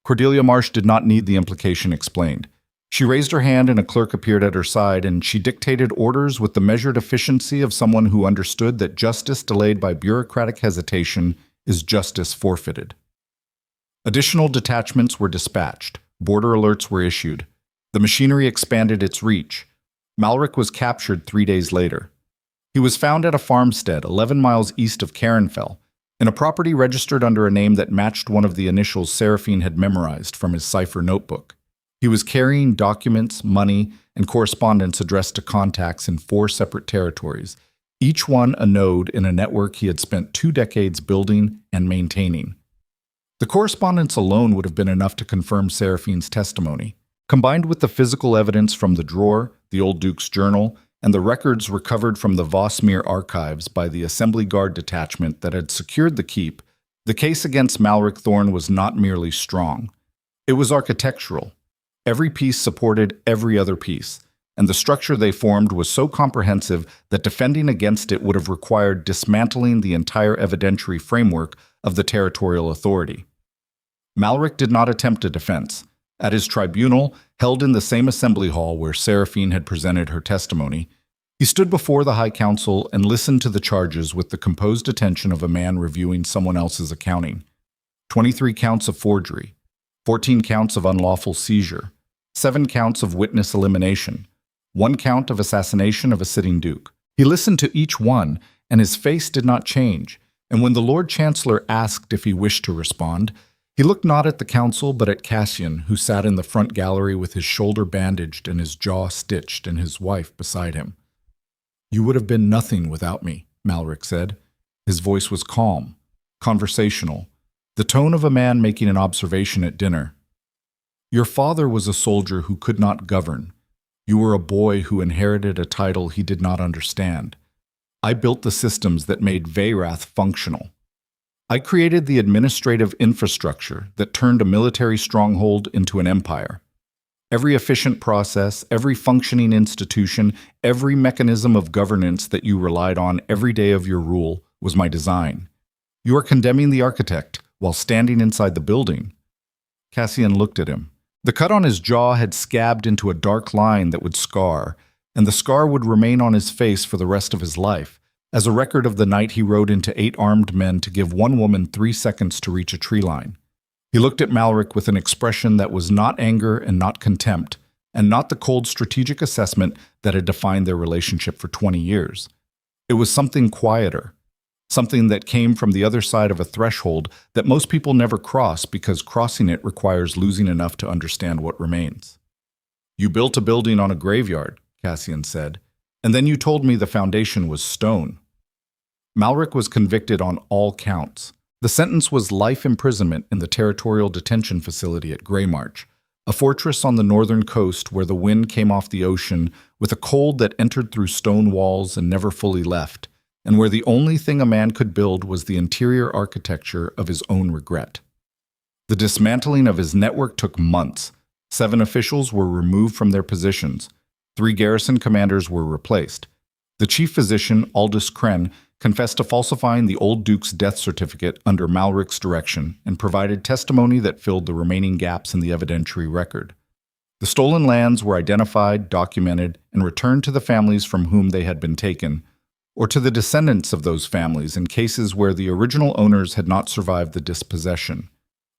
Cordelia Marsh did not need the implication explained. She raised her hand and a clerk appeared at her side, and she dictated orders with the measured efficiency of someone who understood that justice delayed by bureaucratic hesitation is justice forfeited. Additional detachments were dispatched. Border alerts were issued. The machinery expanded its reach. Malric was captured 3 days later. He was found at a farmstead 11 miles east of Carenfell, in a property registered under a name that matched one of the initials Seraphine had memorized from his cipher notebook. He was carrying documents, money, and correspondence addressed to contacts in 4 separate territories, each one a node in a network he had spent 2 decades building and maintaining. The correspondence alone would have been enough to confirm Seraphine's testimony. Combined with the physical evidence from the drawer, the old Duke's journal, and the records recovered from the Vosmere archives by the Assembly Guard detachment that had secured the keep, the case against Malric Thorne was not merely strong. It was architectural. Every piece supported every other piece, and the structure they formed was so comprehensive that defending against it would have required dismantling the entire evidentiary framework of the territorial authority. Malric did not attempt a defense. At his tribunal, held in the same assembly hall where Seraphine had presented her testimony, he stood before the High Council and listened to the charges with the composed attention of a man reviewing someone else's accounting. 23 counts of forgery, 14 counts of unlawful seizure, 7 counts of witness elimination, 1 count of assassination of a sitting duke. He listened to each one, and his face did not change, and when the Lord Chancellor asked if he wished to respond, he looked not at the council but at Cassian, who sat in the front gallery with his shoulder bandaged and his jaw stitched, and his wife beside him. "You would have been nothing without me," Malric said. His voice was calm, conversational, the tone of a man making an observation at dinner. "Your father was a soldier who could not govern. You were a boy who inherited a title he did not understand. I built the systems that made Veyrath functional. I created the administrative infrastructure that turned a military stronghold into an empire. Every efficient process, every functioning institution, every mechanism of governance that you relied on every day of your rule was my design. You are condemning the architect while standing inside the building." Cassian looked at him. The cut on his jaw had scabbed into a dark line that would scar, and the scar would remain on his face for the rest of his life, as a record of the night he rode into 8 armed men to give one woman 3 seconds to reach a tree line. He looked at Malric with an expression that was not anger and not contempt, and not the cold strategic assessment that had defined their relationship for 20 years. It was something quieter, something that came from the other side of a threshold that most people never cross because crossing it requires losing enough to understand what remains. "You built a building on a graveyard," Cassian said, "and then you told me the foundation was stone." Malric was convicted on all counts. The sentence was life imprisonment in the territorial detention facility at Greymarch, a fortress on the northern coast where the wind came off the ocean with a cold that entered through stone walls and never fully left, and where the only thing a man could build was the interior architecture of his own regret. The dismantling of his network took months. 7 officials were removed from their positions. 3 garrison commanders were replaced. The chief physician, Aldous Kren, confessed to falsifying the old Duke's death certificate under Malric's direction and provided testimony that filled the remaining gaps in the evidentiary record. The stolen lands were identified, documented, and returned to the families from whom they had been taken, or to the descendants of those families in cases where the original owners had not survived the dispossession.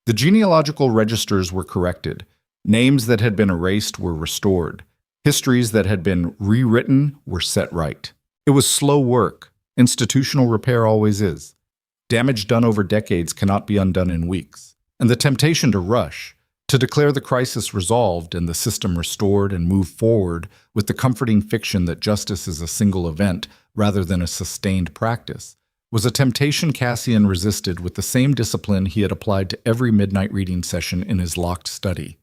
The genealogical registers were corrected. Names that had been erased were restored. Histories that had been rewritten were set right. It was slow work. Institutional repair always is. Damage done over decades cannot be undone in weeks. And the temptation to rush, to declare the crisis resolved and the system restored and move forward with the comforting fiction that justice is a single event rather than a sustained practice, was a temptation Cassian resisted with the same discipline he had applied to every midnight reading session in his locked study.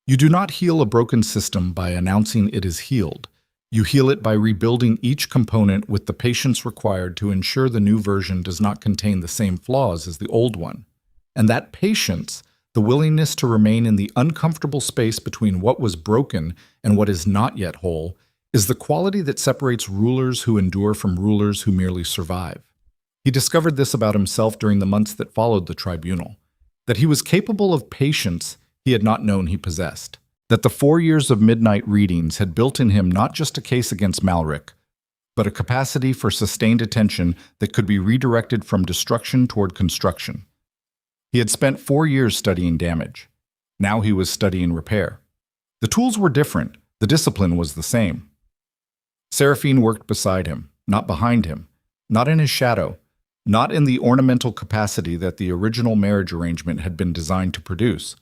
You do not heal a broken system by announcing it is healed. You heal it by rebuilding each component with the patience required to ensure the new version does not contain the same flaws as the old one. And that patience, the willingness to remain in the uncomfortable space between what was broken and what is not yet whole, is the quality that separates rulers who endure from rulers who merely survive. He discovered this about himself during the months that followed the tribunal, that he was capable of patience he had not known he possessed. That the 4 years of midnight readings had built in him not just a case against Malric, but a capacity for sustained attention that could be redirected from destruction toward construction. He had spent 4 years studying damage. Now he was studying repair. The tools were different. The discipline was the same. Seraphine worked beside him, not behind him, not in his shadow, not in the ornamental capacity that the original marriage arrangement had been designed to produce.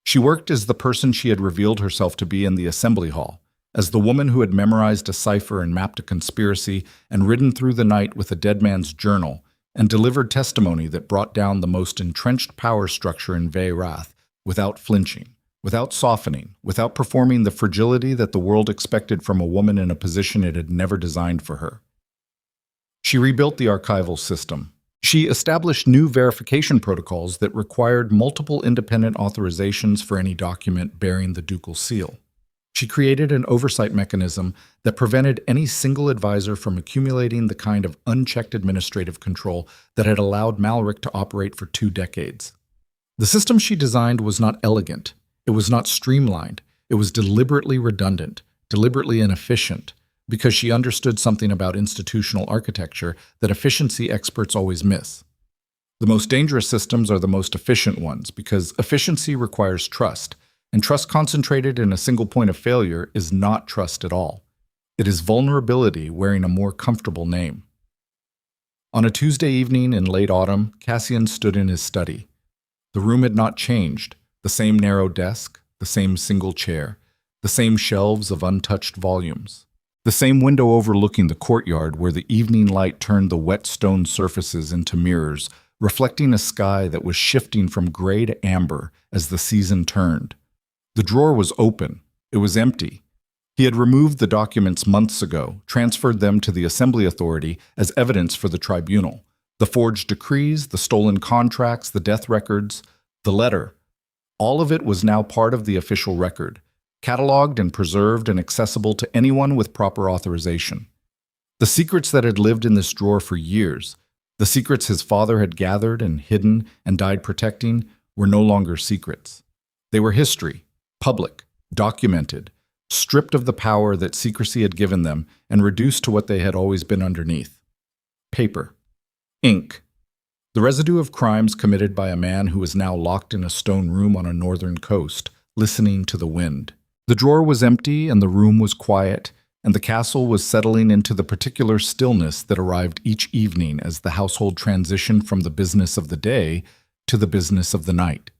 She worked as the person she had revealed herself to be in the assembly hall, as the woman who had memorized a cipher and mapped a conspiracy and ridden through the night with a dead man's journal and delivered testimony that brought down the most entrenched power structure in Veyrath without flinching, without softening, without performing the fragility that the world expected from a woman in a position it had never designed for her. She rebuilt the archival system. She established new verification protocols that required multiple independent authorizations for any document bearing the ducal seal. She created an oversight mechanism that prevented any single advisor from accumulating the kind of unchecked administrative control that had allowed Malric to operate for 2 decades. The system she designed was not elegant. It was not streamlined. It was deliberately redundant, deliberately inefficient, because she understood something about institutional architecture that efficiency experts always miss. The most dangerous systems are the most efficient ones because efficiency requires trust, and trust concentrated in a single point of failure is not trust at all. It is vulnerability wearing a more comfortable name. On a Tuesday evening in late autumn, Cassian stood in his study. The room had not changed. The same narrow desk, the same single chair, the same shelves of untouched volumes. The same window overlooking the courtyard where the evening light turned the wet stone surfaces into mirrors, reflecting a sky that was shifting from gray to amber as the season turned. The drawer was open. It was empty. He had removed the documents months ago, transferred them to the Assembly Authority as evidence for the tribunal. The forged decrees, the stolen contracts, the death records, the letter. All of it was now part of the official record, cataloged and preserved and accessible to anyone with proper authorization. The secrets that had lived in this drawer for years, the secrets his father had gathered and hidden and died protecting, were no longer secrets. They were history, public, documented, stripped of the power that secrecy had given them and reduced to what they had always been underneath. Paper. Ink. The residue of crimes committed by a man who was now locked in a stone room on a northern coast, listening to the wind. The drawer was empty and the room was quiet, and the castle was settling into the particular stillness that arrived each evening as the household transitioned from the business of the day to the business of the night.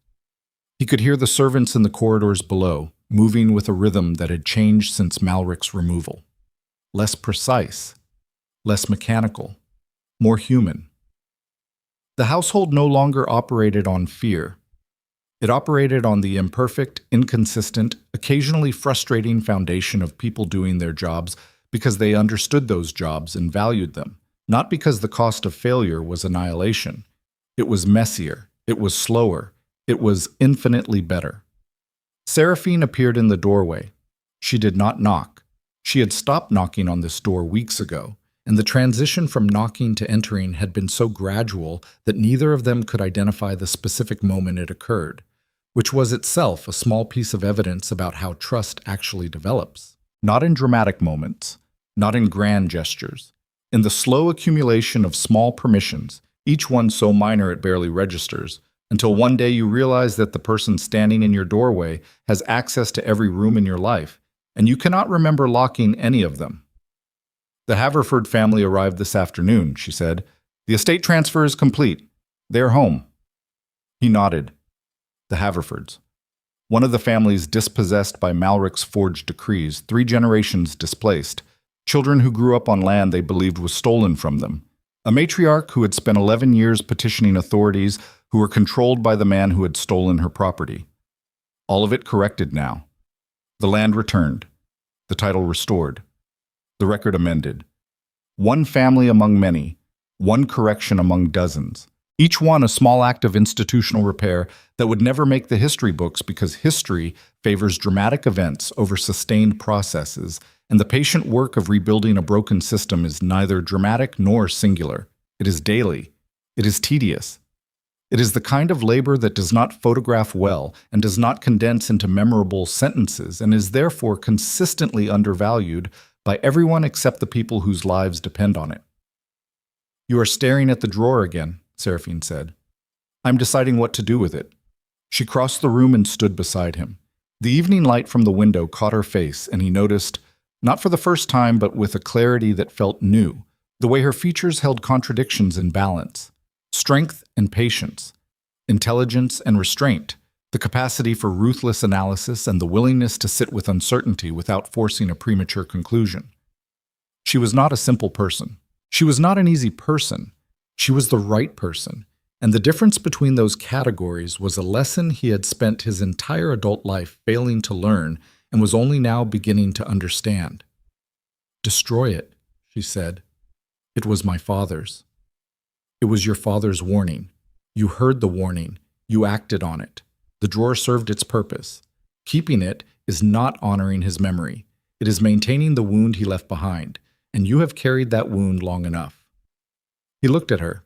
He could hear the servants in the corridors below, moving with a rhythm that had changed since Malric's removal. Less precise, less mechanical, more human. The household no longer operated on fear. It operated on the imperfect, inconsistent, occasionally frustrating foundation of people doing their jobs because they understood those jobs and valued them, not because the cost of failure was annihilation. It was messier, it was slower, it was infinitely better. Seraphine appeared in the doorway. She did not knock. She had stopped knocking on this door weeks ago, and the transition from knocking to entering had been so gradual that neither of them could identify the specific moment it occurred, which was itself a small piece of evidence about how trust actually develops. Not in dramatic moments, not in grand gestures, in the slow accumulation of small permissions, each one so minor it barely registers, until one day you realize that the person standing in your doorway has access to every room in your life, and you cannot remember locking any of them. "The Haverford family arrived this afternoon," she said. "The estate transfer is complete. They are home." He nodded. The Haverfords. One of the families dispossessed by Malric's forged decrees, 3 generations displaced, children who grew up on land they believed was stolen from them. A matriarch who had spent 11 years petitioning authorities who were controlled by the man who had stolen her property. All of it corrected now. The land returned. The title restored. The record amended. One family among many. One correction among dozens. Each one a small act of institutional repair that would never make the history books because history favors dramatic events over sustained processes, and the patient work of rebuilding a broken system is neither dramatic nor singular. It is daily. It is tedious. It is the kind of labor that does not photograph well and does not condense into memorable sentences and is therefore consistently undervalued by everyone except the people whose lives depend on it. "You are staring at the drawer again," Seraphine said. "I'm deciding what to do with it." She crossed the room and stood beside him. The evening light from the window caught her face, and he noticed, not for the first time but with a clarity that felt new, the way her features held contradictions in balance. Strength and patience, intelligence and restraint, the capacity for ruthless analysis and the willingness to sit with uncertainty without forcing a premature conclusion. She was not a simple person. She was not an easy person. She was the right person, and the difference between those categories was a lesson he had spent his entire adult life failing to learn and was only now beginning to understand. "Destroy it," she said. "It was my father's. It was your father's warning. You heard the warning. You acted on it. The drawer served its purpose. Keeping it is not honoring his memory. It is maintaining the wound he left behind, and you have carried that wound long enough." He looked at her.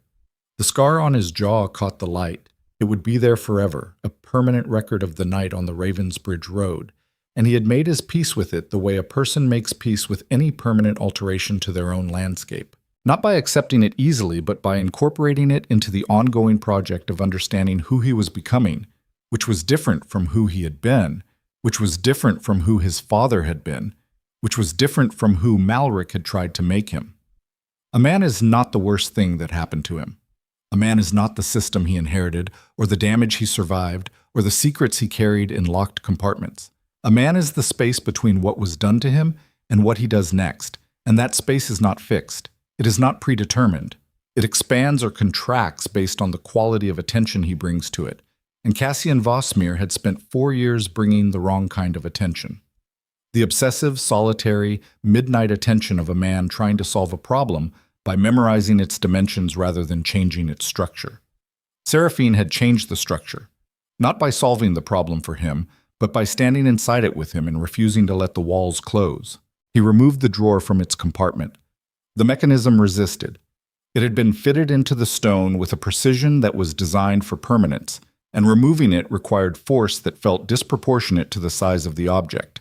The scar on his jaw caught the light. It would be there forever, a permanent record of the night on the Ravensbridge Road, and he had made his peace with it the way a person makes peace with any permanent alteration to their own landscape. Not by accepting it easily, but by incorporating it into the ongoing project of understanding who he was becoming, which was different from who he had been, which was different from who his father had been, which was different from who Malric had tried to make him. A man is not the worst thing that happened to him. A man is not the system he inherited, or the damage he survived, or the secrets he carried in locked compartments. A man is the space between what was done to him and what he does next, and that space is not fixed. It is not predetermined. It expands or contracts based on the quality of attention he brings to it, and Cassian Vossmere had spent 4 years bringing the wrong kind of attention. The obsessive, solitary, midnight attention of a man trying to solve a problem by memorizing its dimensions rather than changing its structure. Seraphine had changed the structure, not by solving the problem for him, but by standing inside it with him and refusing to let the walls close. He removed the drawer from its compartment. The mechanism resisted. It had been fitted into the stone with a precision that was designed for permanence, and removing it required force that felt disproportionate to the size of the object.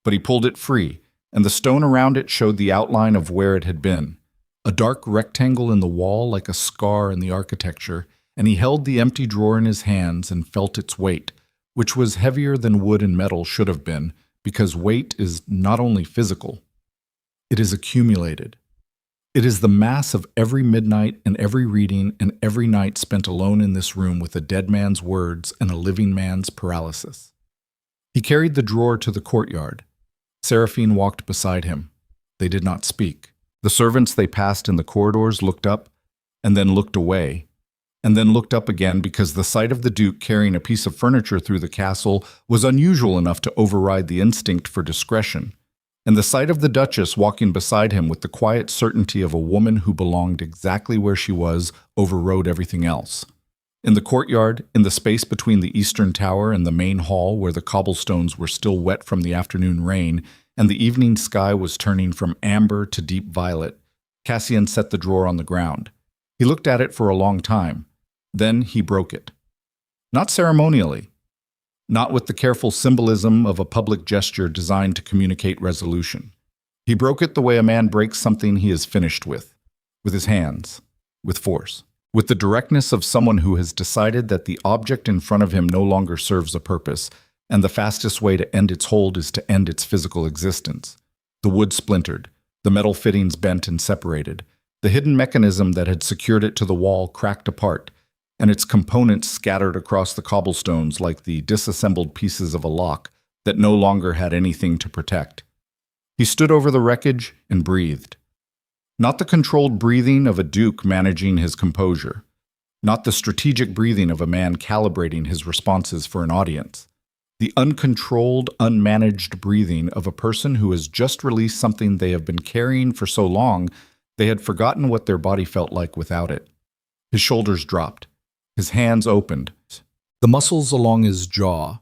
But he pulled it free, and the stone around it showed the outline of where it had been. A dark rectangle in the wall like a scar in the architecture, and he held the empty drawer in his hands and felt its weight, which was heavier than wood and metal should have been, because weight is not only physical. It is accumulated. It is the mass of every midnight and every reading and every night spent alone in this room with a dead man's words and a living man's paralysis. He carried the drawer to the courtyard. Seraphine walked beside him. They did not speak. The servants they passed in the corridors looked up, and then looked away, and then looked up again because the sight of the Duke carrying a piece of furniture through the castle was unusual enough to override the instinct for discretion, and the sight of the Duchess walking beside him with the quiet certainty of a woman who belonged exactly where she was overrode everything else. In the courtyard, in the space between the eastern tower and the main hall where the cobblestones were still wet from the afternoon rain and the evening sky was turning from amber to deep violet, Cassian set the drawer on the ground. He looked at it for a long time. Then he broke it. Not ceremonially. Not with the careful symbolism of a public gesture designed to communicate resolution. He broke it the way a man breaks something he is finished with his hands, with force, with the directness of someone who has decided that the object in front of him no longer serves a purpose, and the fastest way to end its hold is to end its physical existence. The wood splintered, the metal fittings bent and separated, the hidden mechanism that had secured it to the wall cracked apart, and its components scattered across the cobblestones like the disassembled pieces of a lock that no longer had anything to protect. He stood over the wreckage and breathed. Not the controlled breathing of a duke managing his composure. Not the strategic breathing of a man calibrating his responses for an audience. The uncontrolled, unmanaged breathing of a person who has just released something they have been carrying for so long they had forgotten what their body felt like without it. His shoulders dropped. His hands opened. The muscles along his jaw,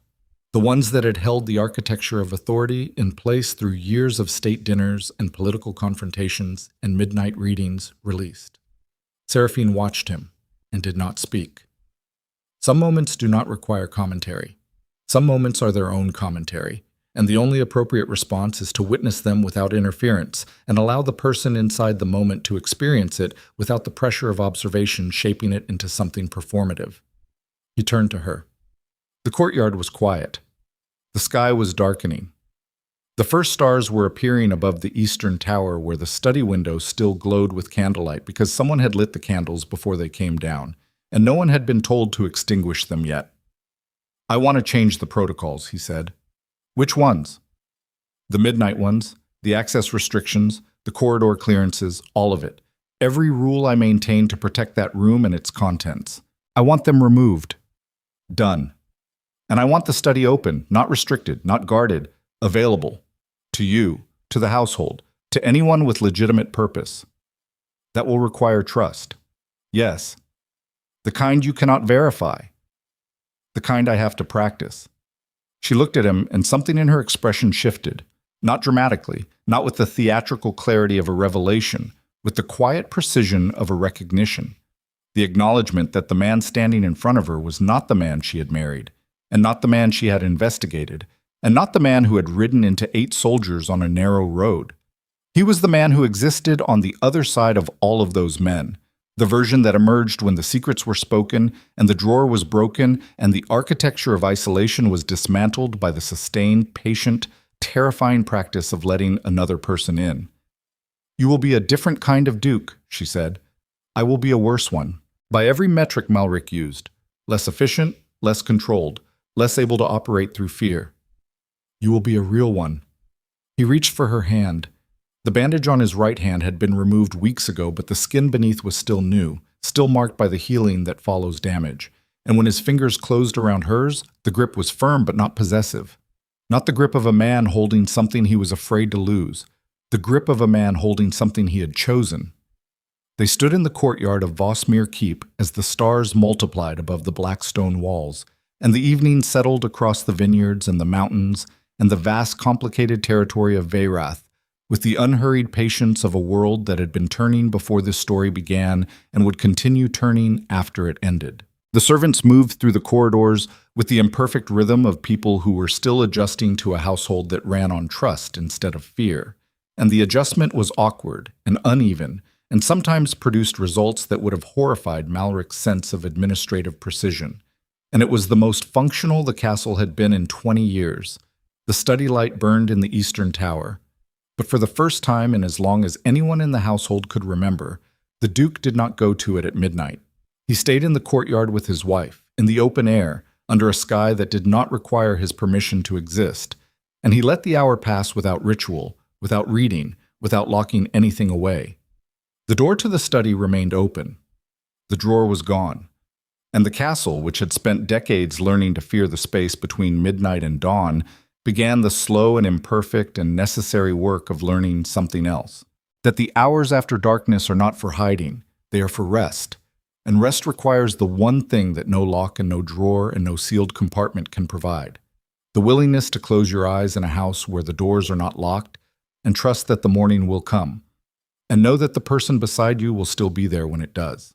the ones that had held the architecture of authority in place through years of state dinners and political confrontations and midnight readings, released. Seraphine watched him and did not speak. Some moments do not require commentary. Some moments are their own commentary, and the only appropriate response is to witness them without interference and allow the person inside the moment to experience it without the pressure of observation shaping it into something performative. He turned to her. The courtyard was quiet. The sky was darkening. The first stars were appearing above the eastern tower where the study window still glowed with candlelight because someone had lit the candles before they came down, and no one had been told to extinguish them yet. "I want to change the protocols," he said. "Which ones?" "The midnight ones, the access restrictions, the corridor clearances, all of it. Every rule I maintain to protect that room and its contents. I want them removed. Done. And I want the study open, not restricted, not guarded, available. To you, to the household, to anyone with legitimate purpose. That will require trust. Yes. The kind you cannot verify. The kind I have to practice." She looked at him, and something in her expression shifted, not dramatically, not with the theatrical clarity of a revelation, with the quiet precision of a recognition, the acknowledgement that the man standing in front of her was not the man she had married, and not the man she had investigated, and not the man who had ridden into 8 soldiers on a narrow road. He was the man who existed on the other side of all of those men, the version that emerged when the secrets were spoken and the drawer was broken and the architecture of isolation was dismantled by the sustained, patient, terrifying practice of letting another person in. "You will be a different kind of duke," she said. "I will be a worse one. By every metric Malric used. Less efficient, less controlled, less able to operate through fear. You will be a real one." He reached for her hand. The bandage on his right hand had been removed weeks ago, but the skin beneath was still new, still marked by the healing that follows damage. And when his fingers closed around hers, the grip was firm but not possessive. Not the grip of a man holding something he was afraid to lose. The grip of a man holding something he had chosen. They stood in the courtyard of Vosmere Keep as the stars multiplied above the black stone walls, and the evening settled across the vineyards and the mountains and the vast complicated territory of Veyrath, with the unhurried patience of a world that had been turning before this story began and would continue turning after it ended. The servants moved through the corridors with the imperfect rhythm of people who were still adjusting to a household that ran on trust instead of fear, and the adjustment was awkward and uneven and sometimes produced results that would have horrified Malric's sense of administrative precision. And it was the most functional the castle had been in 20 years. The study light burned in the eastern tower. But for the first time in as long as anyone in the household could remember, the Duke did not go to it at midnight. He stayed in the courtyard with his wife, in the open air, under a sky that did not require his permission to exist, and he let the hour pass without ritual, without reading, without locking anything away. The door to the study remained open. The drawer was gone, and the castle, which had spent decades learning to fear the space between midnight and dawn, began the slow and imperfect and necessary work of learning something else. That the hours after darkness are not for hiding, they are for rest. And rest requires the one thing that no lock and no drawer and no sealed compartment can provide: the willingness to close your eyes in a house where the doors are not locked and trust that the morning will come, and know that the person beside you will still be there when it does.